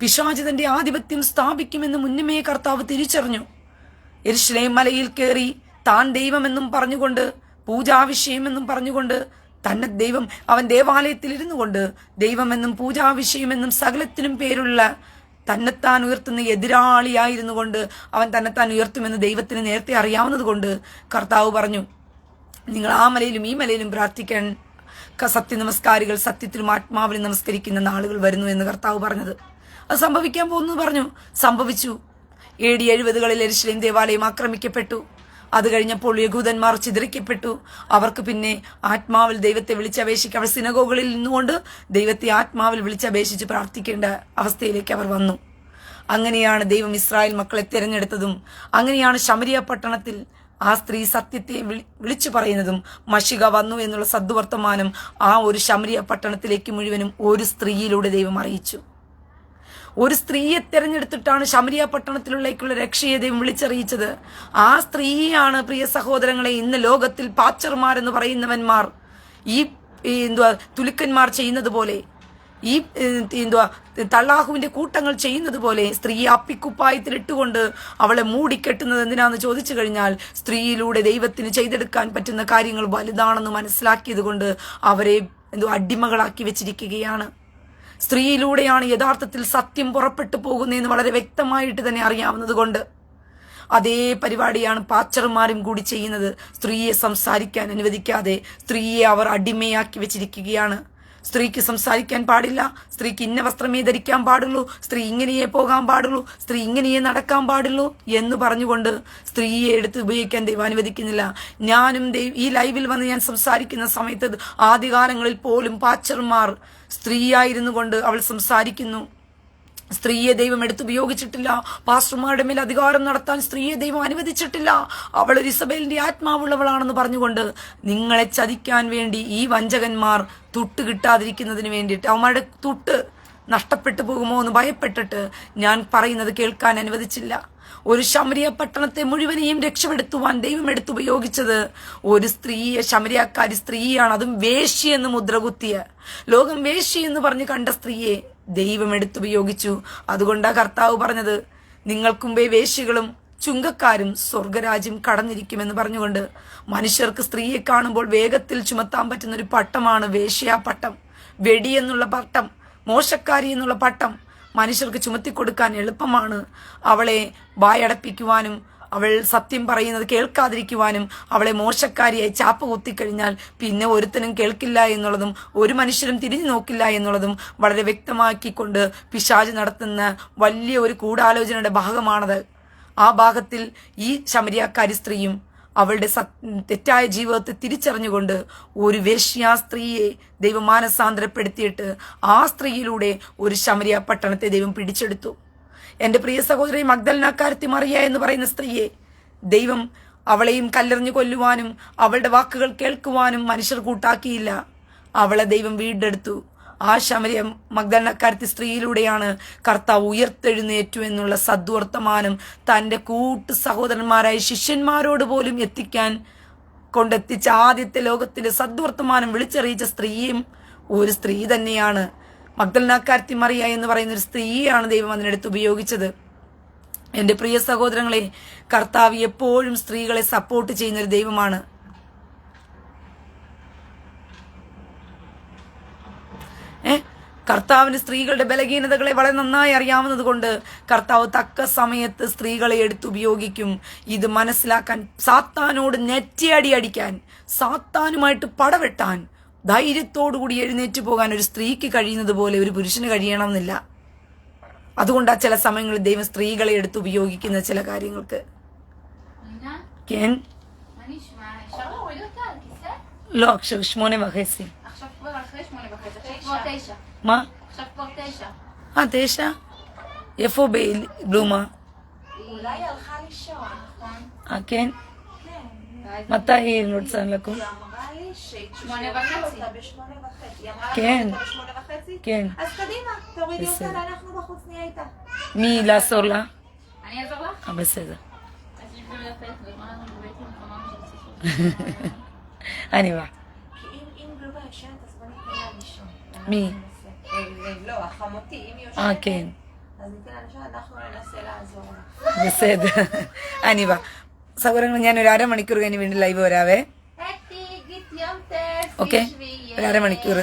പിശാച് തന്റെ ആധിപത്യം സ്ഥാപിക്കുമെന്ന് മുന്നമേ കർത്താവ് തിരിച്ചറിഞ്ഞു. യെരുശലേം മലയിൽ കയറി താൻ ദൈവമെന്നും പറഞ്ഞുകൊണ്ട്, പൂജാവിഷയമെന്നും പറഞ്ഞുകൊണ്ട്, തന്നെ ദൈവം, അവൻ ദേവാലയത്തിൽ ഇരുന്നു കൊണ്ട് ദൈവമെന്നും പൂജാവിഷയമെന്നും സകലത്തിനും പേരുള്ള തന്നെത്താൻ ഉയർത്തുന്ന എതിരാളിയായിരുന്നു കൊണ്ട് അവൻ തന്നെത്താൻ ഉയർത്തുമെന്ന് ദൈവത്തിന് നേരത്തെ അറിയാവുന്നത് കൊണ്ട് കർത്താവ് പറഞ്ഞു, നിങ്ങൾ ആ മലയിലും ഈ മലയിലും പ്രാർത്ഥിക്കാൻ സത്യനമസ്കാരികൾ സത്യത്തിലും ആത്മാവിലും നമസ്കരിക്കുന്ന നാളുകൾ വരുന്നു എന്ന് കർത്താവ് പറഞ്ഞത്. അത് സംഭവിക്കാൻ പോകുന്നു പറഞ്ഞു. സംഭവിച്ചു. AD 70 യെരുശലേം ദേവാലയം ആക്രമിക്കപ്പെട്ടു. അത് കഴിഞ്ഞപ്പോൾ യഹൂദന്മാർ ചിതറിക്കപ്പെട്ടു. അവർക്ക് പിന്നെ ആത്മാവിൽ ദൈവത്തെ വിളിച്ചപേക്ഷിക്കുക, അവർ സിനഗോഗുകളിൽ നിന്നുകൊണ്ട് ദൈവത്തെ ആത്മാവിൽ വിളിച്ചപേക്ഷിച്ച് പ്രാർത്ഥിക്കേണ്ട അവസ്ഥയിലേക്ക് അവർ വന്നു. അങ്ങനെയാണ് ദൈവം ഇസ്രായേൽ മക്കളെ തിരഞ്ഞെടുത്തതും അങ്ങനെയാണ് ശമരിയ പട്ടണത്തിൽ ആ സ്ത്രീ സത്യത്തെ വിളിച്ചു പറയുന്നതും. മശിക വന്നു എന്നുള്ള സദ്വർത്തമാനം ആ ഒരു ശമരിയ പട്ടണത്തിലേക്ക് മുഴുവനും ഒരു സ്ത്രീയിലൂടെ ദൈവം അറിയിച്ചു. ഒരു സ്ത്രീയെ തെരഞ്ഞെടുത്തിട്ടാണ് ശമരിയ പട്ടണത്തിലേക്കുള്ള രക്ഷയെ ദൈവം വിളിച്ചറിയിച്ചത്. ആ സ്ത്രീയാണ് പ്രിയ സഹോദരങ്ങളെ ഇന്ന് ലോകത്തിൽ പാച്ചർമാരെന്ന് പറയുന്നവന്മാർ ഈ തുലുക്കന്മാർ ചെയ്യുന്നത് പോലെ, ഈ തള്ളാഹുവിന്റെ കൂട്ടങ്ങൾ ചെയ്യുന്നത് പോലെ സ്ത്രീയെ അപ്പിക്കുപ്പായത്തിലിട്ടുകൊണ്ട് അവളെ മൂടിക്കെട്ടുന്നത് എന്തിനാന്ന് ചോദിച്ചു കഴിഞ്ഞാൽ, സ്ത്രീയിലൂടെ ദൈവത്തിന് ചെയ്തെടുക്കാൻ പറ്റുന്ന കാര്യങ്ങൾ വലുതാണെന്ന് മനസ്സിലാക്കിയത് കൊണ്ട് അവരെ അടിമകളാക്കി വെച്ചിരിക്കുകയാണ്. സ്ത്രീയിലൂടെയാണ് യഥാർത്ഥത്തിൽ സത്യം പുറപ്പെട്ടു പോകുന്നതെന്ന് വളരെ വ്യക്തമായിട്ട് തന്നെ അറിയാവുന്നത് കൊണ്ട് അതേ പരിപാടിയാണ് പാച്ചർമാരും കൂടി ചെയ്യുന്നത്. സ്ത്രീയെ സംസാരിക്കാൻ അനുവദിക്കാതെ സ്ത്രീയെ അവർ അടിമയാക്കി വെച്ചിരിക്കുകയാണ്. സ്ത്രീക്ക് സംസാരിക്കാൻ പാടില്ല, സ്ത്രീക്ക് ഇന്ന വസ്ത്രമേ ധരിക്കാൻ പാടുള്ളൂ, സ്ത്രീ ഇങ്ങനെയേ പോകാൻ പാടുള്ളൂ, സ്ത്രീ ഇങ്ങനെയേ നടക്കാൻ പാടുള്ളൂ എന്ന് പറഞ്ഞുകൊണ്ട് സ്ത്രീയെ എടുത്ത് ഉപയോഗിക്കാൻ ദൈവം അനുവദിക്കുന്നില്ല. ഞാനും ഈ ലൈവിൽ വന്ന് ഞാൻ സംസാരിക്കുന്ന സമയത്ത് ആദ്യകാലങ്ങളിൽ പോലും പാച്ചർമാർ സ്ത്രീയായിരുന്നു കൊണ്ട് അവൾ സംസാരിക്കുന്നു. സ്ത്രീയെ ദൈവം എടുത്തുപയോഗിച്ചിട്ടില്ല. പാസ്റ്റർമാരുടെ മേൽ അധികാരം നടത്താൻ സ്ത്രീയെ ദൈവം അനുവദിച്ചിട്ടില്ല. അവൾ ഇസബേലിന്റെ ആത്മാവുള്ളവളാണെന്ന് പറഞ്ഞുകൊണ്ട് നിങ്ങളെ ചതിക്കാൻ വേണ്ടി ഈ വഞ്ചകന്മാർ തുട്ട് കിട്ടാതിരിക്കുന്നതിന് വേണ്ടിയിട്ട്, അവന്മാരുടെ തുട്ട് നഷ്ടപ്പെട്ടു പോകുമോ എന്ന് ഭയപ്പെട്ടിട്ട് ഞാൻ പറയുന്നത് കേൾക്കാൻ അനുവദിച്ചില്ല. ഒരു ശമരിയ പട്ടണത്തെ മുഴുവനെയും രക്ഷപ്പെടുത്തുവാൻ ദൈവം എടുത്തുപയോഗിച്ചത് ഒരു സ്ത്രീയെ, ശമരിയാക്കാരി സ്ത്രീയാണ്. അതും വേശ്യയെന്ന് മുദ്രകുത്തിയ, ലോകം വേശ്യയെന്ന് പറഞ്ഞ് കണ്ട സ്ത്രീയെ ദൈവം എടുത്തുപയോഗിച്ചു. അതുകൊണ്ടാ കർത്താവ് പറഞ്ഞത്, നിങ്ങൾക്കുമ്പേ വേശ്യകളും ചുങ്കക്കാരും സ്വർഗരാജ്യം കടന്നിരിക്കുമെന്ന് പറഞ്ഞുകൊണ്ട്. മനുഷ്യർക്ക് സ്ത്രീയെ കാണുമ്പോൾ വേഗത്തിൽ ചുമത്താൻ പറ്റുന്ന ഒരു പട്ടമാണ് വേശ്യാപട്ടം. വെടി എന്നുള്ള പട്ടം, മോശക്കാരി എന്നുള്ള പട്ടം മനുഷ്യർക്ക് ചുമത്തിക്കൊടുക്കാൻ എളുപ്പമാണ്. അവളെ വായടപ്പിക്കുവാനും അവൾ സത്യം പറയുന്നത് കേൾക്കാതിരിക്കുവാനും അവളെ മോശക്കാരിയായി ചാപ്പ് കുത്തിക്കഴിഞ്ഞാൽ പിന്നെ ഒരുത്തനും കേൾക്കില്ല എന്നുള്ളതും ഒരു മനുഷ്യരും തിരിഞ്ഞു നോക്കില്ല എന്നുള്ളതും വളരെ വ്യക്തമാക്കിക്കൊണ്ട് പിശാച് നടത്തുന്ന വലിയ ഒരു ഗൂഢാലോചനയുടെ ഭാഗമാണത്. ആ ഭാഗത്തിൽ ഈ ശമരിയാക്കാരി സ്ത്രീയും അവളുടെ തെറ്റായ ജീവിതത്തെ തിരിച്ചറിഞ്ഞുകൊണ്ട് ഒരു വേശ്യാ സ്ത്രീയെ ദൈവം മാനസാന്തരപ്പെടുത്തിയിട്ട് ആ സ്ത്രീയിലൂടെ ഒരു ശമരിയ പട്ടണത്തെ ദൈവം പിടിച്ചെടുത്തു. എന്റെ പ്രിയ സഹോദരി മഗ്ദലനാക്കാരത്തി മറിയ എന്ന് പറയുന്ന സ്ത്രീയെ ദൈവം, അവളെയും കല്ലെറിഞ്ഞു കൊല്ലുവാനും അവളുടെ വാക്കുകൾ കേൾക്കുവാനും മനുഷ്യർ കൂട്ടാക്കിയില്ല. അവളെ ദൈവം വീണ്ടെടുത്തു. ആ ശമരിയ മഗ്ദലക്കാരത്തി സ്ത്രീയിലൂടെയാണ് കർത്താവ് ഉയർത്തെഴുന്നേറ്റു എന്നുള്ള സദ്വർത്തമാനം തൻ്റെ കൂട്ടു സഹോദരന്മാരായ ശിഷ്യന്മാരോട് പോലും എത്തിക്കാൻ കൊണ്ടെത്തിച്ച ആദ്യത്തെ ലോകത്തിലെ സദ്വർത്തമാനം വിളിച്ചറിയിച്ച സ്ത്രീയും ഒരു സ്ത്രീ തന്നെയാണ്. മഗ്ദലക്കാരത്തി മറിയ എന്ന് പറയുന്ന ഒരു സ്ത്രീയാണ് ദൈവം അതിനെടുത്ത് ഉപയോഗിച്ചത്. എൻ്റെ പ്രിയ സഹോദരങ്ങളെ, കർത്താവ് എപ്പോഴും സ്ത്രീകളെ സപ്പോർട്ട് ചെയ്യുന്നൊരു ദൈവമാണ്. കർത്താവിന് സ്ത്രീകളുടെ ബലഹീനതകളെ വളരെ നന്നായി അറിയാവുന്നത് കൊണ്ട് കർത്താവ് തക്ക സമയത്ത് സ്ത്രീകളെ എടുത്തുപയോഗിക്കും. ഇത് മനസ്സിലാക്കാൻ, സാത്താനോട് നെറ്റിയടി അടിക്കാൻ, സാത്താനുമായിട്ട് പടവെട്ടാൻ ധൈര്യത്തോടുകൂടി എഴുന്നേറ്റ് പോകാൻ ഒരു സ്ത്രീക്ക് കഴിയുന്നത് പോലെ ഒരു പുരുഷന് കഴിയണമെന്നില്ല. അതുകൊണ്ടാണ് ചില സമയങ്ങളിൽ ദൈവം സ്ത്രീകളെ എടുത്ത് ഉപയോഗിക്കുന്ന ചില കാര്യങ്ങൾക്ക്. אפשר להוריד אותה על כיסא? לא, עכשיו 8:30. עכשיו כבר אחרי 8:30, עכשיו כבר 9. מה? עכשיו כבר 9. 9? איפה בלומה? אולי היא הלכה לישון, נכון? כן? כן. מתי היא רוצה לקום? היא אמרה לי ש8:30. היא אמרה לך כן. אותה ב8:30? כן. אז קדימה, תורידי אותה, בסדר. אנחנו בחוץ נהיה איתה. מי לעזור לה? אני אעזור לך? בסדר. אז תשבי יפה, ומה אנחנו בעצם אמרנו שזה אני באה. כי אם גלובה ישנת, אז בוא ניתן לה לישון. מי? לא, החמותי, אם היא יושנת, כן. אז ניתן לה לישון, אנחנו ננסה לעזור לה. בסדר. אני באה. സഹോദരങ്ങൾ, ഞാൻ ഒരു അരമണിക്കൂർ കഴിഞ്ഞ് വീണ്ടും ലൈവ് വരാവേ. אתי, גיד יום טף, אוקיי? תשבי, ഒരു അരമണിക്കൂർ